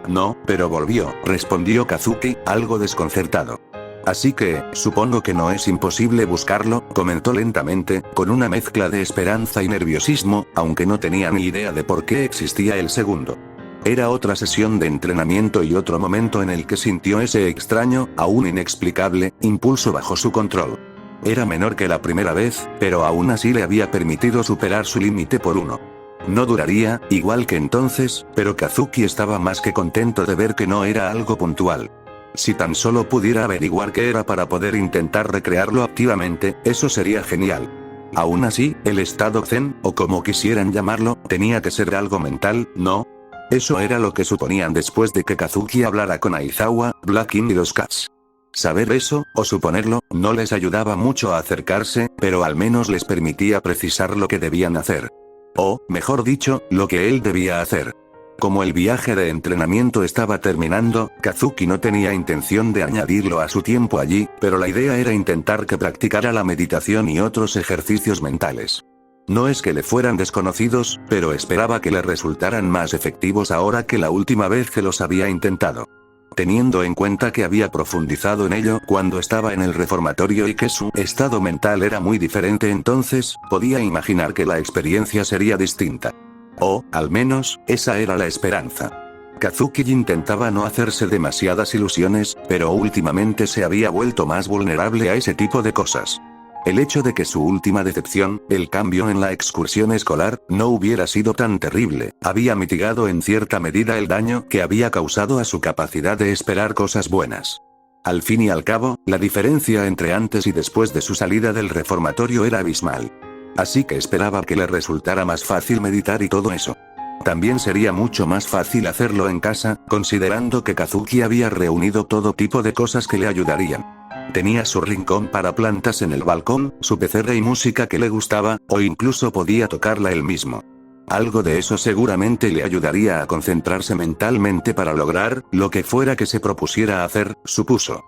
No, pero volvió, respondió Kazuki, algo desconcertado. Así que, supongo que no es imposible buscarlo, comentó lentamente, con una mezcla de esperanza y nerviosismo, aunque no tenía ni idea de por qué existía el segundo. Era otra sesión de entrenamiento y otro momento en el que sintió ese extraño, aún inexplicable, impulso bajo su control. Era menor que la primera vez, pero aún así le había permitido superar su límite por uno. No duraría, igual que entonces, pero Kazuki estaba más que contento de ver que no era algo puntual. Si tan solo pudiera averiguar qué era para poder intentar recrearlo activamente, eso sería genial. Aún así, el estado zen, o como quisieran llamarlo, tenía que ser algo mental, ¿no? Eso era lo que suponían después de que Kazuki hablara con Aizawa, Blackin y los Cats. Saber eso, o suponerlo, no les ayudaba mucho a acercarse, pero al menos les permitía precisar lo que debían hacer. O, mejor dicho, lo que él debía hacer. Como el viaje de entrenamiento estaba terminando, Kazuki no tenía intención de añadirlo a su tiempo allí, pero la idea era intentar que practicara la meditación y otros ejercicios mentales. No es que le fueran desconocidos, pero esperaba que le resultaran más efectivos ahora que la última vez que los había intentado. Teniendo en cuenta que había profundizado en ello cuando estaba en el reformatorio y que su estado mental era muy diferente, entonces, podía imaginar que la experiencia sería distinta. O, al menos, esa era la esperanza. Kazuki intentaba no hacerse demasiadas ilusiones, pero últimamente se había vuelto más vulnerable a ese tipo de cosas. El hecho de que su última decepción, el cambio en la excursión escolar, no hubiera sido tan terrible, había mitigado en cierta medida el daño que había causado a su capacidad de esperar cosas buenas. Al fin y al cabo, la diferencia entre antes y después de su salida del reformatorio era abismal. Así que esperaba que le resultara más fácil meditar y todo eso. También sería mucho más fácil hacerlo en casa, considerando que Kazuki había reunido todo tipo de cosas que le ayudarían. Tenía su rincón para plantas en el balcón, su pecera y música que le gustaba, o incluso podía tocarla él mismo. Algo de eso seguramente le ayudaría a concentrarse mentalmente para lograr lo que fuera que se propusiera hacer, supuso.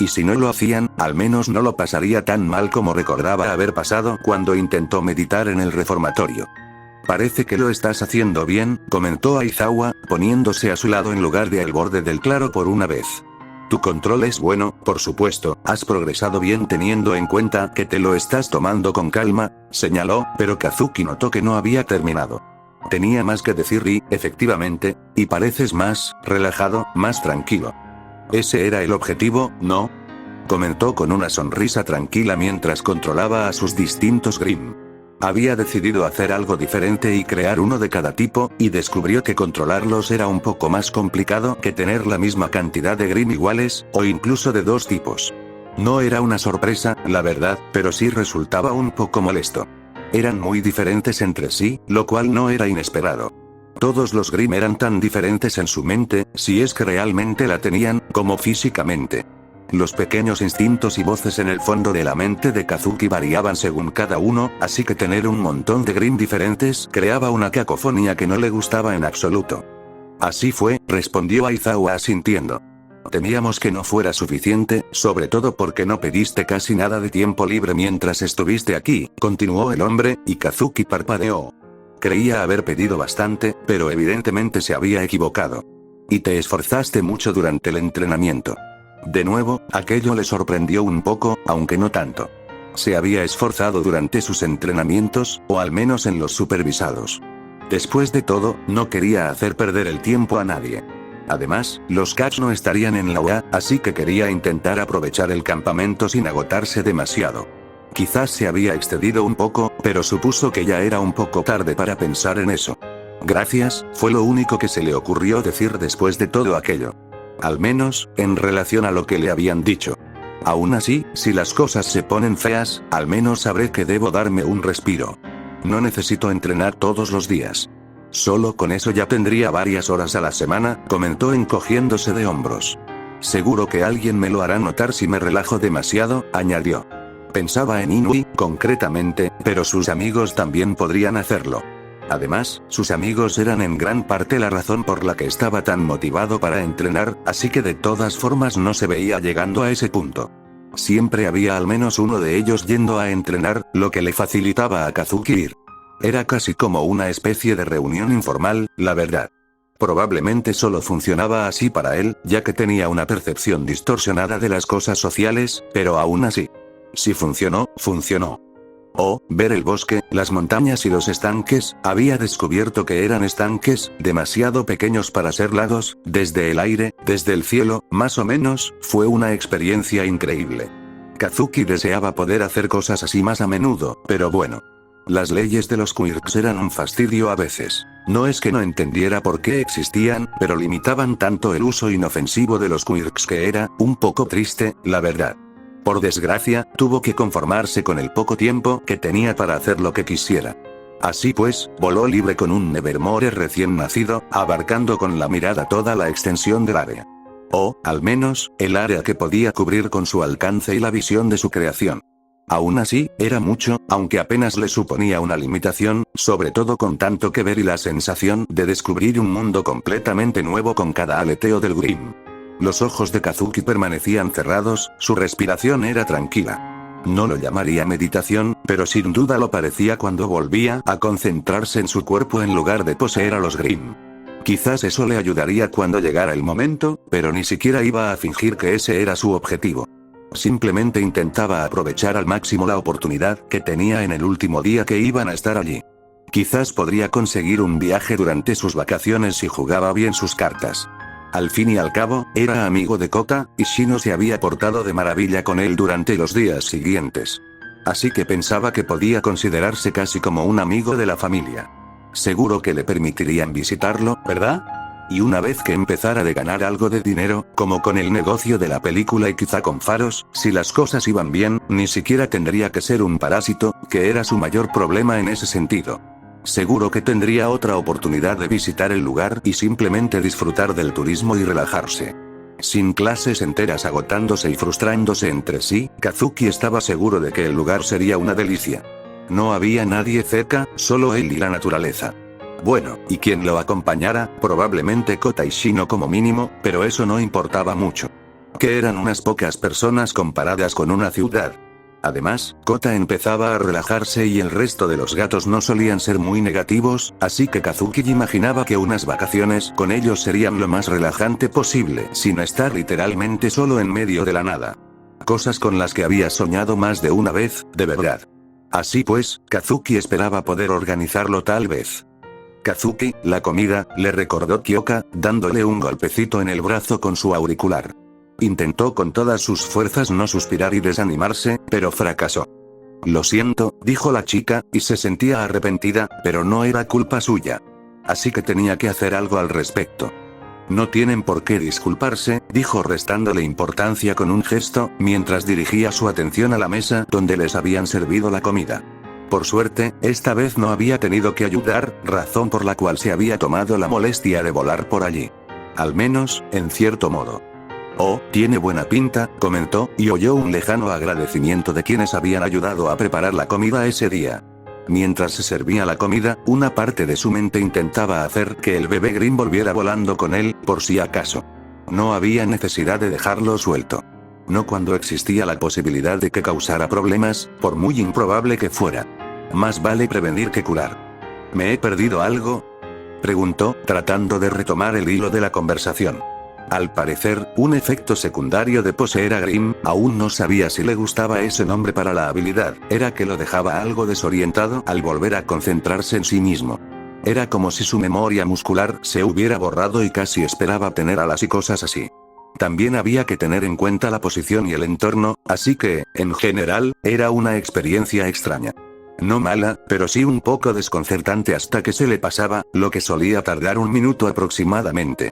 Y si no lo hacían, al menos no lo pasaría tan mal como recordaba haber pasado cuando intentó meditar en el reformatorio. Parece que lo estás haciendo bien, comentó Aizawa, poniéndose a su lado en lugar de al borde del claro por una vez. Tu control es bueno, por supuesto, has progresado bien teniendo en cuenta que te lo estás tomando con calma, señaló, pero Kazuki notó que no había terminado. Tenía más que decir y, efectivamente, y pareces más relajado, más tranquilo. Ese era el objetivo, ¿no? Comentó con una sonrisa tranquila mientras controlaba a sus distintos Grimm. Había decidido hacer algo diferente y crear uno de cada tipo, y descubrió que controlarlos era un poco más complicado que tener la misma cantidad de Grimm iguales, o incluso de dos tipos. No era una sorpresa, la verdad, pero sí resultaba un poco molesto. Eran muy diferentes entre sí, lo cual no era inesperado. Todos los Grimm eran tan diferentes en su mente, si es que realmente la tenían, como físicamente. Los pequeños instintos y voces en el fondo de la mente de Kazuki variaban según cada uno, así que tener un montón de Grimm diferentes creaba una cacofonía que no le gustaba en absoluto. Así fue, respondió Aizawa asintiendo. Temíamos que no fuera suficiente, sobre todo porque no pediste casi nada de tiempo libre mientras estuviste aquí, continuó el hombre, y Kazuki parpadeó. Creía haber pedido bastante, pero evidentemente se había equivocado. Y te esforzaste mucho durante el entrenamiento. De nuevo, aquello le sorprendió un poco, aunque no tanto. Se había esforzado durante sus entrenamientos, o al menos en los supervisados. Después de todo, no quería hacer perder el tiempo a nadie. Además, los Cats no estarían en la UA, así que quería intentar aprovechar el campamento sin agotarse demasiado. Quizás se había excedido un poco, pero supuso que ya era un poco tarde para pensar en eso. Gracias, fue lo único que se le ocurrió decir después de todo aquello. Al menos, en relación a lo que le habían dicho. Aún así, si las cosas se ponen feas, al menos sabré que debo darme un respiro. No necesito entrenar todos los días. Solo con eso ya tendría varias horas a la semana, comentó encogiéndose de hombros. Seguro que alguien me lo hará notar si me relajo demasiado, añadió. Pensaba en Inui, concretamente, pero sus amigos también podrían hacerlo. Además, sus amigos eran en gran parte la razón por la que estaba tan motivado para entrenar, así que de todas formas no se veía llegando a ese punto. Siempre había al menos uno de ellos yendo a entrenar, lo que le facilitaba a Kazuki ir. Era casi como una especie de reunión informal, la verdad. Probablemente solo funcionaba así para él, ya que tenía una percepción distorsionada de las cosas sociales, pero aún así. Si funcionó, funcionó. Ver el bosque, las montañas y los estanques, había descubierto que eran estanques, demasiado pequeños para ser lagos, desde el aire, desde el cielo, más o menos, fue una experiencia increíble. Kazuki deseaba poder hacer cosas así más a menudo, pero bueno. Las leyes de los quirks eran un fastidio a veces. No es que no entendiera por qué existían, pero limitaban tanto el uso inofensivo de los quirks que era, un poco triste, la verdad. Por desgracia, tuvo que conformarse con el poco tiempo que tenía para hacer lo que quisiera. Así pues, voló libre con un Nevermore recién nacido, abarcando con la mirada toda la extensión del área. O, al menos, el área que podía cubrir con su alcance y la visión de su creación. Aún así, era mucho, aunque apenas le suponía una limitación, sobre todo con tanto que ver y la sensación de descubrir un mundo completamente nuevo con cada aleteo del Grim. Los ojos de Kazuki permanecían cerrados, su respiración era tranquila. No lo llamaría meditación, pero sin duda lo parecía cuando volvía a concentrarse en su cuerpo en lugar de poseer a los Grim. Quizás eso le ayudaría cuando llegara el momento, pero ni siquiera iba a fingir que ese era su objetivo. Simplemente intentaba aprovechar al máximo la oportunidad que tenía en el último día que iban a estar allí. Quizás podría conseguir un viaje durante sus vacaciones si jugaba bien sus cartas. Al fin y al cabo, era amigo de Kota, y Shino se había portado de maravilla con él durante los días siguientes. Así que pensaba que podía considerarse casi como un amigo de la familia. Seguro que le permitirían visitarlo, ¿verdad? Y una vez que empezara de ganar algo de dinero, como con el negocio de la película y quizá con faros, si las cosas iban bien, ni siquiera tendría que ser un parásito, que era su mayor problema en ese sentido. Seguro que tendría otra oportunidad de visitar el lugar y simplemente disfrutar del turismo y relajarse. Sin clases enteras agotándose y frustrándose entre sí, Kazuki estaba seguro de que el lugar sería una delicia. No había nadie cerca, solo él y la naturaleza. Bueno, y quien lo acompañara, probablemente Kota y Shino como mínimo, pero eso no importaba mucho. Que eran unas pocas personas comparadas con una ciudad. Además, Kota empezaba a relajarse y el resto de los gatos no solían ser muy negativos, así que Kazuki imaginaba que unas vacaciones con ellos serían lo más relajante posible, sin estar literalmente solo en medio de la nada. Cosas con las que había soñado más de una vez, de verdad. Así pues, Kazuki esperaba poder organizarlo tal vez. Kazuki, la comida, le recordó Kyoka, dándole un golpecito en el brazo con su auricular. Intentó con todas sus fuerzas no suspirar y desanimarse, pero fracasó. Lo siento, dijo la chica, y se sentía arrepentida, pero no era culpa suya. Así que tenía que hacer algo al respecto. No tienen por qué disculparse, dijo restándole importancia con un gesto, mientras dirigía su atención a la mesa donde les habían servido la comida. Por suerte, esta vez no había tenido que ayudar, razón por la cual se había tomado la molestia de volar por allí. Al menos, en cierto modo. Oh, tiene buena pinta, comentó, y oyó un lejano agradecimiento de quienes habían ayudado a preparar la comida ese día. Mientras se servía la comida, una parte de su mente intentaba hacer que el bebé Grim volviera volando con él, por si acaso. No había necesidad de dejarlo suelto. No cuando existía la posibilidad de que causara problemas, por muy improbable que fuera. Más vale prevenir que curar. ¿Me he perdido algo?, preguntó, tratando de retomar el hilo de la conversación. Al parecer, un efecto secundario de poseer a Grim, aún no sabía si le gustaba ese nombre para la habilidad, era que lo dejaba algo desorientado al volver a concentrarse en sí mismo. Era como si su memoria muscular se hubiera borrado y casi esperaba tener alas y cosas así. También había que tener en cuenta la posición y el entorno, así que, en general, era una experiencia extraña. No mala, pero sí un poco desconcertante hasta que se le pasaba, lo que solía tardar un minuto aproximadamente.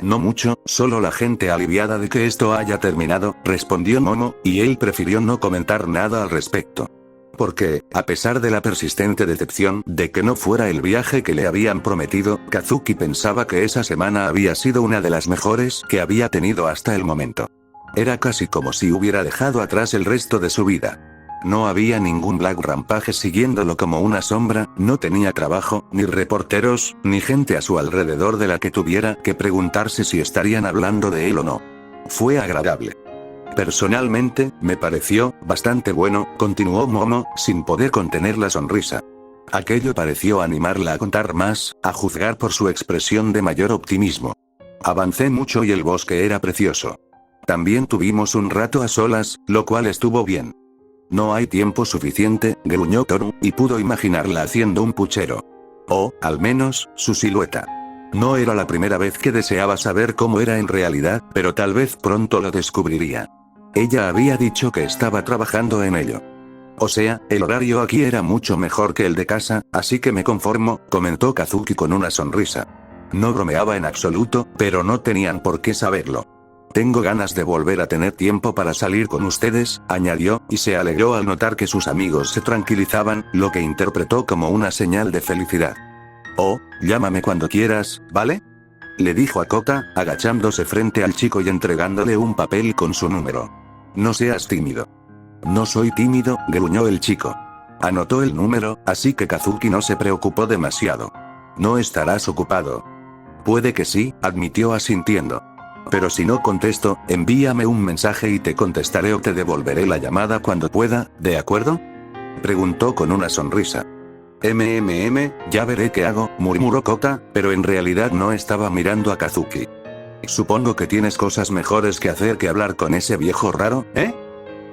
No mucho, solo la gente aliviada de que esto haya terminado, respondió Momo, y él prefirió no comentar nada al respecto. Porque, a pesar de la persistente decepción de que no fuera el viaje que le habían prometido, Kazuki pensaba que esa semana había sido una de las mejores que había tenido hasta el momento. Era casi como si hubiera dejado atrás el resto de su vida. No había ningún Black Rampage siguiéndolo como una sombra, no tenía trabajo, ni reporteros, ni gente a su alrededor de la que tuviera que preguntarse si estarían hablando de él o no. Fue agradable. Personalmente, me pareció bastante bueno, continuó Momo, sin poder contener la sonrisa. Aquello pareció animarla a contar más, a juzgar por su expresión de mayor optimismo. Avancé mucho y el bosque era precioso. También tuvimos un rato a solas, lo cual estuvo bien. No hay tiempo suficiente, gruñó Toru, y pudo imaginarla haciendo un puchero. O, al menos, su silueta. No era la primera vez que deseaba saber cómo era en realidad, pero tal vez pronto lo descubriría. Ella había dicho que estaba trabajando en ello. O sea, el horario aquí era mucho mejor que el de casa, así que me conformo, comentó Kazuki con una sonrisa. No bromeaba en absoluto, pero no tenían por qué saberlo. Tengo ganas de volver a tener tiempo para salir con ustedes, añadió, y se alegró al notar que sus amigos se tranquilizaban, lo que interpretó como una señal de felicidad. Oh, llámame cuando quieras, ¿vale?, le dijo a Kota, agachándose frente al chico y entregándole un papel con su número. No seas tímido. No soy tímido, gruñó el chico. Anotó el número, así que Kazuki no se preocupó demasiado. ¿No estarás ocupado? Puede que sí, admitió asintiendo. Pero si no contesto, envíame un mensaje y te contestaré o te devolveré la llamada cuando pueda, ¿de acuerdo? Preguntó con una sonrisa. Ya veré qué hago, murmuró Kota, pero en realidad no estaba mirando a Kazuki. Supongo que tienes cosas mejores que hacer que hablar con ese viejo raro, ¿eh?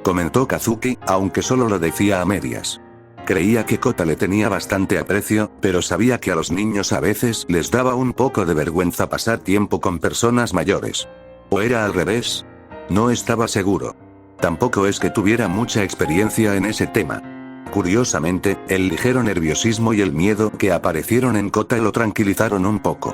Comentó Kazuki, aunque solo lo decía a medias. Creía que Kota le tenía bastante aprecio, pero sabía que a los niños a veces les daba un poco de vergüenza pasar tiempo con personas mayores. ¿O era al revés? No estaba seguro. Tampoco es que tuviera mucha experiencia en ese tema. Curiosamente, el ligero nerviosismo y el miedo que aparecieron en Kota lo tranquilizaron un poco.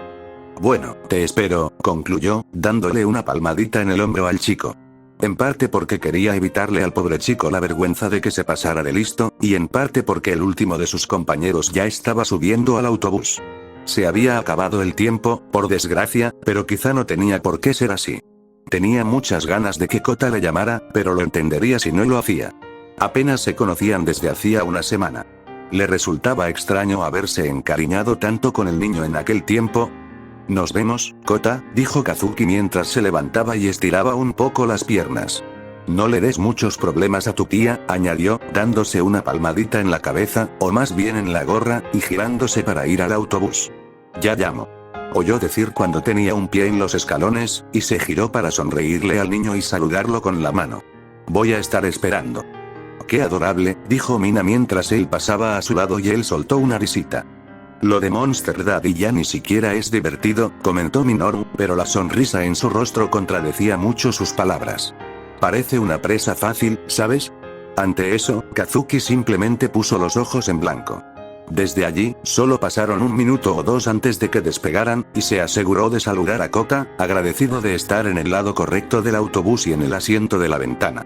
Bueno, te espero, concluyó, dándole una palmadita en el hombro al chico. En parte porque quería evitarle al pobre chico la vergüenza de que se pasara de listo, y en parte porque el último de sus compañeros ya estaba subiendo al autobús. Se había acabado el tiempo, por desgracia, pero quizá no tenía por qué ser así. Tenía muchas ganas de que Kota le llamara, pero lo entendería si no lo hacía. Apenas se conocían desde hacía una semana. Le resultaba extraño haberse encariñado tanto con el niño en aquel tiempo. Nos vemos, Kota, dijo Kazuki mientras se levantaba y estiraba un poco las piernas. No le des muchos problemas a tu tía, añadió, dándose una palmadita en la cabeza, o más bien en la gorra, y girándose para ir al autobús. Ya llamo. Oyó decir cuando tenía un pie en los escalones, y se giró para sonreírle al niño y saludarlo con la mano. Voy a estar esperando. Qué adorable, dijo Mina mientras él pasaba a su lado y él soltó una risita. Lo de Monster Daddy ya ni siquiera es divertido, comentó Minoru, pero la sonrisa en su rostro contradecía mucho sus palabras. Parece una presa fácil, ¿sabes? Ante eso, Kazuki simplemente puso los ojos en blanco. Desde allí, solo pasaron un minuto o dos antes de que despegaran, y se aseguró de saludar a Kota, agradecido de estar en el lado correcto del autobús y en el asiento de la ventana.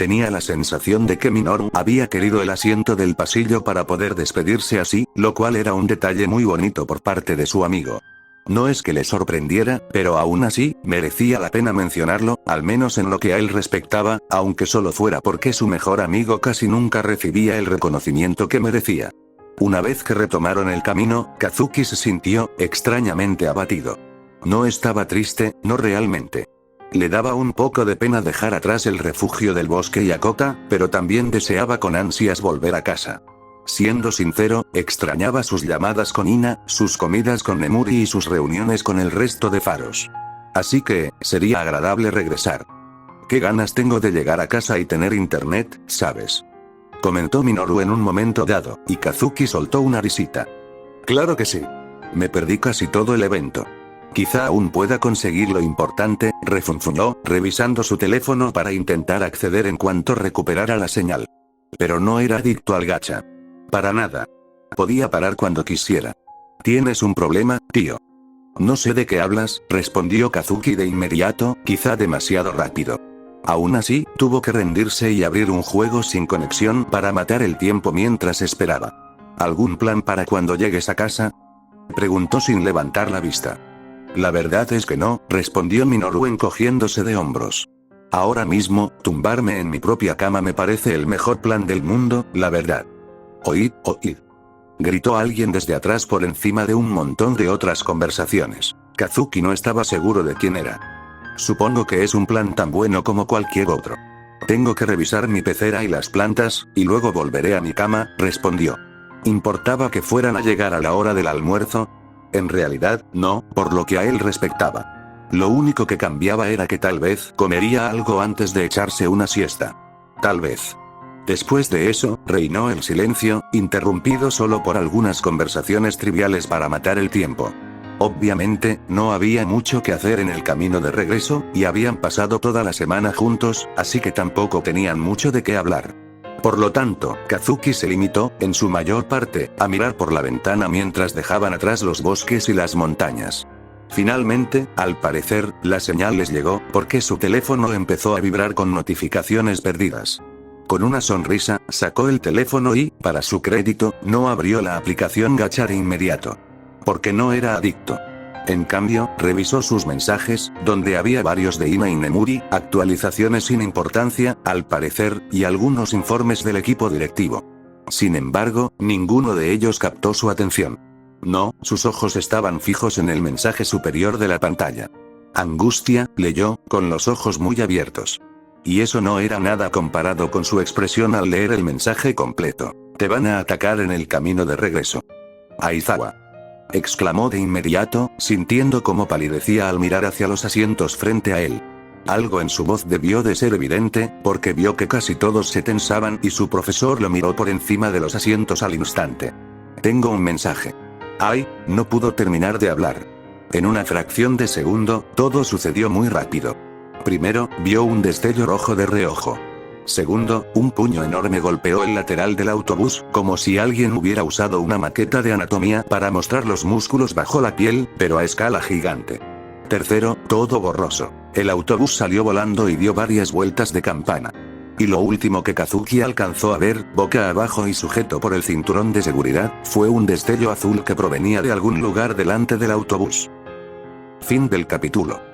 Tenía la sensación de que Minoru había querido el asiento del pasillo para poder despedirse así, lo cual era un detalle muy bonito por parte de su amigo. No es que le sorprendiera, pero aún así, merecía la pena mencionarlo, al menos en lo que a él respectaba, aunque solo fuera porque su mejor amigo casi nunca recibía el reconocimiento que merecía. Una vez que retomaron el camino, Kazuki se sintió extrañamente abatido. No estaba triste, no realmente. Le daba un poco de pena dejar atrás el refugio del bosque y a Kota, pero también deseaba con ansias volver a casa. Siendo sincero, extrañaba sus llamadas con Ina, sus comidas con Nemuri y sus reuniones con el resto de faros. Así que, sería agradable regresar. Qué ganas tengo de llegar a casa y tener internet, ¿sabes? Comentó Minoru en un momento dado, y Kazuki soltó una risita. Claro que sí. Me perdí casi todo el evento. Quizá aún pueda conseguir lo importante, refunfuñó, revisando su teléfono para intentar acceder en cuanto recuperara la señal. Pero no era adicto al gacha. Para nada. Podía parar cuando quisiera. ¿Tienes un problema, tío? No sé de qué hablas, respondió Kazuki de inmediato, quizá demasiado rápido. Aún así, tuvo que rendirse y abrir un juego sin conexión para matar el tiempo mientras esperaba. ¿Algún plan para cuando llegues a casa? Preguntó sin levantar la vista. La verdad es que no, respondió Minoru encogiéndose de hombros. Ahora mismo, tumbarme en mi propia cama me parece el mejor plan del mundo, la verdad. Oíd, oíd. Gritó alguien desde atrás por encima de un montón de otras conversaciones. Kazuki no estaba seguro de quién era. Supongo que es un plan tan bueno como cualquier otro. Tengo que revisar mi pecera y las plantas, y luego volveré a mi cama, respondió. ¿Importaba que fueran a llegar a la hora del almuerzo? En realidad, no, por lo que a él respectaba. Lo único que cambiaba era que tal vez comería algo antes de echarse una siesta. Tal vez. Después de eso, reinó el silencio, interrumpido solo por algunas conversaciones triviales para matar el tiempo. Obviamente, no había mucho que hacer en el camino de regreso, y habían pasado toda la semana juntos, así que tampoco tenían mucho de qué hablar. Por lo tanto, Kazuki se limitó, en su mayor parte, a mirar por la ventana mientras dejaban atrás los bosques y las montañas. Finalmente, al parecer, la señal les llegó, porque su teléfono empezó a vibrar con notificaciones perdidas. Con una sonrisa, sacó el teléfono y, para su crédito, no abrió la aplicación Gacha de inmediato. Porque no era adicto. En cambio, revisó sus mensajes, donde había varios de Ina y Nemuri, actualizaciones sin importancia, al parecer, y algunos informes del equipo directivo. Sin embargo, ninguno de ellos captó su atención. No, sus ojos estaban fijos en el mensaje superior de la pantalla. Angustia, leyó, con los ojos muy abiertos. Y eso no era nada comparado con su expresión al leer el mensaje completo. Te van a atacar en el camino de regreso. Aizawa. Exclamó de inmediato, sintiendo cómo palidecía al mirar hacia los asientos frente a él. Algo en su voz debió de ser evidente, porque vio que casi todos se tensaban y su profesor lo miró por encima de los asientos al instante. Tengo un mensaje. Ay, no pudo terminar de hablar. En una fracción de segundo, todo sucedió muy rápido. Primero, vio un destello rojo de reojo. Segundo, un puño enorme golpeó el lateral del autobús, como si alguien hubiera usado una maqueta de anatomía para mostrar los músculos bajo la piel, pero a escala gigante. Tercero, todo borroso. El autobús salió volando y dio varias vueltas de campana. Y lo último que Kazuki alcanzó a ver, boca abajo y sujeto por el cinturón de seguridad, fue un destello azul que provenía de algún lugar delante del autobús. Fin del capítulo.